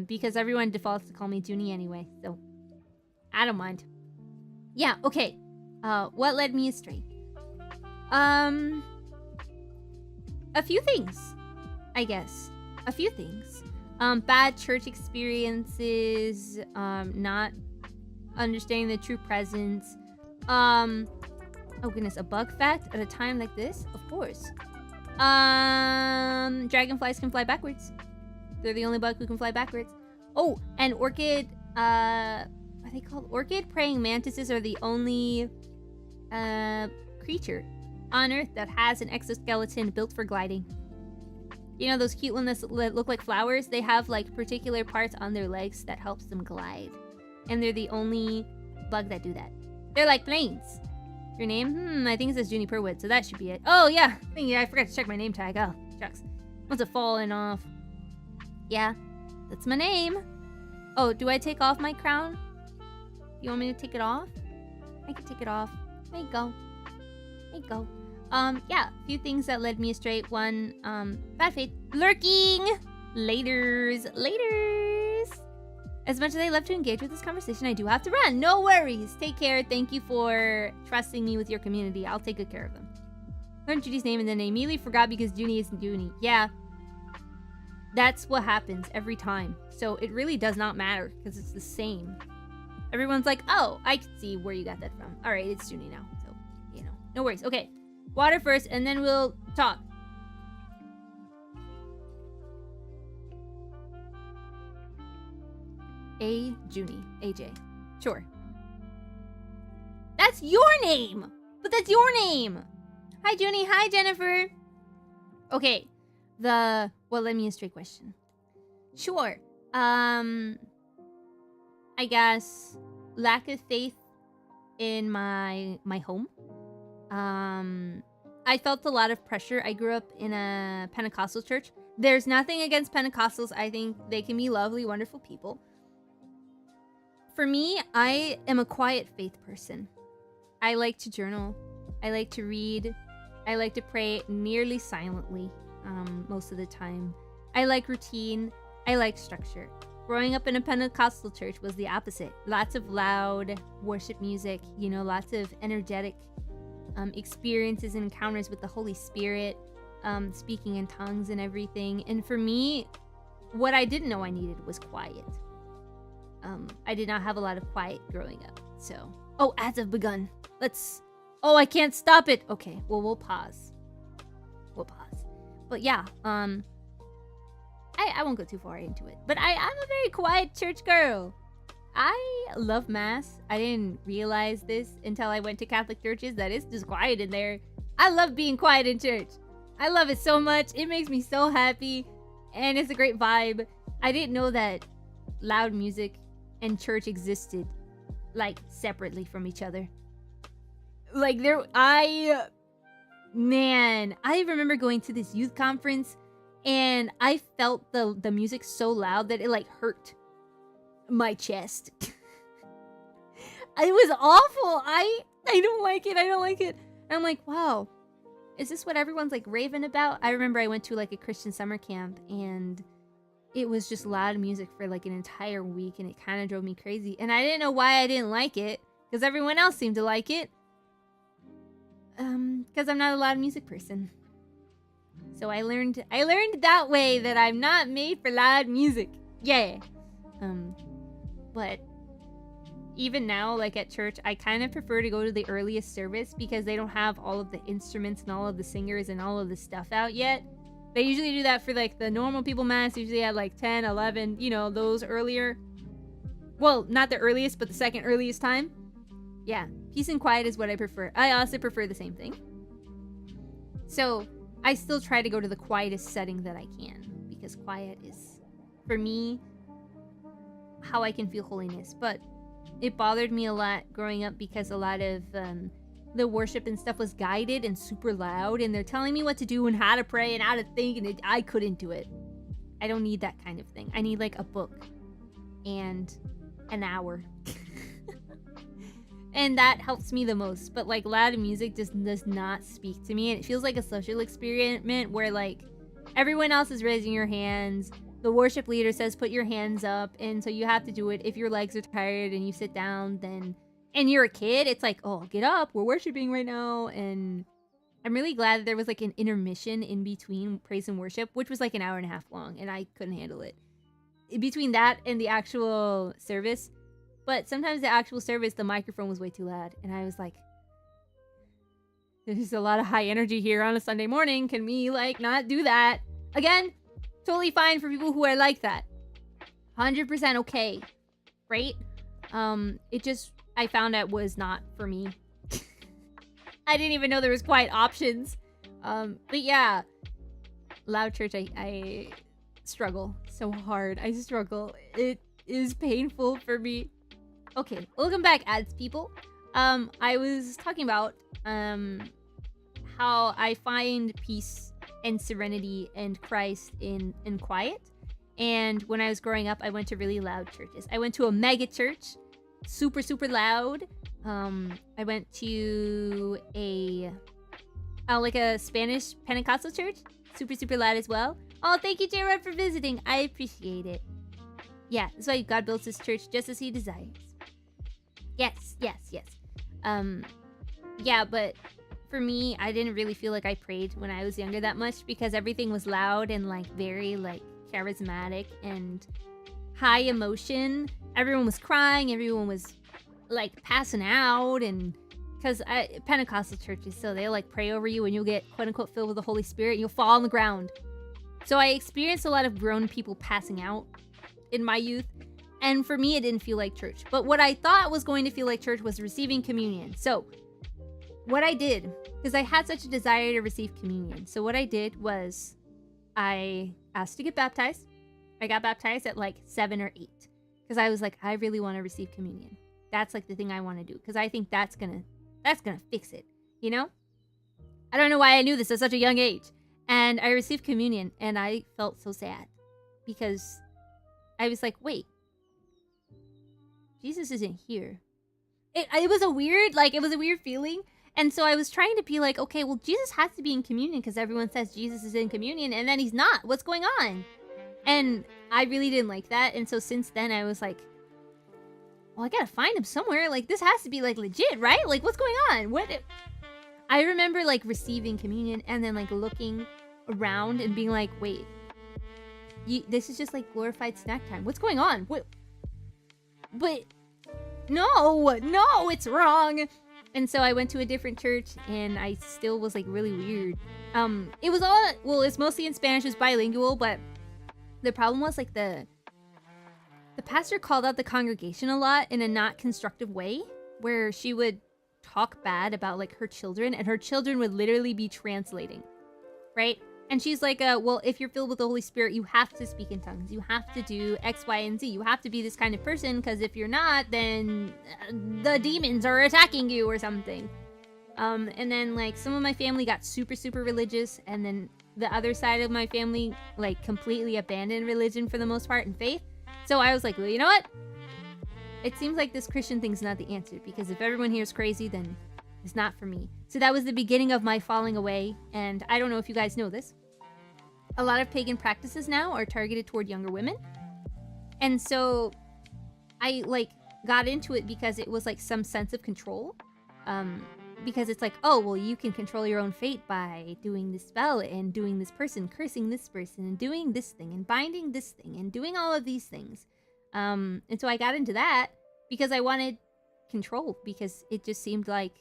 Because everyone defaults to call me Juni anyway, so I don't mind. Yeah, okay. What led me astray? A few things, I guess. A few things. Bad church experiences, not understanding the true presence. Oh goodness, a bug fact at a time like this? Of course. Dragonflies can fly backwards. They're the only bug who can fly backwards. Oh, and orchid, what are they called? Orchid praying mantises are the only creature on Earth that has an exoskeleton built for gliding. You know those cute ones that look like flowers? They have like particular parts on their legs that helps them glide. And they're the only bug that do that. They're like planes. Your name? I think it says Juni Purwood, so that should be it. Oh yeah, I forgot to check my name tag. Oh, shucks. Must have fallen off. Yeah, that's my name. Oh, do I take off my crown? You want me to take it off? I can take it off. There you go. There you go. Yeah, a few things that led me astray. One, bad faith. Lurking! Laters. As much as I love to engage with this conversation, I do have to run. No worries. Take care. Thank you for trusting me with your community. I'll take good care of them. Learned Judy's name and then I immediately forgot because Juni isn't Juni. Yeah. That's what happens every time. So it really does not matter because it's the same. Everyone's like, oh, I can see where you got that from. All right, it's Juni now. So, you know, no worries. Okay, water first and then we'll talk. Juni. AJ. Sure. That's your name! But that's your name! Hi, Juni. Hi, Jennifer. Okay. Well, let me a straight question. Sure. I guess lack of faith in my home. I felt a lot of pressure. I grew up in a Pentecostal church. There's nothing against Pentecostals. I think they can be lovely, wonderful people. For me, I am a quiet faith person. I like to journal. I like to read. I like to pray nearly silently most of the time. I like routine. I like structure. Growing up in a Pentecostal church was the opposite. Lots of loud worship music, you know, lots of energetic experiences and encounters with the Holy Spirit, speaking in tongues and everything. And for me, what I didn't know I needed was quiet. I did not have a lot of quiet growing up. So, oh, ads have begun. Oh, I can't stop it. Okay, well, we'll pause. But yeah, I won't go too far into it. But I'm a very quiet church girl. I love mass. I didn't realize this until I went to Catholic churches that it's just quiet in there. I love being quiet in church. I love it so much. It makes me so happy. And it's a great vibe. I didn't know that loud music and church existed like separately from each other. Like I remember going to this youth conference and I felt the music so loud that it like hurt my chest. It was awful. I don't like it. And I'm like, wow, is this what everyone's like raving about? I remember I went to like a Christian summer camp and it was just loud music for like an entire week and it kind of drove me crazy. And I didn't know why I didn't like it because everyone else seemed to like it. Because I'm not a loud music person. So I learned that way that I'm not made for loud music. Yeah. But even now, like at church, I kind of prefer to go to the earliest service because they don't have all of the instruments and all of the singers and all of the stuff out yet. They usually do that for like the normal people mass, usually at like 10, 11, you know, those earlier. Well, not the earliest, but the second earliest time. Yeah, peace and quiet is what I prefer. I also prefer the same thing. So I still try to go to the quietest setting that I can because quiet is, for me, how I can feel holiness. But it bothered me a lot growing up because a lot of the worship and stuff was guided and super loud and they're telling me what to do and how to pray and how to think and I couldn't do it. I don't need that kind of thing. I need like a book and an hour. And that helps me the most. But like loud music just does not speak to me and it feels like a social experiment where like everyone else is raising your hands. The worship leader says put your hands up and so you have to do it. If your legs are tired and you sit down then and you're a kid, it's like, oh, get up, we're worshiping right now. And I'm really glad that there was like an intermission in between praise and worship, which was like an hour and a half long, and I couldn't handle it. In between that and the actual service, but sometimes the actual service, the microphone was way too loud, and I was like, there's a lot of high energy here on a Sunday morning. Can we like not do that? Again, totally fine for people who are like that. 100% okay, right? It just, I found out was not for me. I didn't even know there was quiet options. But yeah, loud church, I struggle so hard. I struggle. It is painful for me. Okay, welcome back, ads people. I was talking about how I find peace and serenity and Christ in quiet. And when I was growing up, I went to really loud churches. I went to a mega church, super, super loud. I went to a Spanish Pentecostal church, super, super loud as well. Oh, thank you, J-Rod, for visiting. I appreciate it. Yeah, that's why God builds his church just as he desires. Yes. Yeah, but for me, I didn't really feel like I prayed when I was younger that much because everything was loud and like very like charismatic and high emotion. Everyone was crying, everyone was like passing out, and because Pentecostal churches, so they'll like pray over you and you'll get quote unquote filled with the Holy Spirit and you'll fall on the ground. So I experienced a lot of grown people passing out in my youth, and for me it didn't feel like church. But what I thought was going to feel like church was receiving communion. So what I did, because I had such a desire to receive communion, so what I did was I asked to get baptized. I got baptized at like 7 or 8 because I was like, I really want to receive communion. That's like the thing I want to do because I think that's gonna fix it, you know? I don't know why I knew this at such a young age. And I received communion and I felt so sad because I was like, wait, Jesus isn't here. It was a weird feeling. And so I was trying to be like, okay, well, Jesus has to be in communion because everyone says Jesus is in communion and then he's not. What's going on? And I really didn't like that. And so since then I was like, well, I gotta find him somewhere. Like, this has to be like legit, right? Like, what's going on? I remember like receiving communion and then like looking around and being like, wait, this is just like glorified snack time. What's going on? What? But no, it's wrong. And so I went to a different church and I still was like really weird. It was all, well, it's mostly in Spanish, it's bilingual, but the problem was like the pastor called out the congregation a lot in a not constructive way, where she would talk bad about like her children and her children would literally be translating, right? And she's like, well, if you're filled with the Holy Spirit, you have to speak in tongues. You have to do X, Y, and Z. You have to be this kind of person because if you're not, then the demons are attacking you or something. And then like some of my family got super, super religious. And then the other side of my family like completely abandoned religion for the most part and faith. So I was like, well, you know what? It seems like this Christian thing's not the answer because if everyone here is crazy, then it's not for me. So that was the beginning of my falling away. And I don't know if you guys know this. A lot of pagan practices now are targeted toward younger women. And so I like got into it because it was like some sense of control. Because it's like, oh, well, you can control your own fate by doing this spell and doing this person, cursing this person and doing this thing and binding this thing and doing all of these things. And so I got into that because I wanted control, because it just seemed like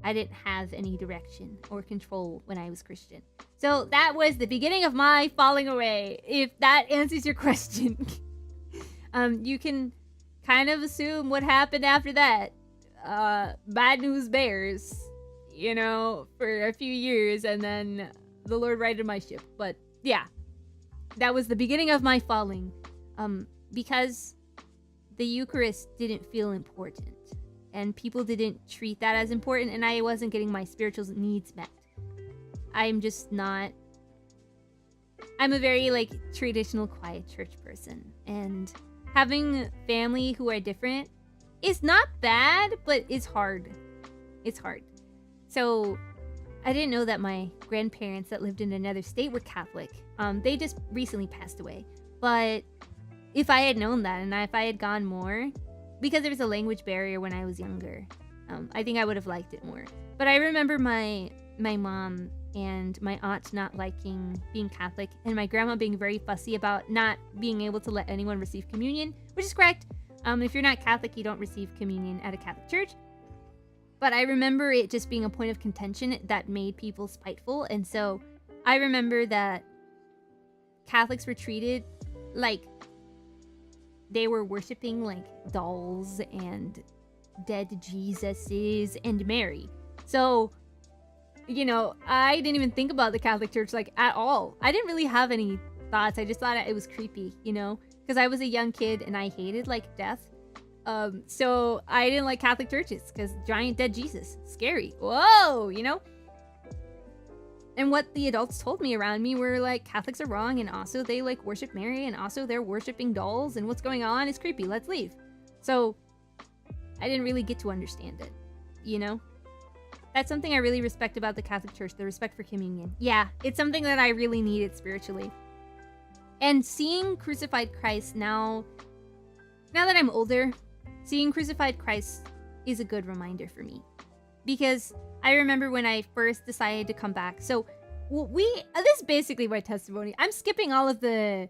I didn't have any direction or control when I was Christian. So that was the beginning of my falling away, if that answers your question. You can kind of assume what happened after that. Bad news bears, you know, for a few years, and then the Lord righted my ship. But yeah, that was the beginning of my falling. Because the Eucharist didn't feel important. And people didn't treat that as important, and I wasn't getting my spiritual needs met. I'm just not... I'm a very, like, traditional, quiet church person. And having family who are different is not bad, but it's hard. It's hard. So, I didn't know that my grandparents that lived in another state were Catholic. They just recently passed away. But if I had known that, and if I had gone more... Because there was a language barrier when I was younger. I think I would have liked it more. But I remember my my mom and my aunt not liking being Catholic, and my grandma being very fussy about not being able to let anyone receive communion, which is correct. If you're not Catholic, you don't receive communion at a Catholic church. But I remember it just being a point of contention that made people spiteful. And so I remember that Catholics were treated like they were worshiping like dolls and dead Jesuses and Mary. So, you know, I didn't even think about the Catholic Church like at all. I didn't really have any thoughts. I just thought it was creepy, you know, because I was a young kid and I hated like death. So I didn't like Catholic churches because giant dead Jesus, scary. Whoa, you know? And what the adults told me around me were like, Catholics are wrong, and also they like worship Mary, and also they're worshiping dolls, and what's going on is creepy, let's leave. So I didn't really get to understand it, you know? That's something I really respect about the Catholic Church, the respect for communion. Yeah, it's something that I really needed spiritually. And seeing crucified Christ now that I'm older, seeing crucified Christ is a good reminder for me. Because I remember when I first decided to come back. So this is basically my testimony. I'm skipping all of the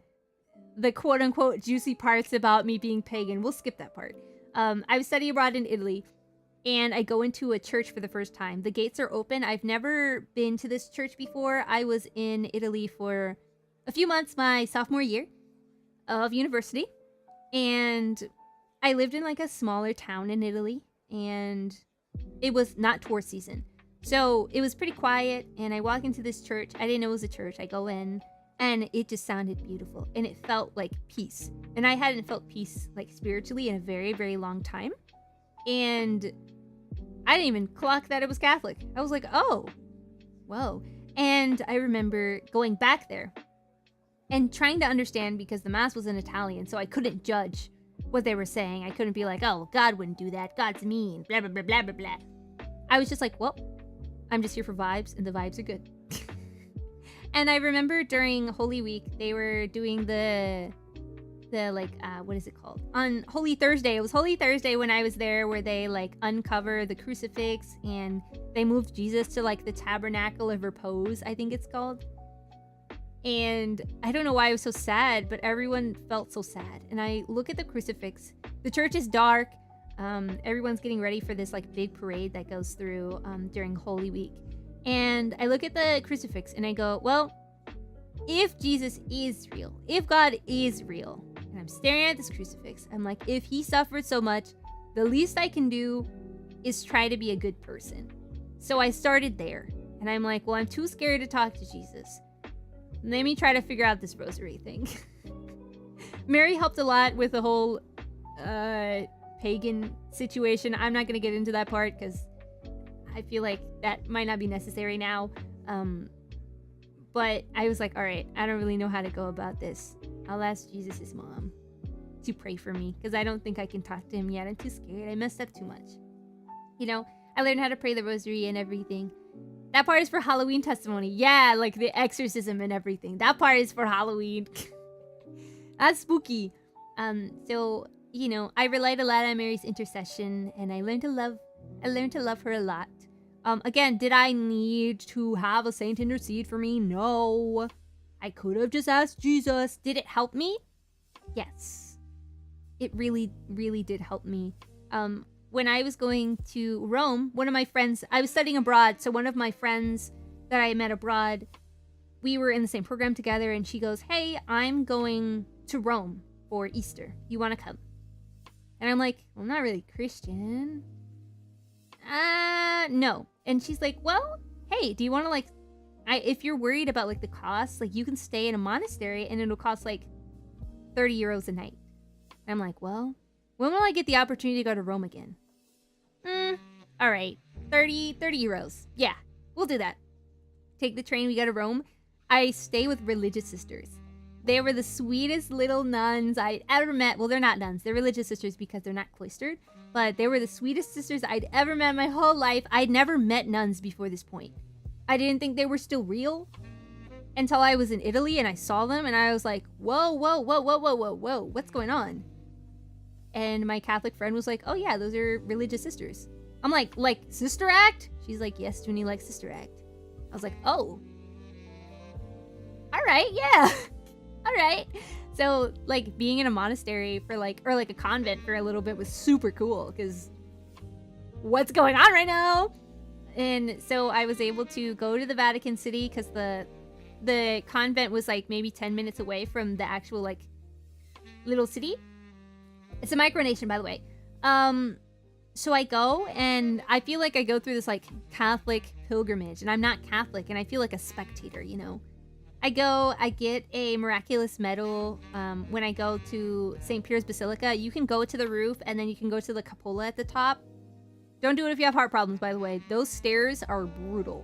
quote unquote juicy parts about me being pagan. We'll skip that part. I was studying abroad in Italy, and I go into a church for the first time. The gates are open. I've never been to this church before. I was in Italy for a few months my sophomore year of university. And I lived in like a smaller town in Italy, and it was not tourist season. So it was pretty quiet, and I walk into this church. I didn't know it was a church. I go in, and it just sounded beautiful, and it felt like peace. And I hadn't felt peace like spiritually in a very, very long time. And I didn't even clock that it was Catholic. I was like, oh, whoa. And I remember going back there and trying to understand, because the mass was in Italian, so I couldn't judge what they were saying. I couldn't be like, oh, God wouldn't do that. God's mean. Blah, blah, blah, blah, blah, blah. I was just like, well, I'm just here for vibes, and the vibes are good. And I remember during Holy Week, they were doing the what is it called? On Holy Thursday. It was Holy Thursday when I was there, where they like uncover the crucifix, and they moved Jesus to like the Tabernacle of Repose, I think it's called. And I don't know why I was so sad, but everyone felt so sad. And I look at the crucifix. The church is dark. Everyone's getting ready for this like big parade that goes through during Holy Week. And I look at the crucifix and I go, well, if Jesus is real, if God is real, and I'm staring at this crucifix, I'm like, if he suffered so much, the least I can do is try to be a good person. So I started there. And I'm like, well, I'm too scared to talk to Jesus. Let me try to figure out this rosary thing. Mary helped a lot with the whole pagan situation. I'm not going to get into that part because I feel like that might not be necessary now. But I was like, all right, I don't really know how to go about this. I'll ask Jesus' mom to pray for me, because I don't think I can talk to him yet. I'm too scared. I messed up too much. You know, I learned how to pray the rosary and everything. That part is for Halloween testimony. Yeah, like the exorcism and everything. That part is for Halloween. That's spooky. So, you know, I relied a lot on Mary's intercession, and I learned to love her a lot. Again, did I need to have a saint intercede for me? No. I could have just asked Jesus. Did it help me? Yes. It really, really did help me. When I was going to Rome, one of my friends, I was studying abroad, so one of my friends that I met abroad, we were in the same program together, and she goes, hey, I'm going to Rome for Easter. You want to come? And I'm like, well, I'm not really Christian. No. And she's like, well, hey, do you want to like, if you're worried about like the cost, like you can stay in a monastery and it'll cost like 30 euros a night. And I'm like, well, when will I get the opportunity to go to Rome again? All right, 30 euros. Yeah, we'll do that. Take the train, we go to Rome. I stay with religious sisters. They were the sweetest little nuns I'd ever met. Well, they're not nuns. They're religious sisters because they're not cloistered. But they were the sweetest sisters I'd ever met in my whole life. I'd never met nuns before this point. I didn't think they were still real until I was in Italy and I saw them and I was like, whoa, whoa, whoa, whoa, whoa, whoa, whoa, what's going on? And my Catholic friend was like, oh yeah, those are religious sisters. I'm like Sister Act? She's like, yes, Juni, like Sister Act. I was like, oh. All right, yeah. All right. So, like, being in a monastery for, like, or, like, a convent for a little bit was super cool, because what's going on right now? And so I was able to go to the Vatican City, because the convent was, like, maybe 10 minutes away from the actual, like, little city. It's a micronation, by the way. So I go, and I feel like I go through this, like, Catholic pilgrimage, and I'm not Catholic, and I feel like a spectator, you know? I go, I get a miraculous medal when I go to St. Peter's Basilica. You can go to the roof, and then you can go to the cupola at the top. Don't do it if you have heart problems, by the way. Those stairs are brutal.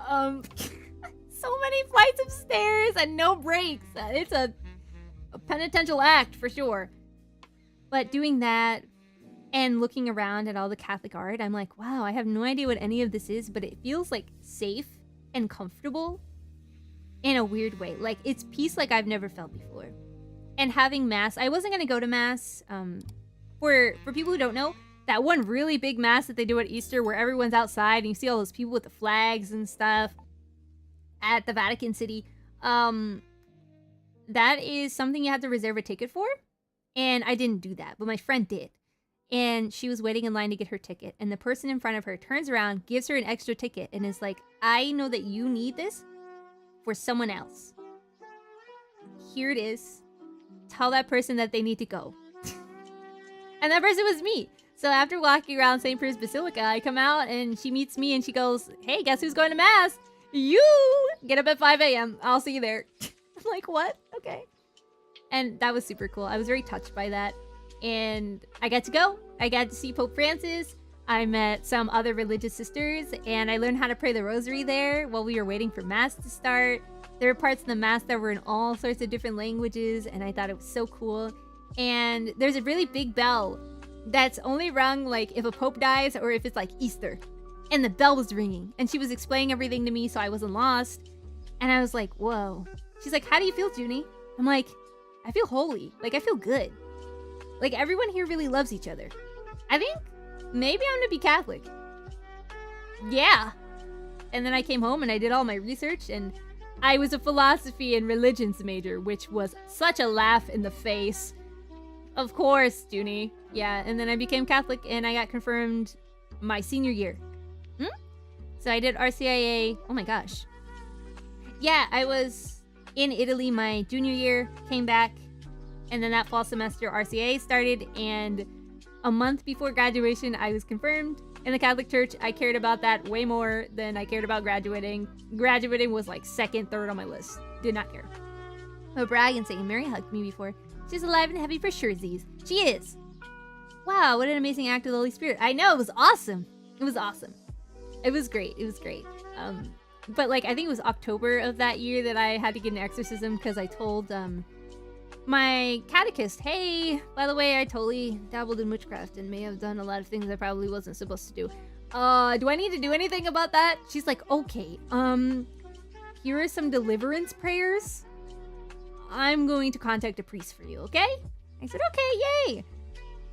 So many flights of stairs and no breaks. It's a penitential act, for sure. But doing that and looking around at all the Catholic art, I'm like, wow, I have no idea what any of this is, but it feels, like, safe and comfortable. In a weird way. Like, it's peace like I've never felt before. And having mass, I wasn't gonna go to mass. For people who don't know, that one really big mass that they do at Easter where everyone's outside and you see all those people with the flags and stuff at the Vatican City, that is something you have to reserve a ticket for. And I didn't do that, but my friend did. And she was waiting in line to get her ticket, and the person in front of her turns around, gives her an extra ticket, and is like, I know that you need this for someone else. Here it is. Tell that person that they need to go. And that person was me. So after walking around St. Peter's Basilica, I come out and she meets me and she goes, hey, guess who's going to mass? You! Get up at 5 a.m. I'll see you there. I'm like, what? Okay. And that was super cool. I was very touched by that. And I got to go. I got to see Pope Francis. I met some other religious sisters, and I learned how to pray the rosary there while we were waiting for Mass to start. There were parts of the Mass that were in all sorts of different languages, and I thought it was so cool. And there's a really big bell that's only rung, like, if a pope dies or if it's, like, Easter. And the bell was ringing, and she was explaining everything to me so I wasn't lost. And I was like, whoa. She's like, how do you feel, Juni? I'm like, I feel holy. Like, I feel good. Like, everyone here really loves each other. I think maybe I'm gonna be Catholic. Yeah. And then I came home and I did all my research, and I was a philosophy and religions major, which was such a laugh in the face. Of course, Juni. Yeah, and then I became Catholic and I got confirmed my senior year. So I did RCIA. Oh my gosh. Yeah, I was in Italy my junior year, came back, and then that fall semester RCIA started, and a month before graduation, I was confirmed in the Catholic Church. I cared about that way more than I cared about graduating. Graduating was like second, third on my list. Did not care. But brag and saying Mary hugged me before. She's alive and heavy for sure, Z's. She is. Wow, what an amazing act of the Holy Spirit. I know, it was awesome. It was awesome. It was great. It was great. But like, I think it was October of that year that I had to get an exorcism because I told my catechist, hey, by the way, I totally dabbled in witchcraft and may have done a lot of things I probably wasn't supposed to do. Do I need to do anything about that? She's like, okay, here are some deliverance prayers. I'm going to contact a priest for you, okay? I said, okay, yay.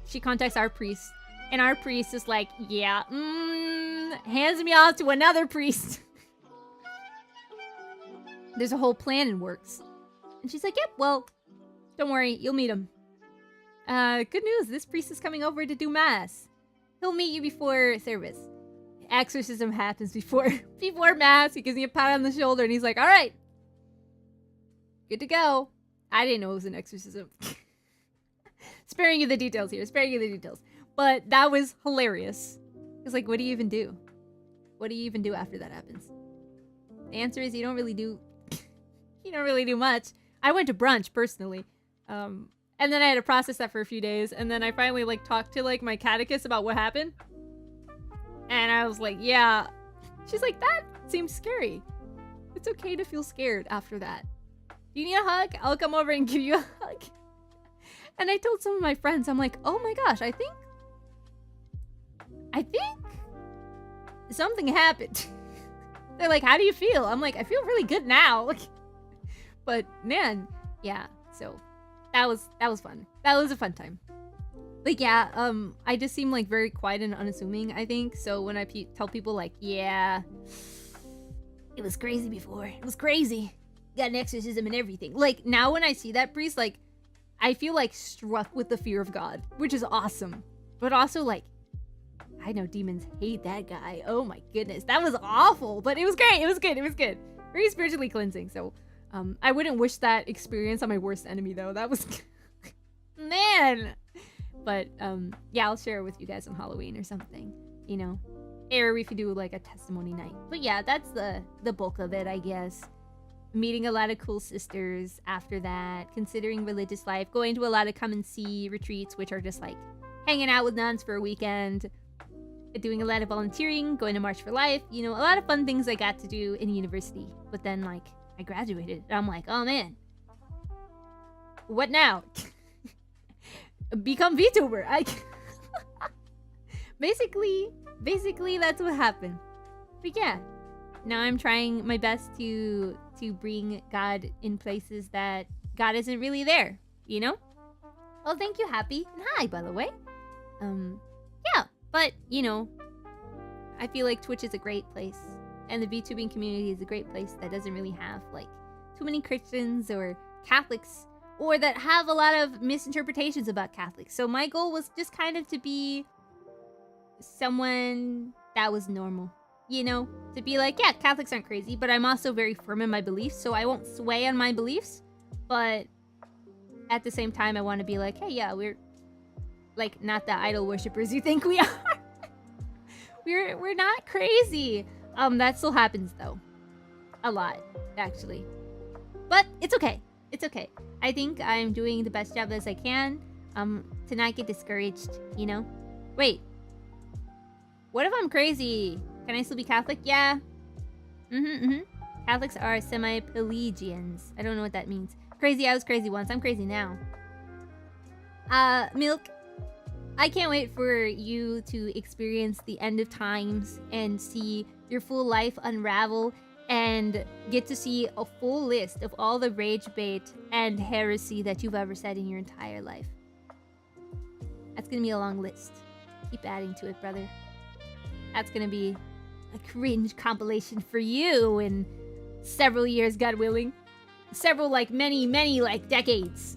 She contacts our priest, and our priest is like, yeah, hands me off to another priest. There's a whole plan in works. And she's like, yep, well, don't worry, you'll meet him. Good news, this priest is coming over to do mass. He'll meet you before service. Exorcism happens before mass. He gives me a pat on the shoulder, and he's like, all right, good to go. I didn't know it was an exorcism. Sparing you the details here, sparing you the details. But that was hilarious. It's like, what do you even do? What do you even do after that happens? The answer is you don't really do much. I went to brunch personally. And then I had to process that for a few days, and then I finally like talked to like my catechist about what happened. And I was like, yeah. She's like, that seems scary. It's okay to feel scared after that. Do you need a hug? I'll come over and give you a hug. And I told some of my friends, I'm like, oh my gosh, I think something happened. They're like, how do you feel? I'm like, I feel really good now. But man, yeah, so that was fun. That was a fun time. Like, yeah, I just seem like very quiet and unassuming, I think. So when I tell people like, yeah, it was crazy before. It was crazy. Got an exorcism and everything. Like, now when I see that priest, like, I feel, like, struck with the fear of God, which is awesome. But also, like, I know demons hate that guy. Oh my goodness. That was awful, but it was great. It was good. It was good. Very spiritually cleansing. So, I wouldn't wish that experience on my worst enemy, though. That was... Man! But, yeah, I'll share it with you guys on Halloween or something, you know? Or if you do, like, a testimony night. But yeah, that's the bulk of it, I guess. Meeting a lot of cool sisters after that, considering religious life, going to a lot of come and see retreats, which are just, like, hanging out with nuns for a weekend, doing a lot of volunteering, going to March for Life, you know, a lot of fun things I got to do in university. But then, like, I graduated, and I'm like, oh, man. What now? Become VTuber. Basically, that's what happened. But yeah, now I'm trying my best to bring God in places that God isn't really there, you know? Well, thank you, Happy. And hi, by the way. Yeah, but, you know, I feel like Twitch is a great place. And the VTubing community is a great place that doesn't really have, like, too many Christians or Catholics, or that have a lot of misinterpretations about Catholics. So my goal was just kind of to be someone that was normal, you know? To be like, yeah, Catholics aren't crazy, but I'm also very firm in my beliefs, so I won't sway on my beliefs. But at the same time, I want to be like, hey, yeah, we're, like, not the idol worshippers you think we are. We're not crazy. That still happens, though. A lot, actually. But it's okay. It's okay. I think I'm doing the best job as I can, to not get discouraged, you know? Wait. What if I'm crazy? Can I still be Catholic? Yeah. Catholics are semi-Pelagians. I don't know what that means. Crazy, I was crazy once. I'm crazy now. Milk, I can't wait for you to experience the end of times and see your full life unravel and get to see a full list of all the rage bait and heresy that you've ever said in your entire life. That's gonna be a long list. Keep adding to it, brother. That's gonna be a cringe compilation for you in several years, God willing. Several, like, many, like, decades.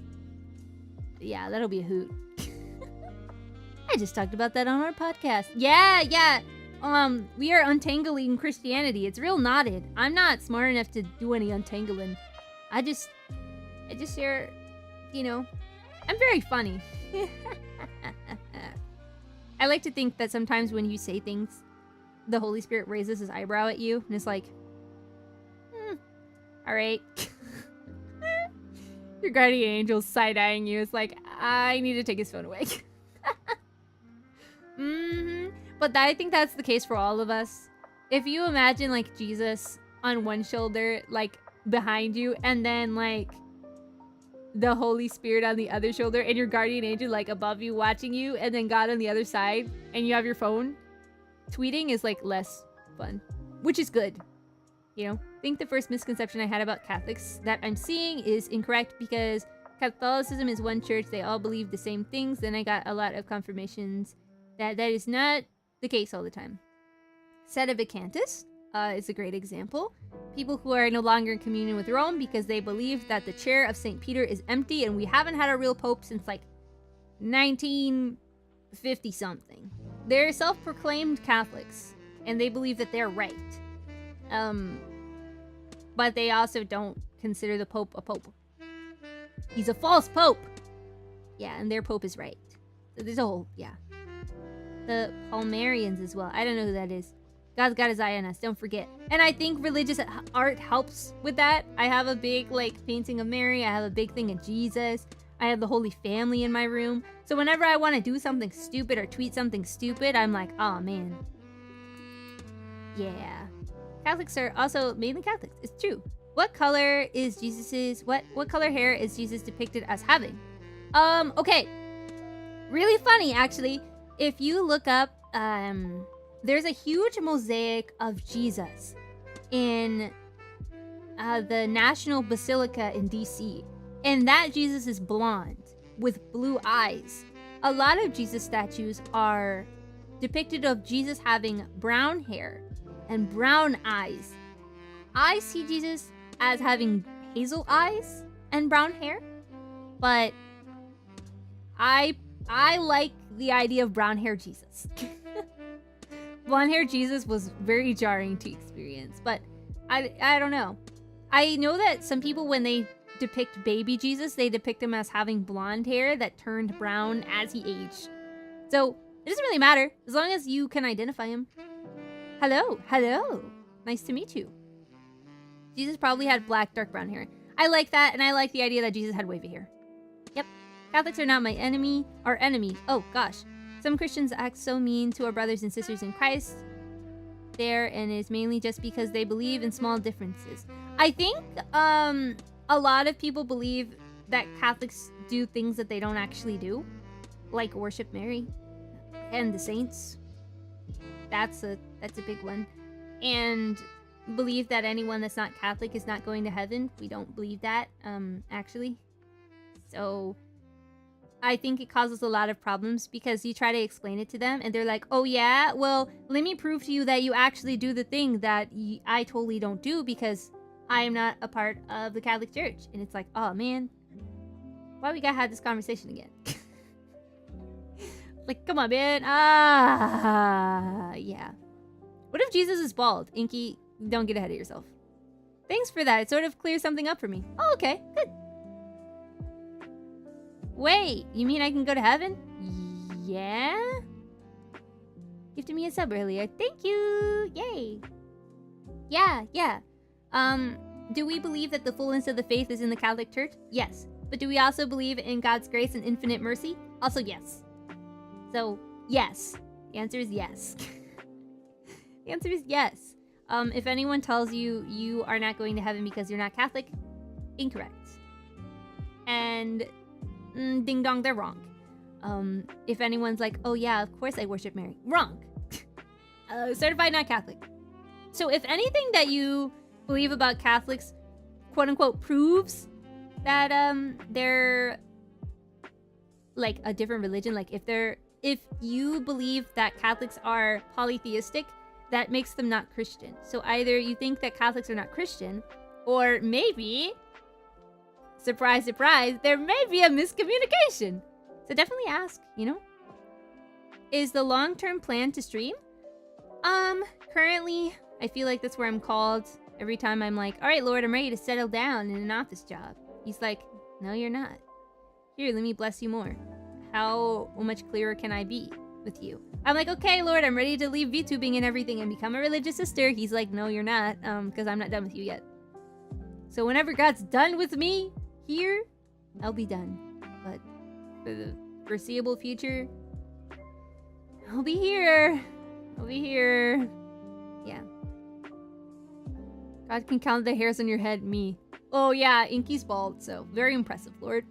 Yeah, that'll be a hoot. I just talked about that on our podcast. Yeah. We are untangling Christianity. It's real knotted. I'm not smart enough to do any untangling. I just share, you know, I'm very funny. I like to think that sometimes when you say things, the Holy Spirit raises his eyebrow at you, and it's like, all right. Your guardian angel's side-eyeing you. It's like, I need to take his phone away. But I think that's the case for all of us. If you imagine, like, Jesus on one shoulder, like, behind you, and then, like, the Holy Spirit on the other shoulder, and your guardian angel, like, above you, watching you, and then God on the other side, and you have your phone, tweeting is, like, less fun. Which is good. You know? I think the first misconception I had about Catholics that I'm seeing is incorrect, because Catholicism is one church, they all believe the same things. Then I got a lot of confirmations that is not the case all the time. Sedevacantists is a great example. People who are no longer in communion with Rome because they believe that the chair of St. Peter is empty, and we haven't had a real pope since, like, 1950 something. They're self-proclaimed Catholics, and they believe that they're right. But they also don't consider the Pope a pope. He's a false pope. Yeah, and their pope is right. So there's a whole, yeah. The Palmarians as well. I don't know who that is. God's got his eye on us, don't forget. And I think religious art helps with that. I have a big, like, painting of Mary. I have a big thing of Jesus. I have the Holy Family in my room. So whenever I want to do something stupid or tweet something stupid, I'm like, oh man. Yeah. Catholics are also mainly Catholics. It's true. What color is Jesus's, what color hair is Jesus depicted as having? Okay. Really funny, actually. If you look up, there's a huge mosaic of Jesus in the National Basilica in DC. And that Jesus is blonde with blue eyes. A lot of Jesus statues are depicted of Jesus having brown hair and brown eyes. I see Jesus as having hazel eyes and brown hair, but I like the idea of brown hair Jesus. Blonde hair Jesus was very jarring to experience, but I don't know. I know that some people, when they depict baby Jesus, they depict him as having blonde hair that turned brown as he aged. So it doesn't really matter as long as you can identify him. Hello. Nice to meet you. Jesus probably had black, dark brown hair. I like that, and I like the idea that Jesus had wavy hair. Yep. Catholics are not my enemy. Our enemy. Oh, gosh. Some Christians act so mean to our brothers and sisters in Christ there, and it's mainly just because they believe in small differences. I think a lot of people believe that Catholics do things that they don't actually do, like worship Mary and the saints. That's a big one. And believe that anyone that's not Catholic is not going to heaven. We don't believe that, actually. So I think it causes a lot of problems because you try to explain it to them and they're like, oh yeah, well, let me prove to you that you actually do the thing that I totally don't do because I am not a part of the Catholic Church. And it's like, oh man, why we gotta have this conversation again? Like, come on, man. Yeah. What if Jesus is bald? Inky, don't get ahead of yourself. Thanks for that. It sort of clears something up for me. Oh, okay. Good. Wait, you mean I can go to heaven? Yeah? Gifted me a sub earlier. Thank you. Yay. Yeah. Do we believe that the fullness of the faith is in the Catholic Church? Yes. But do we also believe in God's grace and infinite mercy? Also, yes. So, yes. The answer is yes. The answer is yes. If anyone tells you you are not going to heaven because you're not Catholic, incorrect. And ding dong, they're wrong. If anyone's like, oh yeah, of course I worship Mary, wrong. Certified not Catholic. So if anything that you believe about Catholics, quote unquote, proves that they're like a different religion, like if you believe that Catholics are polytheistic, that makes them not Christian. So either you think that Catholics are not Christian, or maybe, surprise, surprise, there may be a miscommunication. So definitely ask, Is the long-term plan to stream? Currently, I feel like that's where I'm called. Every time I'm like, all right, Lord, I'm ready to settle down in an office job. He's like, no, you're not. Here, let me bless you more. How much clearer can I be with you? I'm like, okay, Lord, I'm ready to leave VTubing and everything and become a religious sister. He's like, no, you're not, because I'm not done with you yet. So whenever God's done with me here, I'll be done. But for the foreseeable future, I'll be here. Yeah. God can count the hairs on your head, me. Oh yeah, Inky's bald, so very impressive, Lord.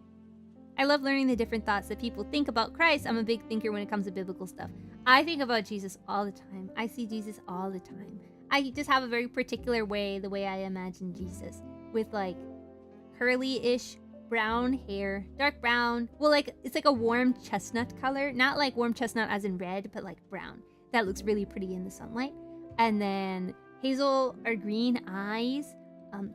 I love learning the different thoughts that people think about Christ. I'm a big thinker when it comes to biblical stuff. I think about Jesus all the time. I see Jesus all the time. I just have a very particular way, the way I imagine Jesus. With like curly-ish brown hair, dark brown. Well, like it's like a warm chestnut color. Not like warm chestnut as in red, but like brown. That looks really pretty in the sunlight. And then hazel or green eyes.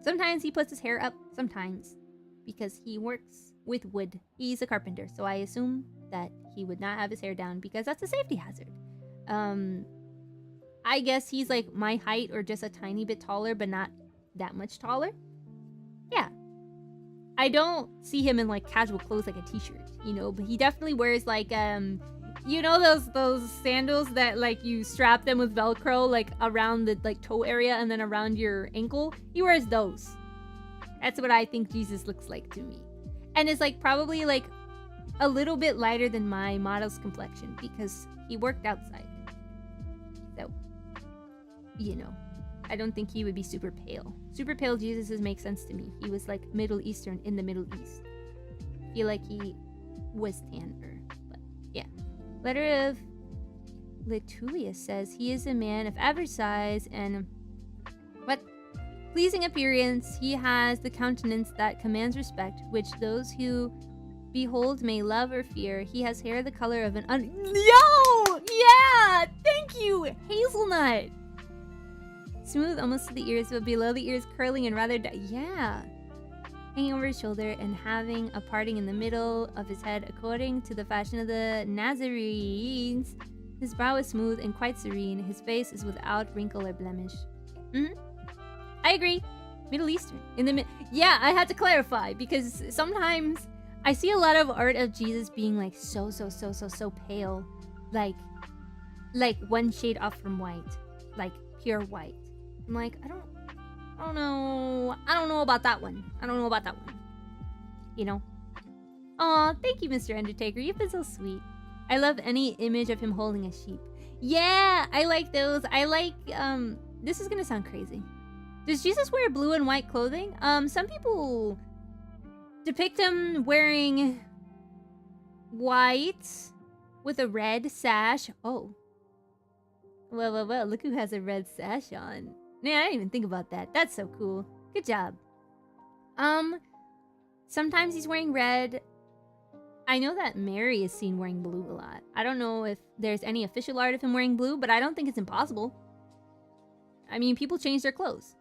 Sometimes he puts his hair up, sometimes. Because he works with wood. He's a carpenter, so I assume that he would not have his hair down because that's a safety hazard. I guess he's like my height or just a tiny bit taller, but not that much taller. Yeah. I don't see him in like casual clothes like a t-shirt, but he definitely wears like those sandals that like you strap them with Velcro like around the like toe area and then around your ankle. He wears those. That's what I think Jesus looks like to me. And it's like probably like a little bit lighter than my model's complexion because he worked outside. So, I don't think he would be super pale. Super pale Jesus makes sense to me. He was like Middle Eastern in the Middle East. I feel like he was tanner. But yeah. Letter of Letulius says he is a man of average size and pleasing appearance. He has the countenance that commands respect, which those who behold may love or fear. He has hair the color of an Yo! Yeah! Thank you! Hazelnut! Smooth almost to the ears, but below the ears curling and rather yeah. Hanging over his shoulder and having a parting in the middle of his head according to the fashion of the Nazarenes. His brow is smooth and quite serene. His face is without wrinkle or blemish. I agree. Middle Eastern. Yeah, I had to clarify because sometimes I see a lot of art of Jesus being like so pale. Like one shade off from white. Like pure white. I'm like, I don't know. I don't know about that one. You know? Aw, thank you, Mr. Undertaker. You've been so sweet. I love any image of him holding a sheep. Yeah, I like those. I like, this is gonna sound crazy. Does Jesus wear blue and white clothing? Some people depict him wearing white with a red sash. Oh. Well, look who has a red sash on. Man, I didn't even think about that. That's so cool. Good job. Sometimes he's wearing red. I know that Mary is seen wearing blue a lot. I don't know if there's any official art of him wearing blue, but I don't think it's impossible. I mean, people change their clothes.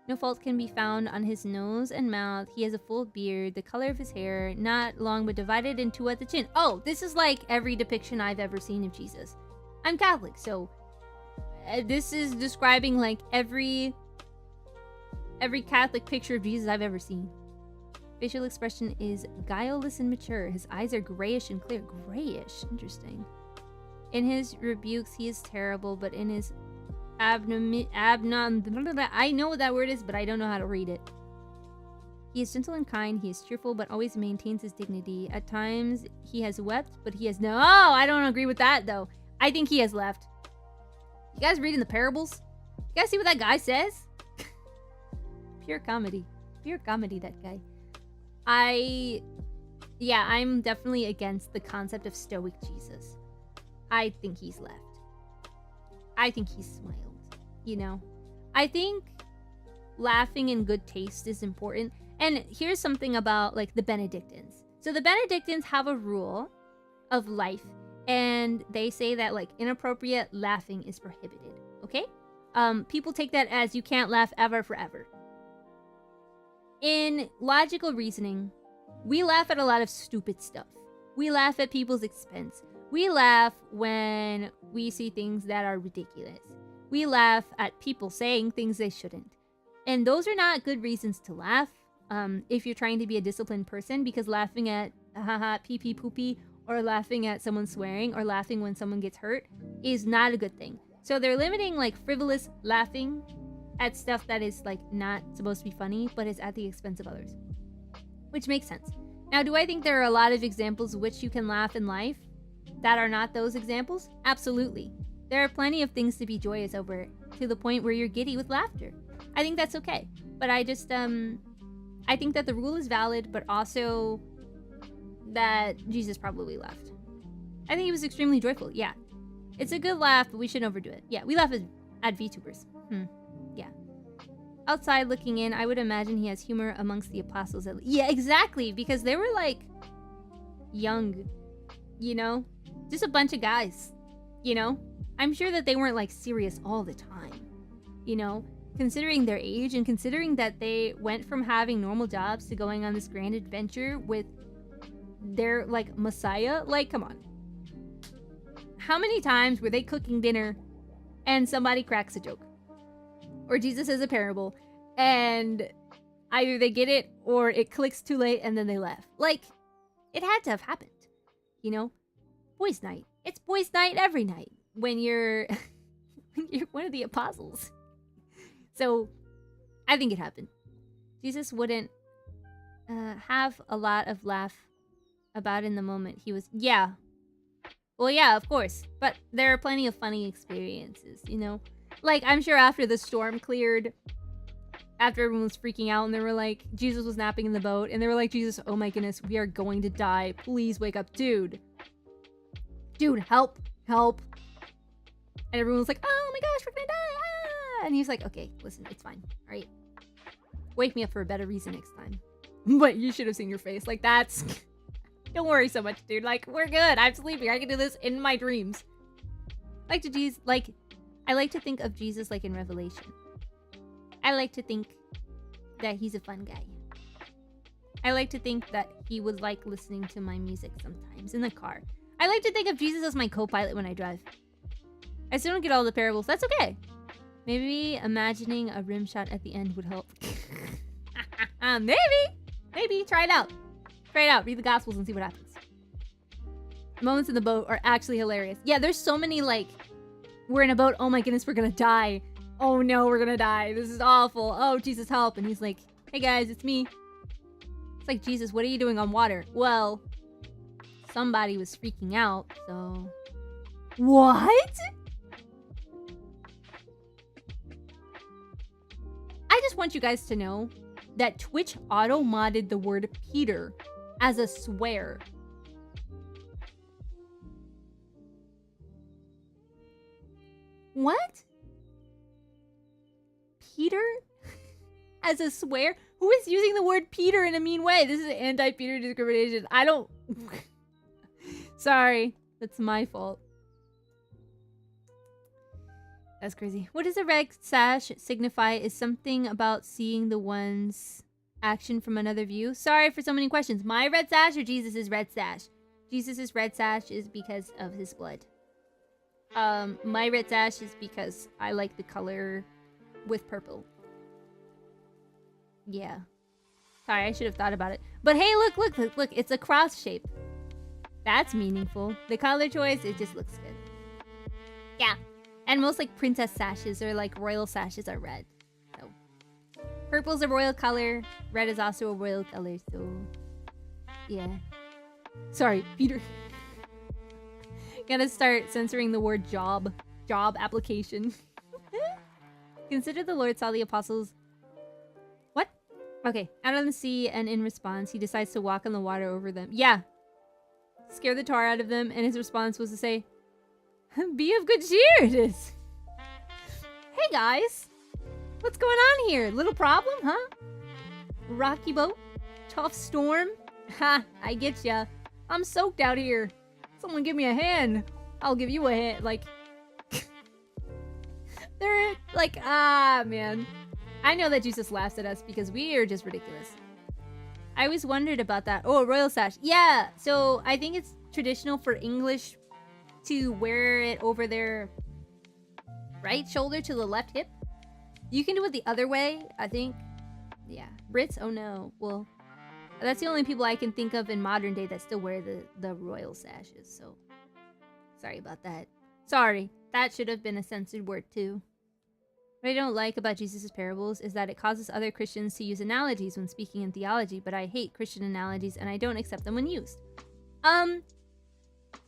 No fault can be found on his nose and mouth. He has a full beard. The color of his hair, not long but divided in two at the chin. Oh, this is like every depiction I've ever seen of Jesus. I'm Catholic, so this is describing like every Catholic picture of Jesus I've ever seen. Facial expression is guileless and mature. His eyes are grayish and clear. Grayish? Interesting. In his rebukes, he is terrible, but in his I know what that word is, but I don't know how to read it. He is gentle and kind. He is cheerful, but always maintains his dignity. At times, he has wept, but he has no... Oh, I don't agree with that, though. I think he has left. You guys reading the parables? You guys see what that guy says? Pure comedy. Pure comedy, that guy. Yeah, I'm definitely against the concept of stoic Jesus. I think he's left. I think he's smiled, you know? I think laughing in good taste is important. And here's something about, like, the Benedictines. So the Benedictines have a rule of life, and they say that, like, inappropriate laughing is prohibited, okay? People take that as you can't laugh ever forever. In logical reasoning, we laugh at a lot of stupid stuff. We laugh at people's expense. We laugh when we see things that are ridiculous. We laugh at people saying things they shouldn't. And those are not good reasons to laugh if you're trying to be a disciplined person, because laughing at haha pee pee poopy or laughing at someone swearing or laughing when someone gets hurt is not a good thing. So they're limiting like frivolous laughing at stuff that is like not supposed to be funny, but is at the expense of others. Which makes sense. Now, do I think there are a lot of examples which you can laugh in life that are not those examples? Absolutely. There are plenty of things to be joyous over, to the point where you're giddy with laughter. I think that's okay. But I just, I think that the rule is valid, but also that Jesus probably laughed. I think he was extremely joyful, yeah. It's a good laugh, but we shouldn't overdo it. Yeah, we laugh at VTubers. Yeah. Outside looking in, I would imagine he has humor amongst the apostles. Yeah, exactly, because they were, like, young, you know? Just a bunch of guys, you know? I'm sure that they weren't, like, serious all the time, you know? Considering their age and considering that they went from having normal jobs to going on this grand adventure with their, like, Messiah. Like, come on. How many times were they cooking dinner and somebody cracks a joke? Or Jesus says a parable and either they get it or it clicks too late and then they laugh. Like, it had to have happened, you know? Boys' night. It's boys' night every night when you're when you're one of the apostles. So, I think it happened. Jesus wouldn't have a lot of laugh about in the moment. He was, yeah. Well, yeah, of course. But there are plenty of funny experiences, you know? Like, I'm sure after the storm cleared, after everyone was freaking out and they were like, Jesus was napping in the boat, and they were like, Jesus, oh my goodness, we are going to die. Please wake up, dude. Dude, help, help. And everyone was like, oh my gosh, we're gonna die. Ah! And he's like, okay, listen, it's fine. All right. Wake me up for a better reason next time. But you should have seen your face. Like, that's... Don't worry so much, dude. Like, we're good. I'm sleeping. I can do this in my dreams. I like to think of Jesus like in Revelation. I like to think that he's a fun guy. I like to think that he would like listening to my music sometimes in the car. I like to think of Jesus as my co-pilot when I drive. I still don't get all the parables. That's okay. Maybe imagining a rim shot at the end would help. Maybe. Try it out. Try it out. Read the Gospels and see what happens. Moments in the boat are actually hilarious. Yeah, there's so many, like, we're in a boat. Oh my goodness, we're gonna die. Oh no, we're gonna die. This is awful. Oh, Jesus, help. And he's like, hey guys, it's me. It's like, Jesus, what are you doing on water? Well, somebody was freaking out, so... What? I just want you guys to know that Twitch auto-modded the word Peter as a swear. What? Peter? As a swear? Who is using the word Peter in a mean way? This is anti-Peter discrimination. I don't... Sorry. That's my fault. That's crazy. What does a red sash signify? Is something about seeing the one's action from another view? Sorry for so many questions. My red sash or Jesus's red sash? Jesus's red sash is because of his blood. My red sash is because I like the color with purple. Yeah. Sorry, I should have thought about it. But hey, look. It's a cross shape. That's meaningful. The color choice, it just looks good. Yeah. And most like princess sashes or like royal sashes are red. So purple's a royal color. Red is also a royal color, so yeah. Sorry, Peter. Gotta start censoring the word job. Job application. Consider the Lord saw the apostles. What? Okay. Out on the sea, and in response, he decides to walk on the water over them. Yeah. Scare the tar out of them, and his response was to say, be of good cheer it is. Hey guys. What's going on here? Little problem, huh? Rocky boat? Tough storm? Ha, I get ya. I'm soaked out here. Someone give me a hand. I'll give you a hand. Like, they're like, man. I know that Jesus laughs at us because we are just ridiculous. I always wondered about that. Oh, a royal sash. Yeah, so I think it's traditional for English to wear it over their right shoulder to the left hip. You can do it the other way, I think. Yeah. Brits? Oh no. Well, that's the only people I can think of in modern day that still wear the royal sashes, so sorry about that. Sorry. That should have been a censored word too. What I don't like about Jesus' parables is that it causes other Christians to use analogies when speaking in theology, but I hate Christian analogies and I don't accept them when used.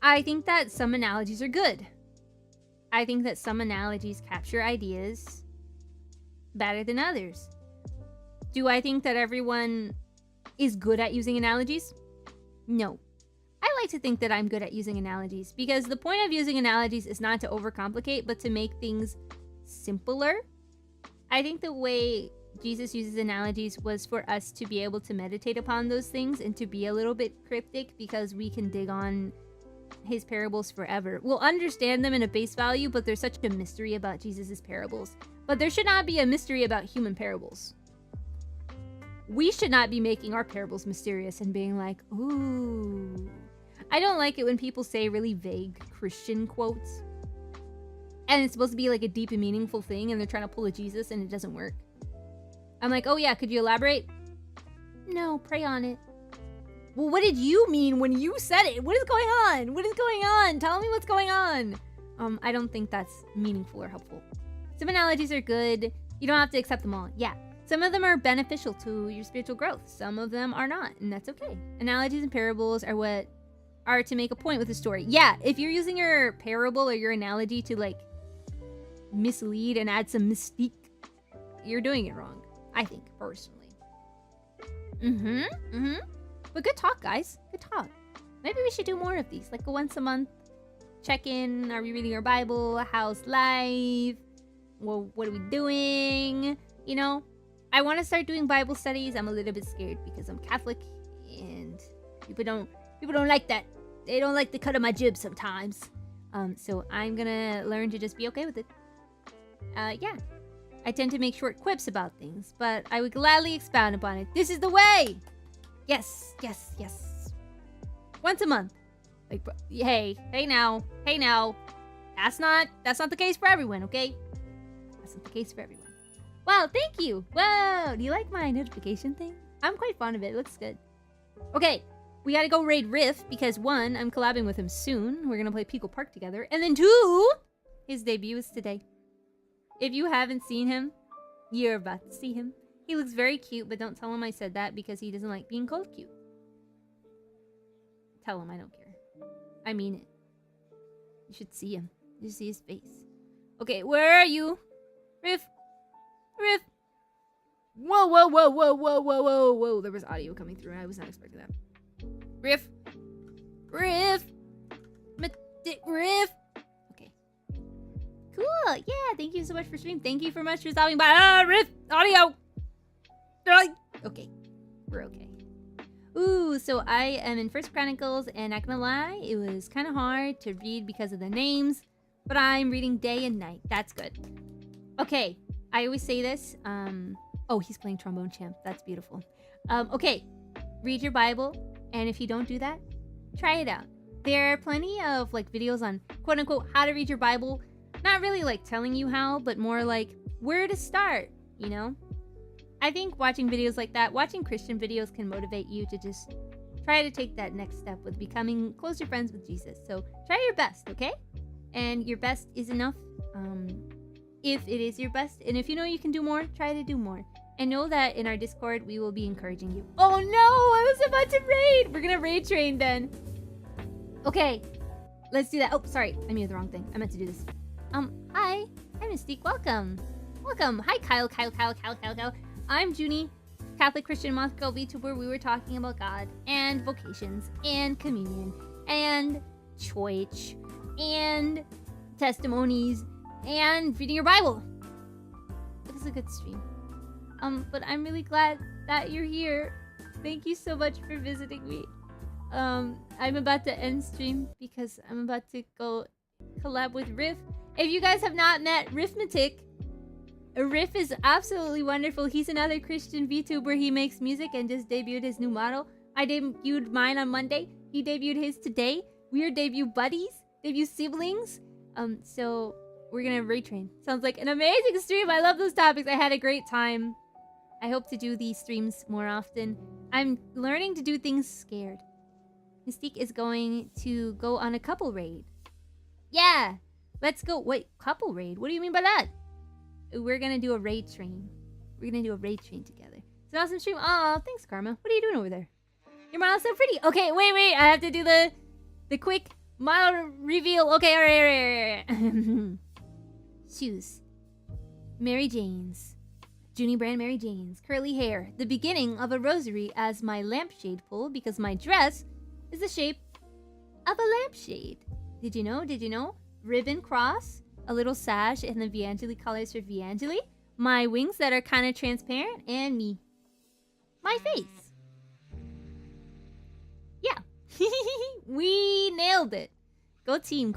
I think that some analogies are good. I think that some analogies capture ideas better than others. Do I think that everyone is good at using analogies? No. I like to think that I'm good at using analogies because the point of using analogies is not to overcomplicate, but to make things simpler. I think the way Jesus uses analogies was for us to be able to meditate upon those things and to be a little bit cryptic because we can dig on his parables forever. We'll understand them in a base value, but there's such a mystery about Jesus's parables. But there should not be a mystery about human parables. We should not be making our parables mysterious and being like, ooh. I don't like it when people say really vague Christian quotes. And it's supposed to be like a deep and meaningful thing and they're trying to pull a Jesus and it doesn't work. I'm like, oh yeah, could you elaborate? No, pray on it. Well, what did you mean when you said it? What is going on? What is going on? Tell me what's going on. I don't think that's meaningful or helpful. Some analogies are good. You don't have to accept them all. Yeah. Some of them are beneficial to your spiritual growth. Some of them are not, and that's okay. Analogies and parables are what are to make a point with a story. Yeah, if you're using your parable or your analogy to like mislead and add some mystique, you're doing it wrong. I think, personally. But good talk, guys. Good talk. Maybe we should do more of these, like a once a month check-in. Are we reading our Bible? How's life? Well, what are we doing? You know, I want to start doing Bible studies. I'm a little bit scared because I'm Catholic and people don't like that. They don't like the cut of my jib sometimes. So I'm gonna learn to just be okay with it. Yeah. I tend to make short quips about things, but I would gladly expound upon it. This is the way! Yes, yes, yes. Once a month. Like, hey now. That's not the case for everyone, okay? That's not the case for everyone. Wow, thank you. Whoa, do you like my notification thing? I'm quite fond of it. It looks good. Okay, we gotta go raid Riff because 1, I'm collabing with him soon. We're gonna play Pico Park together. And then 2, his debut is today. If you haven't seen him, you're about to see him. He looks very cute, but don't tell him I said that because he doesn't like being called cute. Tell him I don't care. I mean it. You should see him. You should see his face. Okay, where are you? Riff. Whoa. There was audio coming through. I was not expecting that. Riff. Okay. Cool. Yeah, thank you so much for streaming. Thank you so much for stopping by. Riff. Audio. Okay. We're okay. Ooh, so I am in First Chronicles, and not gonna lie, it was kind of hard to read because of the names, but I'm reading day and night. That's good. Okay, I always say this. Oh, he's playing Trombone Champ. That's beautiful. Okay, read your Bible, and if you don't do that, try it out. There are plenty of like videos on quote-unquote how to read your Bible. Not really like telling you how, but more like where to start, you know? I think watching videos like that, watching Christian videos can motivate you to just try to take that next step with becoming closer friends with Jesus. So try your best, okay? And your best is enough if it is your best. And if you know you can do more, try to do more. And know that in our Discord, we will be encouraging you. Oh no, I was about to raid. We're gonna raid train then. Okay, let's do that. Oh, sorry, I muted the wrong thing. I meant to do this. Hi, I'm Mystique. Welcome. Hi, Kyle. I'm Juni, Catholic Christian Moth Girl VTuber. We were talking about God and vocations and communion and church and testimonies and reading your Bible. It was a good stream. But I'm really glad that you're here. Thank you so much for visiting me. I'm about to end stream because I'm about to go collab with Riff. If you guys have not met Riffmatic, Riff is absolutely wonderful. He's another Christian VTuber. He makes music and just debuted his new model. I debuted mine on Monday. He debuted his today. We are debut buddies, debut siblings. So we're gonna raid train. Sounds like an amazing stream. I love those topics. I had a great time. I hope to do these streams more often. I'm learning to do things scared. Mystique is going to go on a couple raid. Yeah, let's go. Wait, couple raid? What do you mean by that? We're gonna do a raid train. We're gonna do a raid train together. It's an awesome stream. Oh, thanks, Karma. What are you doing over there? Your model's so pretty. Okay, wait. I have to do the quick model reveal. Okay, alright. Shoes. Mary Jane's. Juni brand Mary Jane's. Curly hair. The beginning of a rosary as my lampshade pull because my dress is the shape of a lampshade. Did you know? Ribbon cross. A little sash and the VAngeli colors for VAngeli. My wings that are kind of transparent and me. My face. Yeah. We nailed it. Go team.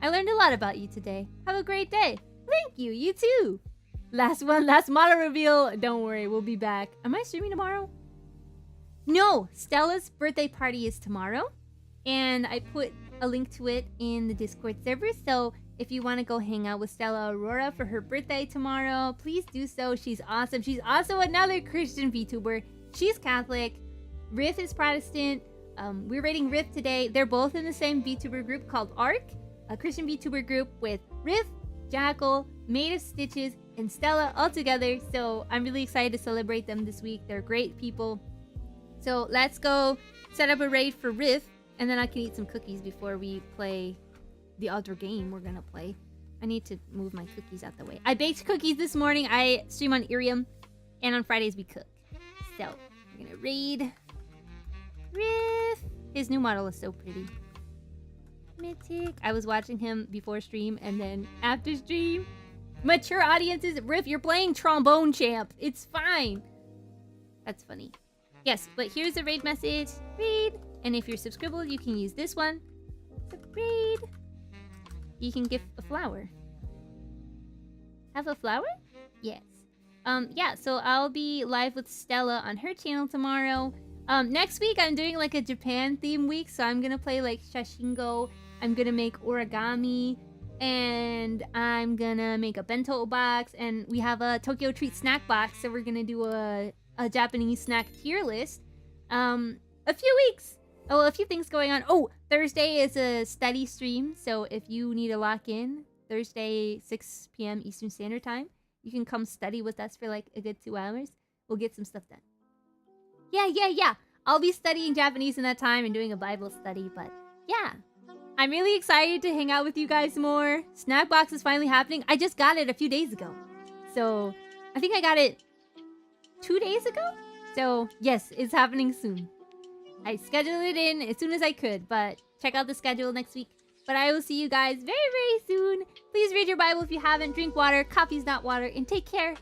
I learned a lot about you today. Have a great day. Thank you. You too. Last model reveal. Don't worry, we'll be back. Am I streaming tomorrow? No, Stella's birthday party is tomorrow. And I put a link to it in the Discord server. So if you want to go hang out with Stella Aurora for her birthday tomorrow, please do so. She's awesome. She's also another Christian VTuber. She's Catholic. Riff is Protestant. We're rating Riff today. They're both in the same VTuber group called ARC, a Christian VTuber group with Riff, Jackal, Made of Stitches, and Stella all together. So I'm really excited to celebrate them this week. They're great people. So let's go set up a raid for Riff, and then I can eat some cookies before we play the other game we're gonna play. I need to move my cookies out the way. I baked cookies this morning. I stream on Irium, and on Fridays we cook. So we're gonna raid Riff. His new model is so pretty. Mythic. I was watching him before stream and then after stream. Mature audiences. Riff, you're playing Trombone Champ. It's fine. That's funny. Yes, but here's the raid message. Raid. And if you're subscribable, you can use this one. Raid. You can give a flower. Have a flower? Yes. Yeah, so I'll be live with Stella on her channel tomorrow. Next week I'm doing like a Japan theme week, so I'm gonna play like Shashingo. I'm gonna make origami, and I'm gonna make a bento box, and we have a Tokyo Treat snack box, so we're gonna do a Japanese snack tier list. A few weeks. Oh, a few things going on. Oh, Thursday is a study stream, so if you need to lock in, Thursday 6 p.m. Eastern Standard Time, you can come study with us for like a good 2 hours. We'll get some stuff done. Yeah. I'll be studying Japanese in that time and doing a Bible study, but yeah. I'm really excited to hang out with you guys more. Snack box is finally happening. I just got it a few days ago. So, I think I got it 2 days ago? So, yes, it's happening soon. I scheduled it in as soon as I could, but check out the schedule next week. But I will see you guys very, very soon. Please read your Bible if you haven't. Drink water. Coffee's not water. And take care.